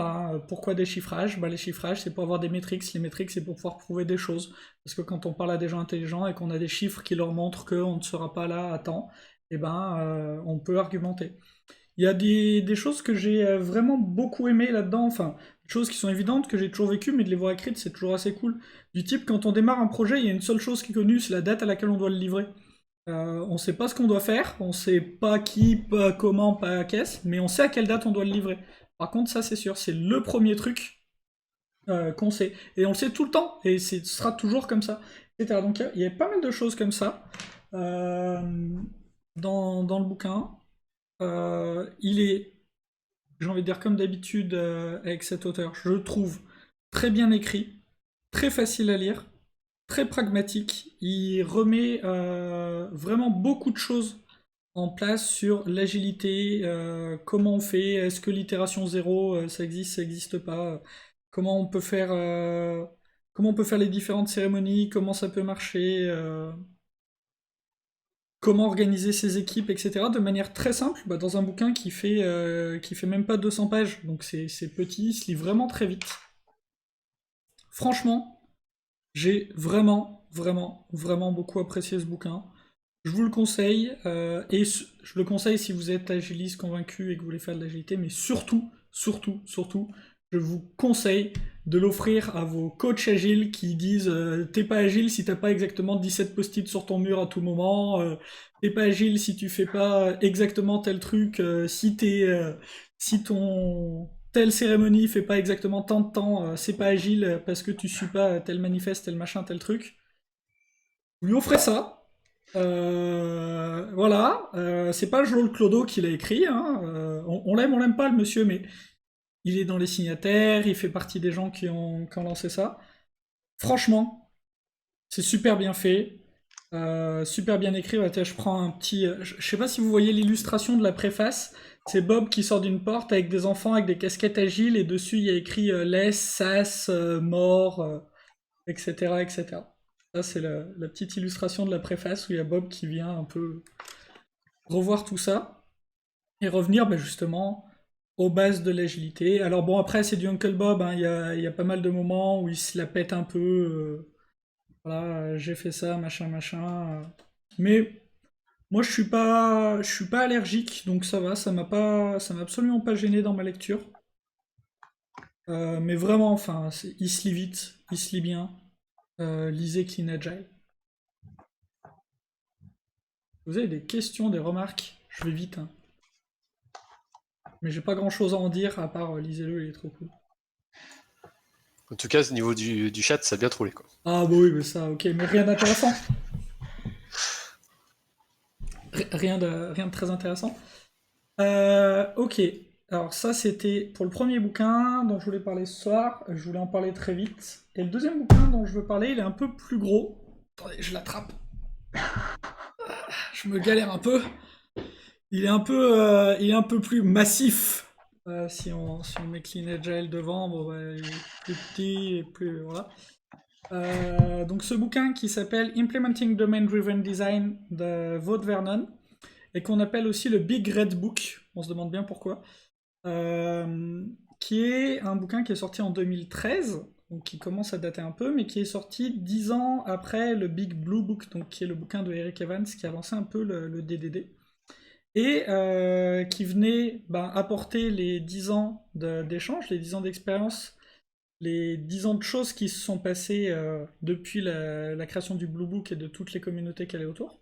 pourquoi des chiffrages. Les chiffrages, c'est pour avoir des métriques. Les métriques, c'est pour pouvoir prouver des choses. Parce que quand on parle à des gens intelligents et qu'on a des chiffres qui leur montrent qu'on ne sera pas là à temps, on peut argumenter. Il y a des choses que j'ai vraiment beaucoup aimé là-dedans, enfin, des choses qui sont évidentes, que j'ai toujours vécues, mais de les voir écrites, c'est toujours assez cool. Du type, quand on démarre un projet, il y a une seule chose qui est connue, c'est la date à laquelle on doit le livrer. On sait pas ce qu'on doit faire, on sait pas qui, pas comment, pas à qu'est-ce, mais on sait à quelle date on doit le livrer. Par contre, ça c'est sûr, c'est le premier truc qu'on sait. Et on le sait tout le temps, et ce sera toujours comme ça, etc. Donc il y a pas mal de choses comme ça dans le bouquin. Il est, j'ai envie de dire comme d'habitude avec cet auteur, je le trouve très bien écrit, très facile à lire, très pragmatique. Il remet vraiment beaucoup de choses en place sur l'agilité, comment on fait, est-ce que l'itération 0 ça existe pas, comment on peut faire les différentes cérémonies, comment ça peut marcher, comment organiser ses équipes, etc. de manière très simple, dans un bouquin qui fait même pas 200 pages, donc c'est petit, il se lit vraiment très vite. Franchement, j'ai vraiment, vraiment, vraiment beaucoup apprécié ce bouquin. Je vous le conseille, et je le conseille si vous êtes agiliste convaincu et que vous voulez faire de l'agilité, mais surtout, surtout, surtout, je vous conseille de l'offrir à vos coachs agiles qui disent t'es pas agile si t'as pas exactement 17 post-it sur ton mur à tout moment, t'es pas agile si tu fais pas exactement tel truc, si ton telle cérémonie fait pas exactement tant de temps, c'est pas agile parce que tu suis pas tel manifeste, tel machin, tel truc. Vous lui offrez ça. Voilà, c'est pas Joel Clodo qui l'a écrit, hein. On l'aime pas le monsieur, mais il est dans les signataires, il fait partie des gens qui ont lancé ça. Franchement, c'est super bien fait, super bien écrit. Ouais, tiens, je prends un petit. Je sais pas si vous voyez l'illustration de la préface. C'est Bob qui sort d'une porte avec des enfants avec des casquettes agiles et dessus il y a écrit laisse, sas, mort, etc., etc. Ça, c'est la petite illustration de la préface où il y a Bob qui vient un peu revoir tout ça et revenir justement aux bases de l'agilité. Alors bon, après, c'est du Uncle Bob, hein. Il y a pas mal de moments où il se la pète un peu. Voilà, j'ai fait ça, machin, machin. Mais moi, je suis pas allergique, donc ça va, ça m'a absolument pas gêné dans ma lecture. Mais vraiment, enfin, il se lit vite, il se lit bien. Lisez Clean Agile. Vous avez des questions, des remarques? Je vais vite, hein. Mais j'ai pas grand chose à en dire à part lisez-le, il est trop cool. En tout cas, au niveau du chat, ça a bien trollé, quoi. Ah bah oui, mais ça, ok, mais rien d'intéressant. Rien de très intéressant. Ok, alors ça c'était pour le premier bouquin dont je voulais parler ce soir. Je voulais en parler très vite. Et le deuxième bouquin dont je veux parler, il est un peu plus gros. Attendez, je l'attrape. Je me galère un peu. Il est un peu plus massif. Si on met Clean Agile devant, il est plus petit et plus voilà. Donc ce bouquin qui s'appelle Implementing Domain Driven Design de Wout Vernon et qu'on appelle aussi le Big Red Book, on se demande bien pourquoi, qui est un bouquin qui est sorti en 2013, donc qui commence à dater un peu, mais qui est sorti 10 ans après le Big Blue Book, donc qui est le bouquin de Eric Evans qui a lancé un peu le DDD, et qui venait apporter les 10 ans d'échange, les 10 ans d'expérience les 10 ans de choses qui se sont passées depuis la création du Blue Book et de toutes les communautés qu'elle est autour.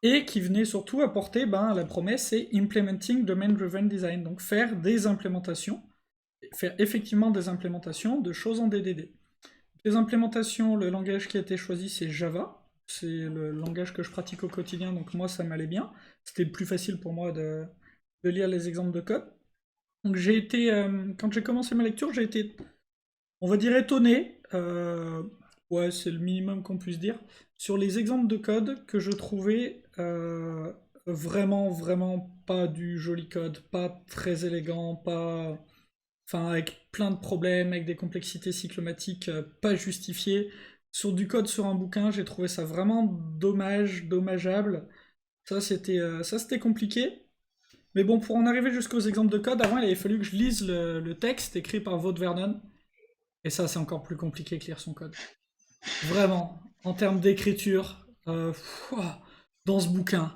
Et qui venait surtout apporter la promesse, c'est Implementing Domain Driven Design, donc faire des implémentations, faire effectivement des implémentations de choses en DDD. Les implémentations, le langage qui a été choisi, c'est Java. C'est le langage que je pratique au quotidien, donc moi ça m'allait bien. C'était plus facile pour moi de lire les exemples de code. Donc j'ai été, quand j'ai commencé ma lecture, j'ai été, on va dire, étonné, ouais c'est le minimum qu'on puisse dire, sur les exemples de code que je trouvais vraiment pas du joli code, pas très élégant, pas... Enfin, avec plein de problèmes, avec des complexités cyclomatiques pas justifiées. Sur du code sur un bouquin, j'ai trouvé ça vraiment dommageable. Ça, c'était compliqué. Mais bon, pour en arriver jusqu'aux exemples de code, avant, il avait fallu que je lise le texte écrit par Wout Vernon. Et ça, c'est encore plus compliqué que lire son code. Vraiment, en termes d'écriture, dans ce bouquin.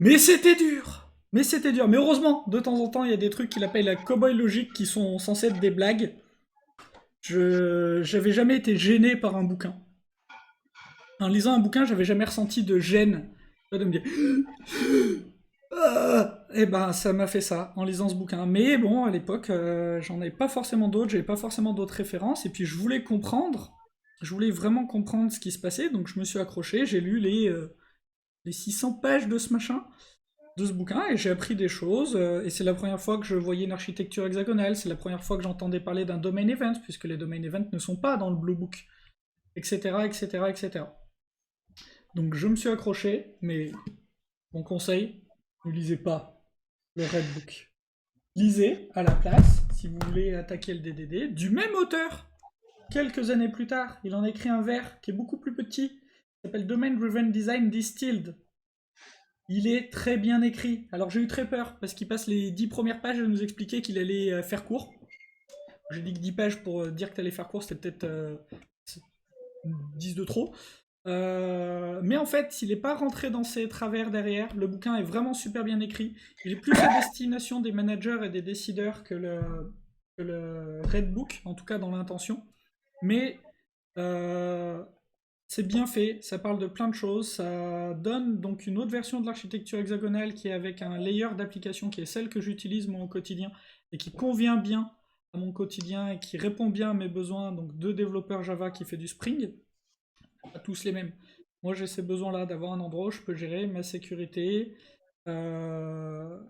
Mais c'était dur! Mais c'était dur. Mais heureusement, de temps en temps, il y a des trucs qu'il appelle la cowboy logique qui sont censés être des blagues. J'avais jamais été gêné par un bouquin. En lisant un bouquin, j'avais jamais ressenti de gêne. De me dire... Et ben, ça m'a fait ça, en lisant ce bouquin. Mais bon, à l'époque, j'en avais pas forcément d'autres, j'avais pas forcément d'autres références, et puis je voulais comprendre, je voulais vraiment comprendre ce qui se passait, donc je me suis accroché, j'ai lu les 600 pages de ce machin, de ce bouquin, et j'ai appris des choses, et c'est la première fois que je voyais une architecture hexagonale, c'est la première fois que j'entendais parler d'un domain event, puisque les domain events ne sont pas dans le Blue Book, etc., etc. Donc je me suis accroché, mais mon conseil, ne lisez pas le Red Book. Lisez, à la place, si vous voulez attaquer le DDD, du même auteur. Quelques années plus tard, il en a écrit un vers qui est beaucoup plus petit, qui s'appelle Domain Driven Design Distilled. Il est très bien écrit. Alors j'ai eu très peur, parce qu'il passe les 10 premières pages à nous expliquer qu'il allait faire court. J'ai dit que 10 pages pour dire que t'allais faire court, c'était peut-être 10 de trop. Mais en fait, s'il n'est pas rentré dans ses travers derrière, le bouquin est vraiment super bien écrit. Il est plus à destination des managers et des décideurs que le Red Book, en tout cas dans l'intention. Mais c'est bien fait, ça parle de plein de choses, ça donne donc une autre version de l'architecture hexagonale qui est avec un layer d'application qui est celle que j'utilise moi au quotidien et qui convient bien à mon quotidien et qui répond bien à mes besoins donc de développeur Java qui fait du Spring. Pas tous les mêmes. Moi j'ai ces besoins-là d'avoir un endroit où je peux gérer ma sécurité, la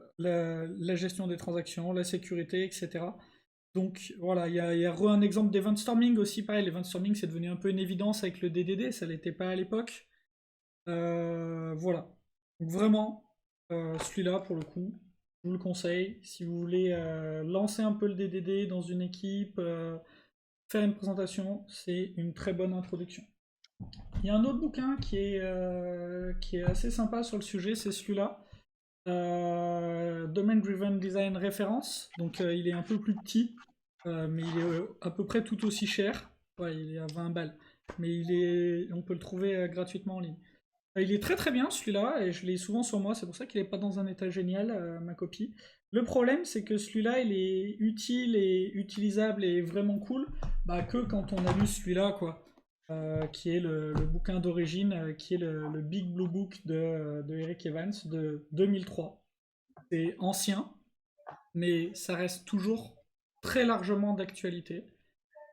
gestion des transactions, la sécurité, etc. Donc voilà, il y a un exemple d'event storming aussi, pareil, l'event storming c'est devenu un peu une évidence avec le DDD, ça l'était pas à l'époque. Voilà. Donc vraiment, celui-là pour le coup, je vous le conseille. Si vous voulez lancer un peu le DDD dans une équipe, faire une présentation, c'est une très bonne introduction. Il y a un autre bouquin qui est assez sympa sur le sujet, c'est celui-là. Domain Driven Design Référence. Donc il est un peu plus petit, mais il est à peu près tout aussi cher. Ouais, il est à 20 balles. Mais on peut le trouver gratuitement en ligne. Il est très très bien celui-là, et je l'ai souvent sur moi, c'est pour ça qu'il n'est pas dans un état génial, ma copie. Le problème, c'est que celui-là, il est utile et utilisable et vraiment cool, que quand on a lu celui-là, quoi. Qui est le bouquin d'origine, qui est le Big Blue Book de Eric Evans de 2003. C'est ancien, mais ça reste toujours très largement d'actualité.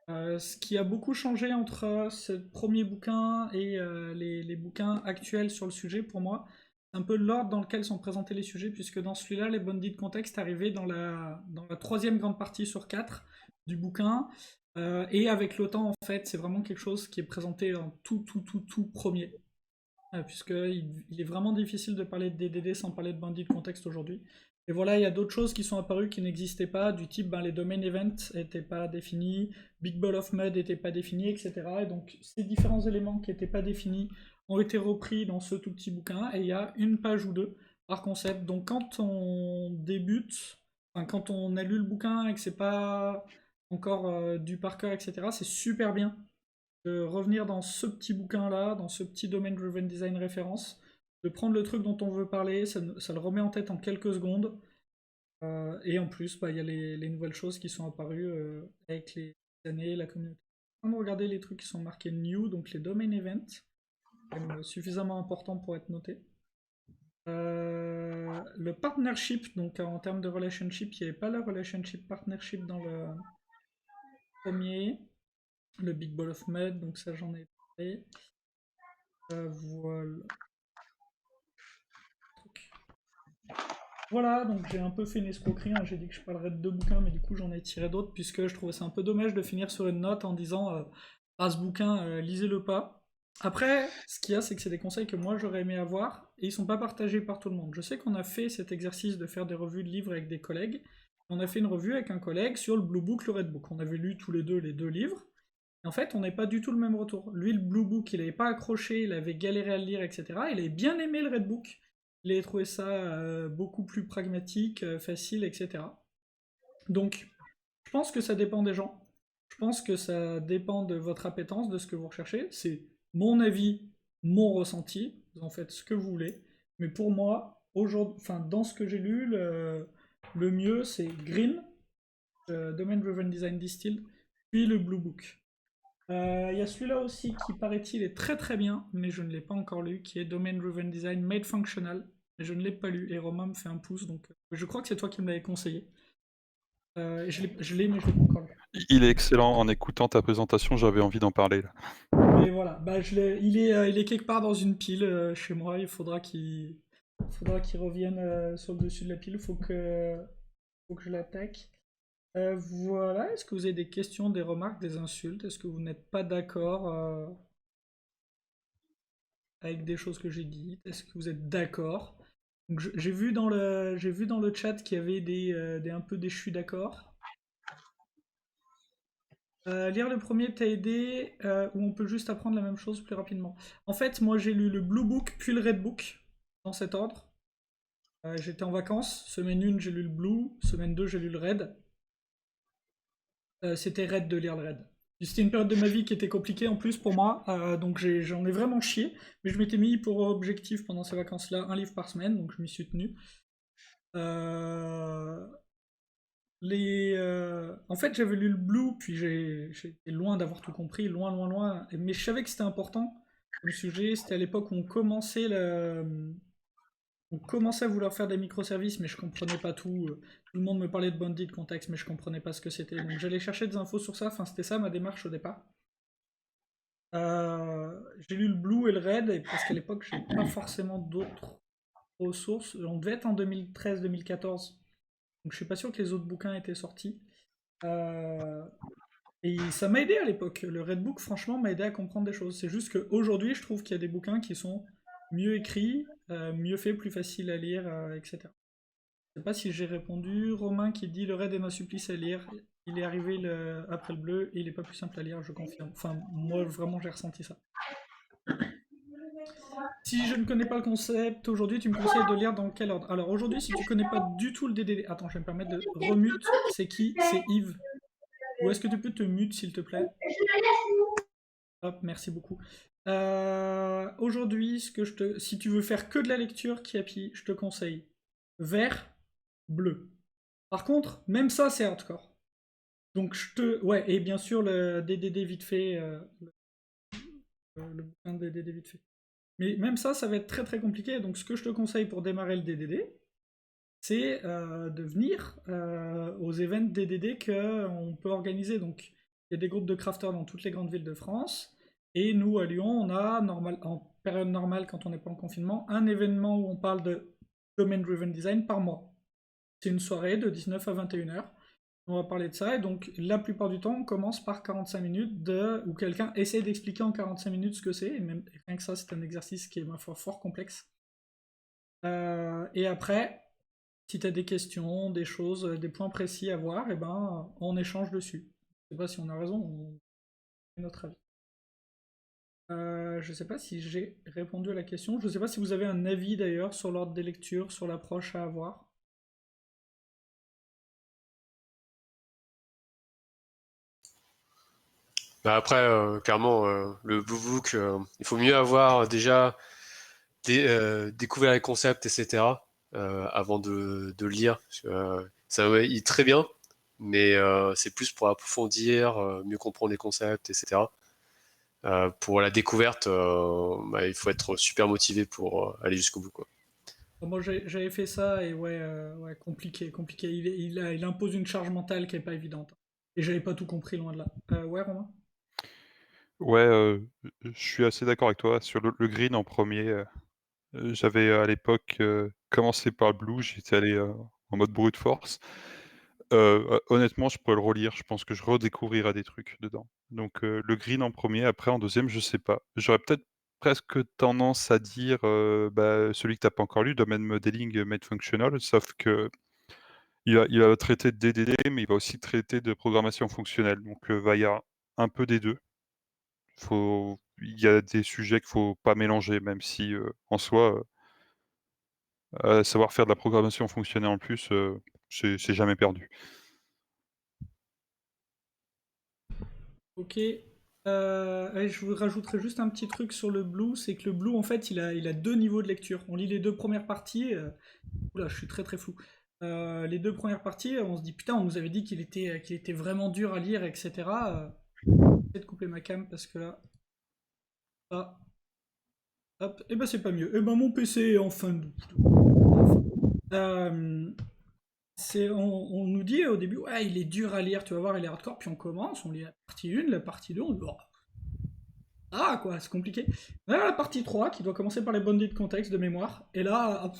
Ce qui a beaucoup changé entre ce premier bouquin et les bouquins actuels sur le sujet, pour moi, c'est un peu l'ordre dans lequel sont présentés les sujets, puisque dans celui-là, les bounded de contexte arrivaient dans la troisième grande partie sur 4 du bouquin. Et avec l'OTAN, en fait, c'est vraiment quelque chose qui est présenté en tout premier. Puisqu'il est vraiment difficile de parler de DDD sans parler de bandit de contexte aujourd'hui. Et voilà, il y a d'autres choses qui sont apparues qui n'existaient pas, du type les domain events n'étaient pas définis, Big Ball of Mud n'était pas défini, etc. Et donc ces différents éléments qui n'étaient pas définis ont été repris dans ce tout petit bouquin, et il y a une page ou deux par concept. Donc quand on débute, quand on a lu le bouquin et que c'est pas encore du par cœur, etc., c'est super bien de revenir dans ce petit bouquin-là, dans ce petit Domain Driven Design référence, de prendre le truc dont on veut parler, ça le remet en tête en quelques secondes, et en plus, il y a les nouvelles choses qui sont apparues avec les années, la communauté. On va regarder les trucs qui sont marqués new, donc les domain events, quand même suffisamment important pour être noté. Le partnership, donc en termes de relationship, il n'y avait pas le relationship partnership dans le premier. Le Big Ball of Mud, donc ça j'en ai parlé. Voilà. Voilà, donc j'ai un peu fait une escroquerie, hein. J'ai dit que je parlerais de 2 bouquins, mais du coup j'en ai tiré d'autres, puisque je trouvais ça un peu dommage de finir sur une note en disant ah, ce bouquin, lisez-le pas. Après, ce qu'il y a, c'est que c'est des conseils que moi j'aurais aimé avoir, et ils sont pas partagés par tout le monde. Je sais qu'on a fait cet exercice de faire des revues de livres avec des collègues. On a fait une revue avec un collègue sur le Blue Book, le Red Book. On avait lu tous les deux livres. Et en fait, on n'est pas du tout le même retour. Lui, le Blue Book, il n'avait pas accroché, il avait galéré à le lire, etc. Il avait bien aimé le Red Book. Il avait trouvé ça beaucoup plus pragmatique, facile, etc. Donc, je pense que ça dépend des gens. Je pense que ça dépend de votre appétence, de ce que vous recherchez. C'est mon avis, mon ressenti. Vous en faites ce que vous voulez. Mais pour moi, aujourd'hui, enfin, dans ce que j'ai lu, le mieux, c'est Green, Domain Driven Design Distilled, puis le Blue Book. Il y a celui-là aussi qui, paraît-il, est très très bien, mais je ne l'ai pas encore lu, qui est Domain Driven Design Made Functional. Mais je ne l'ai pas lu, et Romain me fait un pouce, donc je crois que c'est toi qui me l'avais conseillé. Je l'ai, mais je l'ai pas encore lu. Il est excellent. En écoutant ta présentation, j'avais envie d'en parler là. Mais voilà, bah, il est quelque part dans une pile chez moi, il faudra qu'il revienne sur le dessus de la pile, faut que je l'attaque. Voilà, est-ce que vous avez des questions, des remarques, des insultes? Est-ce que vous n'êtes pas d'accord avec des choses que j'ai dites? Est-ce que vous êtes d'accord? Donc, j'ai vu dans le chat qu'il y avait des un peu des je suis d'accord. Lire le premier t'a aidé ou on peut juste apprendre la même chose plus rapidement? En fait, moi j'ai lu le Blue Book puis le Red Book dans cet ordre. J'étais en vacances. Semaine 1, j'ai lu le Blue. Semaine 2, j'ai lu le Red. C'était raide de lire le Red. C'était une période de ma vie qui était compliquée en plus pour moi, donc j'en ai vraiment chié. Mais je m'étais mis pour objectif pendant ces vacances-là un livre par semaine, donc je m'y suis tenu. En fait, j'avais lu le Blue, puis j'étais loin d'avoir tout compris, loin. Mais je savais que c'était important comme sujet. C'était à l'époque où on commençait à vouloir faire des microservices, mais je comprenais pas tout. Tout le monde me parlait de bounded context, mais je comprenais pas ce que c'était. Donc j'allais chercher des infos sur ça. Enfin, c'était ça ma démarche au départ. J'ai lu le Blue et le Red, et parce qu'à l'époque, j'ai pas forcément d'autres ressources. On devait être en 2013-2014. Donc je suis pas sûr que les autres bouquins étaient sortis. Et ça m'a aidé à l'époque. Le Red Book, franchement, m'a aidé à comprendre des choses. C'est juste qu'aujourd'hui, je trouve qu'il y a des bouquins qui sont mieux écrits, mieux faits, plus faciles à lire, etc. Je sais pas si j'ai répondu. Romain qui dit le Red est un supplice à lire. Il est arrivé après le bleu et il est pas plus simple à lire, je confirme. Enfin, moi, vraiment, j'ai ressenti ça. Si je ne connais pas le concept, aujourd'hui, tu me conseilles de lire dans quel ordre? Alors aujourd'hui, si tu connais pas du tout le DDD... Attends, je vais me permettre de remute. C'est qui? C'est Yves. Ou est-ce que tu peux te mute, s'il te plaît? Hop, merci beaucoup. Aujourd'hui, si tu veux faire que de la lecture, Kiapi, je te conseille vert, bleu. Par contre, même ça, c'est hardcore. Donc ouais, et bien sûr le DDD vite fait, le bouquin de DDD vite fait. Mais même ça, ça va être très très compliqué. Donc ce que je te conseille pour démarrer le DDD, c'est de venir aux events DDD qu'on peut organiser. Donc il y a des groupes de crafters dans toutes les grandes villes de France. Et nous, à Lyon, on a, en période normale, quand on n'est pas en confinement, un événement où on parle de Domain Driven Design par mois. C'est une soirée de 19 à 21h. On va parler de ça, et donc la plupart du temps, on commence par 45 minutes où quelqu'un essaie d'expliquer en 45 minutes ce que c'est, et même rien que ça, c'est un exercice qui est, ma foi, fort complexe. Et après, si tu as des questions, des choses, des points précis à voir, et ben, on échange dessus. Je sais pas si on a raison, on a notre avis. Je sais pas si j'ai répondu à la question. Je sais pas si vous avez un avis d'ailleurs sur l'ordre des lectures, sur l'approche à avoir. Bah après, clairement, le Blue Book, il faut mieux avoir déjà découvert les concepts, etc., avant de le lire. Ça, ouais, il est très bien, mais c'est plus pour approfondir, mieux comprendre les concepts, etc. Pour la découverte, il faut être super motivé pour aller jusqu'au bout, quoi. Moi, j'avais fait ça et ouais, compliqué, compliqué. Il impose une charge mentale qui est pas évidente. Et j'avais pas tout compris, loin de là. Ouais, Romain? Ouais, je suis assez d'accord avec toi. Sur le green en premier, j'avais à l'époque commencé par le blue, j'étais allé en mode brute force. Honnêtement, je pourrais le relire, je pense que je redécouvrirai des trucs dedans. Donc le green en premier, après en deuxième, je sais pas. J'aurais peut-être presque tendance à dire celui que tu pas encore lu, Domain Modeling Made Functional, sauf que il va traiter de DDD, mais il va aussi traiter de programmation fonctionnelle. Donc il y a un peu des deux. Il y a des sujets qu'il faut pas mélanger, même si en soi, savoir faire de la programmation fonctionnelle en plus, c'est jamais perdu. Ok. Je vous rajouterai juste un petit truc sur le Blue, c'est que le Blue, en fait, il a deux niveaux de lecture. On lit les deux premières parties. Oula, je suis très très flou. Les deux premières parties, on se dit putain, on nous avait dit qu'il était vraiment dur à lire, etc. Peut-être couper ma cam parce que là. Ah, hop, et ben c'est pas mieux. Et ben mon PC est en fin de. Euh, on nous dit au début, ouais, il est dur à lire, tu vas voir, il est hardcore, puis on commence, on lit la partie 1, la partie 2, on dit, oh, ah quoi, c'est compliqué. On a la partie 3 qui doit commencer par les bonnes de contexte de mémoire, et là,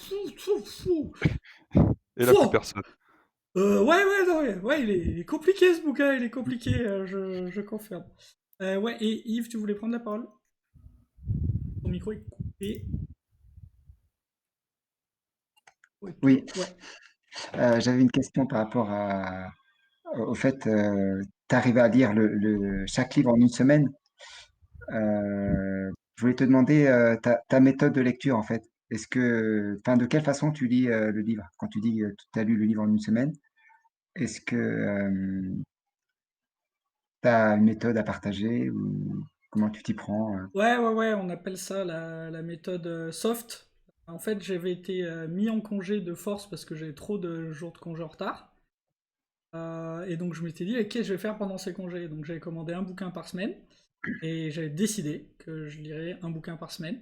Et là, plus personne. Ouais, non, ouais, il est compliqué ce bouquin, il est compliqué, je confirme. Ouais, et Yves, tu voulais prendre la parole? Ton micro est coupé. Ouais, Oui, ouais. j'avais une question par rapport au fait, tu arrives à lire chaque livre en une semaine. Je voulais te demander ta méthode de lecture en fait. De quelle façon tu lis le livre? Quand tu dis que tu as lu le livre en une semaine, est-ce que tu as une méthode à partager ou comment tu t'y prends? Ouais, on appelle ça la méthode soft. En fait, j'avais été mis en congé de force parce que j'avais trop de jours de congé en retard. Et donc je m'étais dit, qu'est-ce que je vais faire pendant ces congés? Donc j'avais commandé un bouquin par semaine et j'avais décidé que je lirais un bouquin par semaine.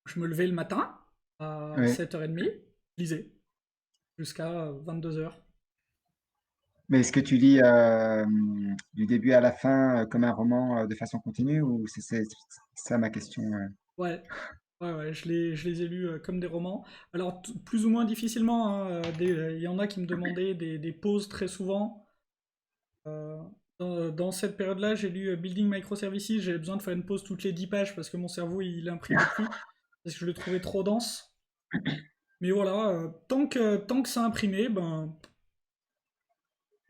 Je me levais le matin à Ouais. 7h30, je lisais jusqu'à 22h. Mais est-ce que tu lis du début à la fin comme un roman de façon continue ou c'est ça ma question? Ouais, ouais, je les ai lus comme des romans. Alors, plus ou moins difficilement, hein, il y en a qui me demandaient des pauses très souvent. Euh, dans cette période-là, j'ai lu Building Microservices. J'avais besoin de faire une pause toutes les 10 pages parce que mon cerveau il imprimait plus. Parce que je le trouvais trop dense. Mais voilà, tant que ça imprimait, ben.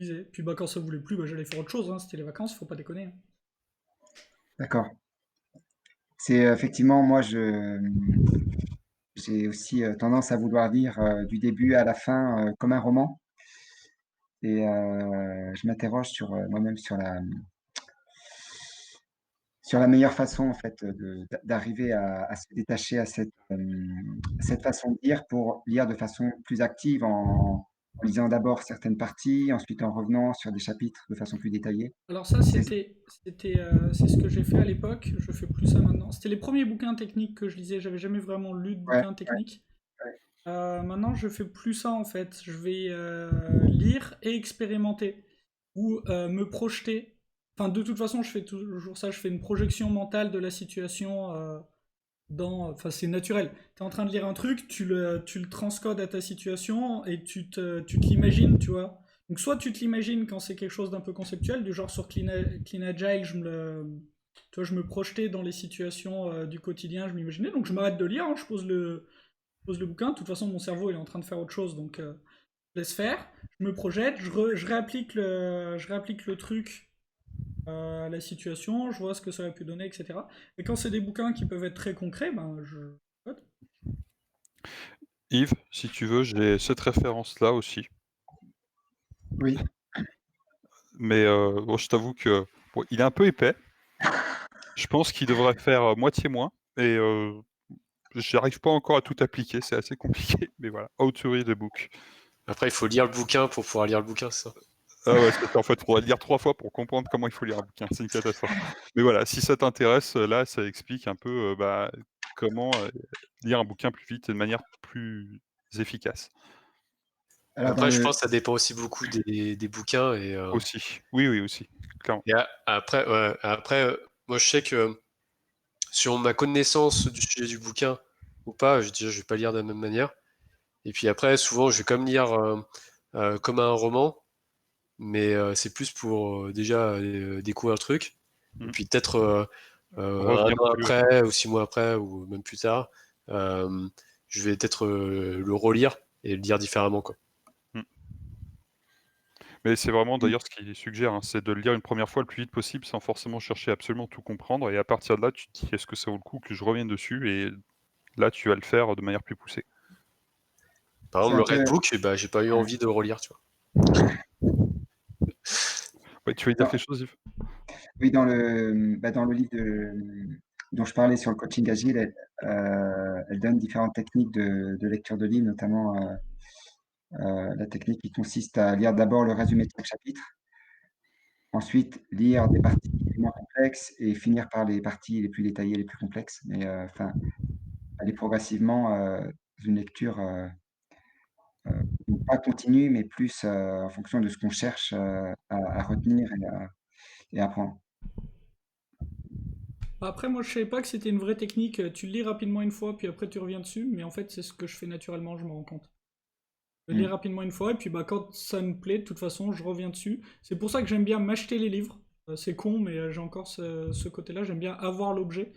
Je lisais. Puis bah, quand ça voulait plus, bah, j'allais faire autre chose, hein. C'était les vacances, faut pas déconner, hein. D'accord. C'est effectivement, moi, j'ai aussi tendance à vouloir lire du début à la fin comme un roman. Et je m'interroge sur moi-même sur la meilleure façon en fait d'arriver à se détacher à cette façon de lire pour lire de façon plus active en lisant d'abord certaines parties, ensuite en revenant sur des chapitres de façon plus détaillée. Alors ça, C'est c'est ce que j'ai fait à l'époque. Je fais plus ça maintenant. C'était les premiers bouquins techniques que je lisais. J'avais jamais vraiment lu de ouais, bouquins techniques. ouais. Maintenant, je fais plus ça en fait. Je vais lire et expérimenter ou me projeter. Enfin, de toute façon, je fais toujours ça. Je fais une projection mentale de la situation Enfin, c'est naturel. Tu es en train de lire un truc, tu le transcodes à ta situation et tu te l'imagines, tu vois. Donc, soit tu te l'imagines quand c'est quelque chose d'un peu conceptuel, du genre sur Clean Agile, tu vois, je me projetais dans les situations du quotidien, je m'imaginais. Donc, je m'arrête de lire, hein, je pose le bouquin. De toute façon, mon cerveau il est en train de faire autre chose, donc je laisse faire. Je me projette, je réapplique le truc la situation, je vois ce que ça aurait pu donner, etc. Et quand c'est des bouquins qui peuvent être très concrets, ben je. Yves, si tu veux, j'ai cette référence-là aussi. Oui, Mais bon, je t'avoue que bon, il est un peu épais. Je pense qu'il devrait faire moitié moins. Et j'arrive pas encore à tout appliquer, c'est assez compliqué. Mais voilà, how to read a book. Après, il faut lire le bouquin pour pouvoir lire le bouquin, c'est ça. Ah ouais, c'est ça, en fait, faudrait le lire 3 fois pour comprendre comment il faut lire un bouquin, c'est une catastrophe. Mais voilà, si ça t'intéresse, là, ça explique un peu, comment, lire un bouquin plus vite et de manière plus efficace. Alors dans Après, je le pense que ça dépend aussi beaucoup des bouquins Aussi. Oui, oui, aussi, clairement. après, ouais, après, moi je sais que sur ma connaissance du sujet du bouquin ou pas, je vais pas lire de la même manière. Et puis après, souvent, je vais comme lire comme un roman, mais c'est plus pour déjà découvrir le truc. Et Mmh. puis peut-être un Revenir an dessus, après, ou 6 mois après, ou même plus tard, euh, je vais peut-être le relire et le lire différemment, quoi. mmh. Mais c'est vraiment mmh, d'ailleurs ce qu'il suggère, hein, c'est de le lire une première fois le plus vite possible sans forcément chercher à absolument tout comprendre et à partir de là, tu te dis: «Est-ce que ça vaut le coup que je revienne dessus?» et là, tu vas le faire de manière plus poussée. Par c'est exemple, un le Red peu Book, eh ben, j'ai pas eu ouais. envie de le relire, tu vois. Ouais, tu veux dire Dans quelque chose, Yves? Oui, dans le livre dont je parlais sur le coaching agile, elle donne différentes techniques de lecture de livres, notamment la technique qui consiste à lire d'abord le résumé de chaque chapitre, ensuite lire des parties les moins complexes et finir par les parties les plus détaillées, les plus complexes. Mais enfin, aller progressivement dans une lecture pas continue, mais plus en fonction de ce qu'on cherche à retenir et à apprendre. Après, moi, je savais pas que c'était une vraie technique. Tu le lis rapidement une fois, puis après tu reviens dessus. Mais en fait, c'est ce que je fais naturellement, je me rends compte. Je lis Mm. rapidement une fois, et puis bah, quand ça me plaît, de toute façon, je reviens dessus. C'est pour ça que j'aime bien m'acheter les livres. C'est con, mais j'ai encore ce côté-là. J'aime bien avoir l'objet.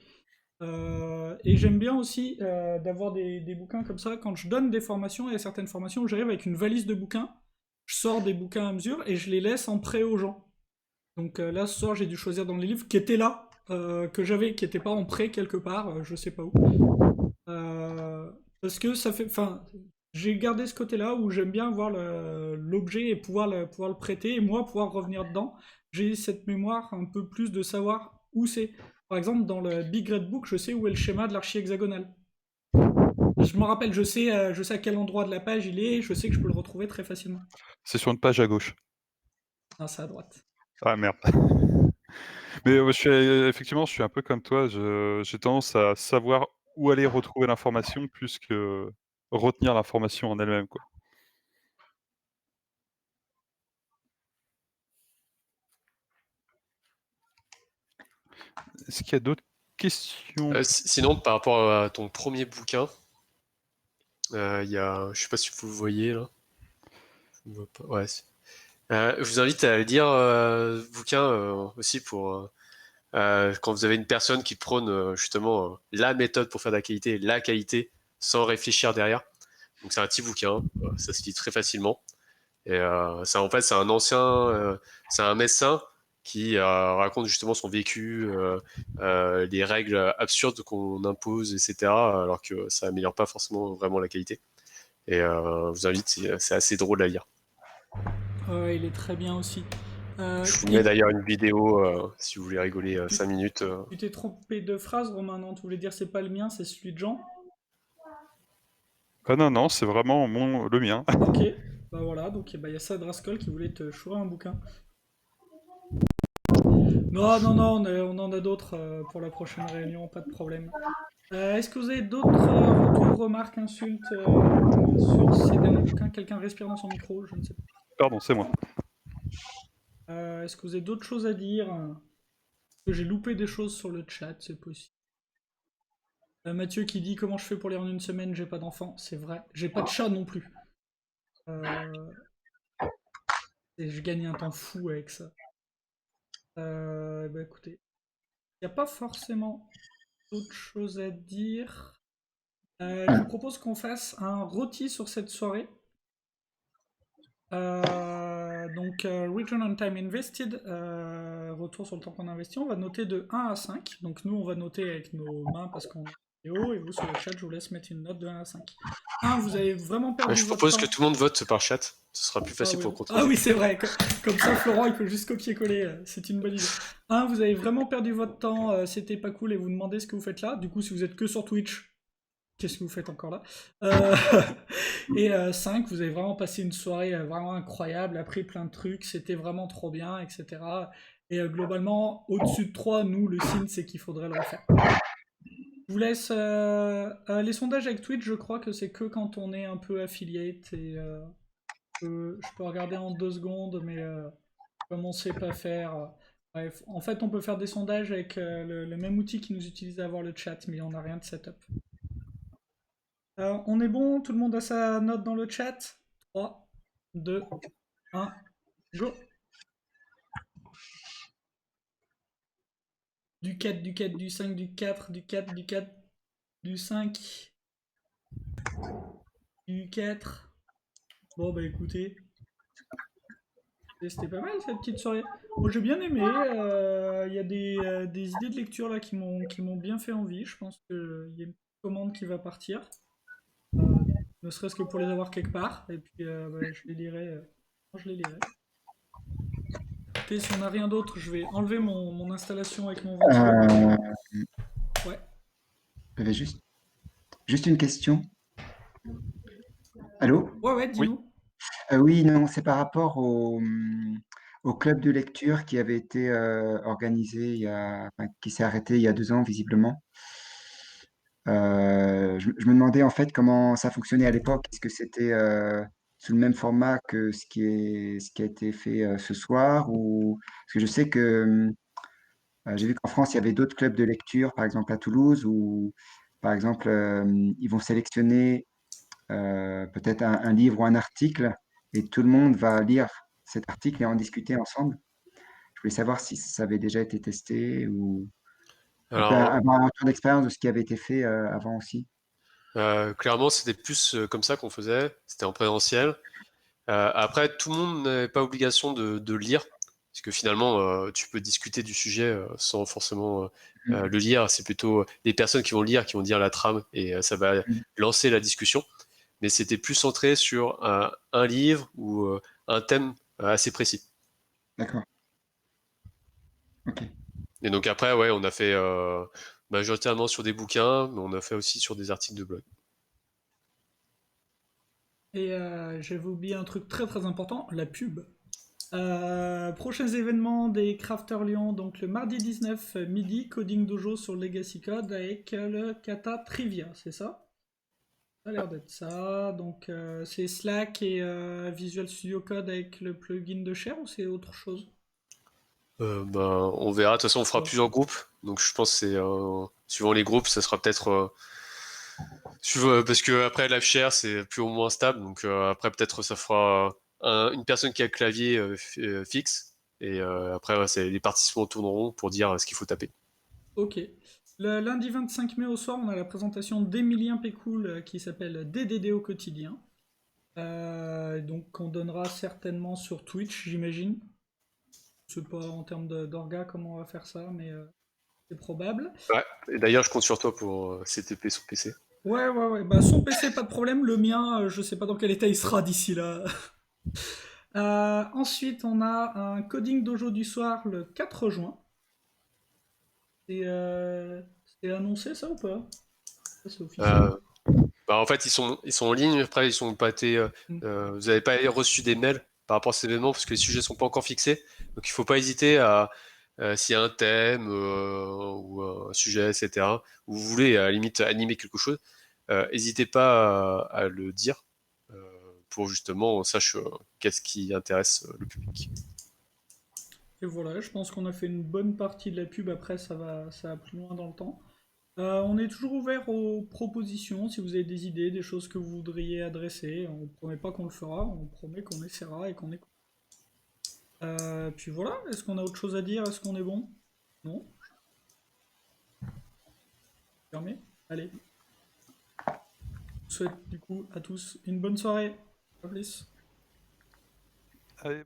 Et j'aime bien aussi d'avoir des bouquins comme ça. Quand je donne des formations, il y a certaines formations où j'arrive avec une valise de bouquins. Je sors des bouquins à mesure et je les laisse en prêt aux gens. Donc là, ce soir, j'ai dû choisir dans les livres qui étaient là, que j'avais, qui n'étaient pas en prêt quelque part, je sais pas où. Euh, Parce que ça fait. Enfin, j'ai gardé ce côté-là où j'aime bien voir l'objet et pouvoir le prêter et moi pouvoir revenir dedans. J'ai cette mémoire un peu plus de savoir où c'est. Par exemple, dans le Big Red Book, je sais où est le schéma de l'archi hexagonal. Je me rappelle, je sais à quel endroit de la page il est, je sais que je peux le retrouver très facilement. C'est sur une page à gauche. Non, c'est à droite. Ah merde. Mais, effectivement, je suis un peu comme toi, j'ai tendance à savoir où aller retrouver l'information plus que retenir l'information en elle-même, quoi. Est-ce qu'il y a d'autres questions? Sinon, par rapport à ton premier bouquin, je sais pas si vous le voyez là. Je ne vois pas. Ouais. Je vous invite à lire ce bouquin aussi pour quand vous avez une personne qui prône justement la méthode pour faire de la qualité, sans réfléchir derrière. Donc c'est un petit bouquin, ça se lit très facilement. Et ça, en fait, c'est un médecin qui raconte justement son vécu, les règles absurdes qu'on impose, etc., alors que ça améliore pas forcément vraiment la qualité. Et je vous invite, c'est assez drôle à lire. Ouais, il est très bien aussi. Je vous mets d'ailleurs une vidéo si vous voulez rigoler 5 minutes. Tu t'es trompé de phrase, Romain, non? Tu voulais dire c'est pas le mien, c'est celui de Jean? Ah non, non, c'est vraiment le mien. Ok, bah voilà, donc bah, il y a Sad Rascal qui voulait te chourer un bouquin. Non, non, non, on en a d'autres pour la prochaine réunion, pas de problème. Est-ce que vous avez d'autres retours, remarques, insultes sur ces derniers bouquins? Quelqu'un respire dans son micro, je ne sais pas. Pardon, c'est moi. Est-ce que vous avez d'autres choses à dire? Est-ce que j'ai loupé des choses sur le chat, c'est possible. Mathieu qui dit comment je fais pour lire en une semaine, j'ai pas d'enfant, c'est vrai. J'ai pas de chat non plus. Et je gagne un temps fou avec ça. Bah écoutez, il n'y a pas forcément d'autres choses à dire. Je vous propose qu'on fasse un rôti sur cette soirée. Return on time invested, retour sur le temps qu'on a investi, on va noter de 1 à 5. Donc nous, on va noter avec nos mains parce qu'on est haut, et vous sur le chat, je vous laisse mettre une note de 1 à 5. 1, vous avez vraiment perdu Je votre propose temps. que tout le monde vote par chat. Ce sera plus facile pour contrôler. Ah oui, c'est vrai. Comme ça, Florent, il peut juste copier-coller. C'est une bonne idée. 1, vous avez vraiment perdu votre temps. C'était pas cool et vous demandez ce que vous faites là. Du coup, si vous êtes que sur Twitch, qu'est-ce que vous faites encore là Et 5, vous avez vraiment passé une soirée vraiment incroyable, appris plein de trucs, c'était vraiment trop bien, etc. Et globalement, au-dessus de 3, nous, le signe, c'est qu'il faudrait le refaire. Je vous laisse les sondages avec Twitch, je crois que c'est que quand on est un peu affiliate et je peux regarder en 2 secondes, mais comme on sait pas faire. Bref, en fait, on peut faire des sondages avec le même outil qui nous utilise à avoir le chat, mais on n'a rien de setup. On est bon, tout le monde a sa note dans le chat. 3, 2, 1, go. Du 4, du 4, du 5, du 4, du 4, du 4, du 5, du 4. Bon, bah écoutez, c'était pas mal cette petite soirée. Moi j'ai bien aimé. Il y a des idées de lecture là qui m'ont bien fait envie. Je pense qu'il y a une petite commande qui va partir. Ne serait-ce que pour les avoir quelque part. Et puis bah, je les lirai. Je les lirai. Écoutez, si on n'a rien d'autre, je vais enlever mon installation avec mon ventilo. Euh, Ouais. J'avais juste une question. Allô? Ouais, Oui. dis-nous. Oui, non, c'est par rapport au club de lecture qui avait été organisé enfin, qui s'est arrêté il y a 2 ans, visiblement. Je me demandais en fait comment ça fonctionnait à l'époque. Est-ce que c'était sous le même format que ce qui a été fait ce soir ou... Parce que je sais que j'ai vu qu'en France, il y avait d'autres clubs de lecture, par exemple à Toulouse, où par exemple, ils vont sélectionner peut-être un livre ou un article et tout le monde va lire cet article et en discuter ensemble. Je voulais savoir si ça avait déjà été testé ou un peu Alors, avoir un retour d'expérience de ce qui avait été fait avant aussi. clairement, c'était plus comme ça qu'on faisait. C'était en présentiel. Après, tout le monde n'avait pas obligation de lire, parce que finalement, tu peux discuter du sujet sans forcément Mhm. le lire. C'est plutôt les personnes qui vont dire la trame, et ça va Mhm. lancer la discussion. Mais c'était plus centré sur un livre ou un thème assez précis. D'accord. Ok. Et donc après, ouais, on a fait majoritairement sur des bouquins, mais on a fait aussi sur des articles de blog. Et j'avais oublié un truc très très important, la pub. Prochains événements des Crafters Lyon, donc le mardi 19 midi, Coding Dojo sur Legacy Code avec le kata Trivia, c'est ça? Ça a l'air d'être ça. Donc c'est Slack et Visual Studio Code avec le plugin de Share ou c'est autre chose? Ben, on verra. De toute façon, on fera Ouais. plusieurs groupes. Donc je pense que c'est suivant les groupes, ça sera peut-être parce que après live share c'est plus ou moins stable. Donc après peut-être ça fera une personne qui a le clavier fixe et après ouais, c'est les participants tourneront pour dire ce qu'il faut taper. Ok. Le lundi 25 mai au soir, on a la présentation d'Emilien Pécoul qui s'appelle DDD au quotidien. Donc qu'on donnera certainement sur Twitch, j'imagine. Je sais pas en termes d'orga comment on va faire ça, mais c'est probable. Ouais. Et d'ailleurs, je compte sur toi pour CTP sur PC. Ouais. Bah, son PC, pas de problème. Le mien, je sais pas dans quel état il sera d'ici là. Ensuite, on a un coding dojo du soir le 4 juin. C'est annoncé ça ou pas? Ça, c'est officiel. Euh, Bah, en fait, ils sont en ligne. Après, ils sont pas été. Hmm. Vous n'avez pas reçu des mails par rapport à cet événement parce que les sujets sont pas encore fixés. Donc, il faut pas hésiter à s'il y a un thème ou un sujet, etc. Où vous voulez à la limite animer quelque chose, n'hésitez pas à le dire euh, pour justement on sache qu'est-ce qui intéresse le public. Et voilà, je pense qu'on a fait une bonne partie de la pub. Après, ça va plus loin dans le temps. On est toujours ouvert aux propositions. Si vous avez des idées, des choses que vous voudriez adresser, on ne promet pas qu'on le fera, on promet qu'on essaiera et qu'on écoute. Puis voilà, est-ce qu'on a autre chose à dire? Est-ce qu'on est bon? Non? Fermé? Allez. Je vous souhaite du coup à tous une bonne soirée. À plus. Allez.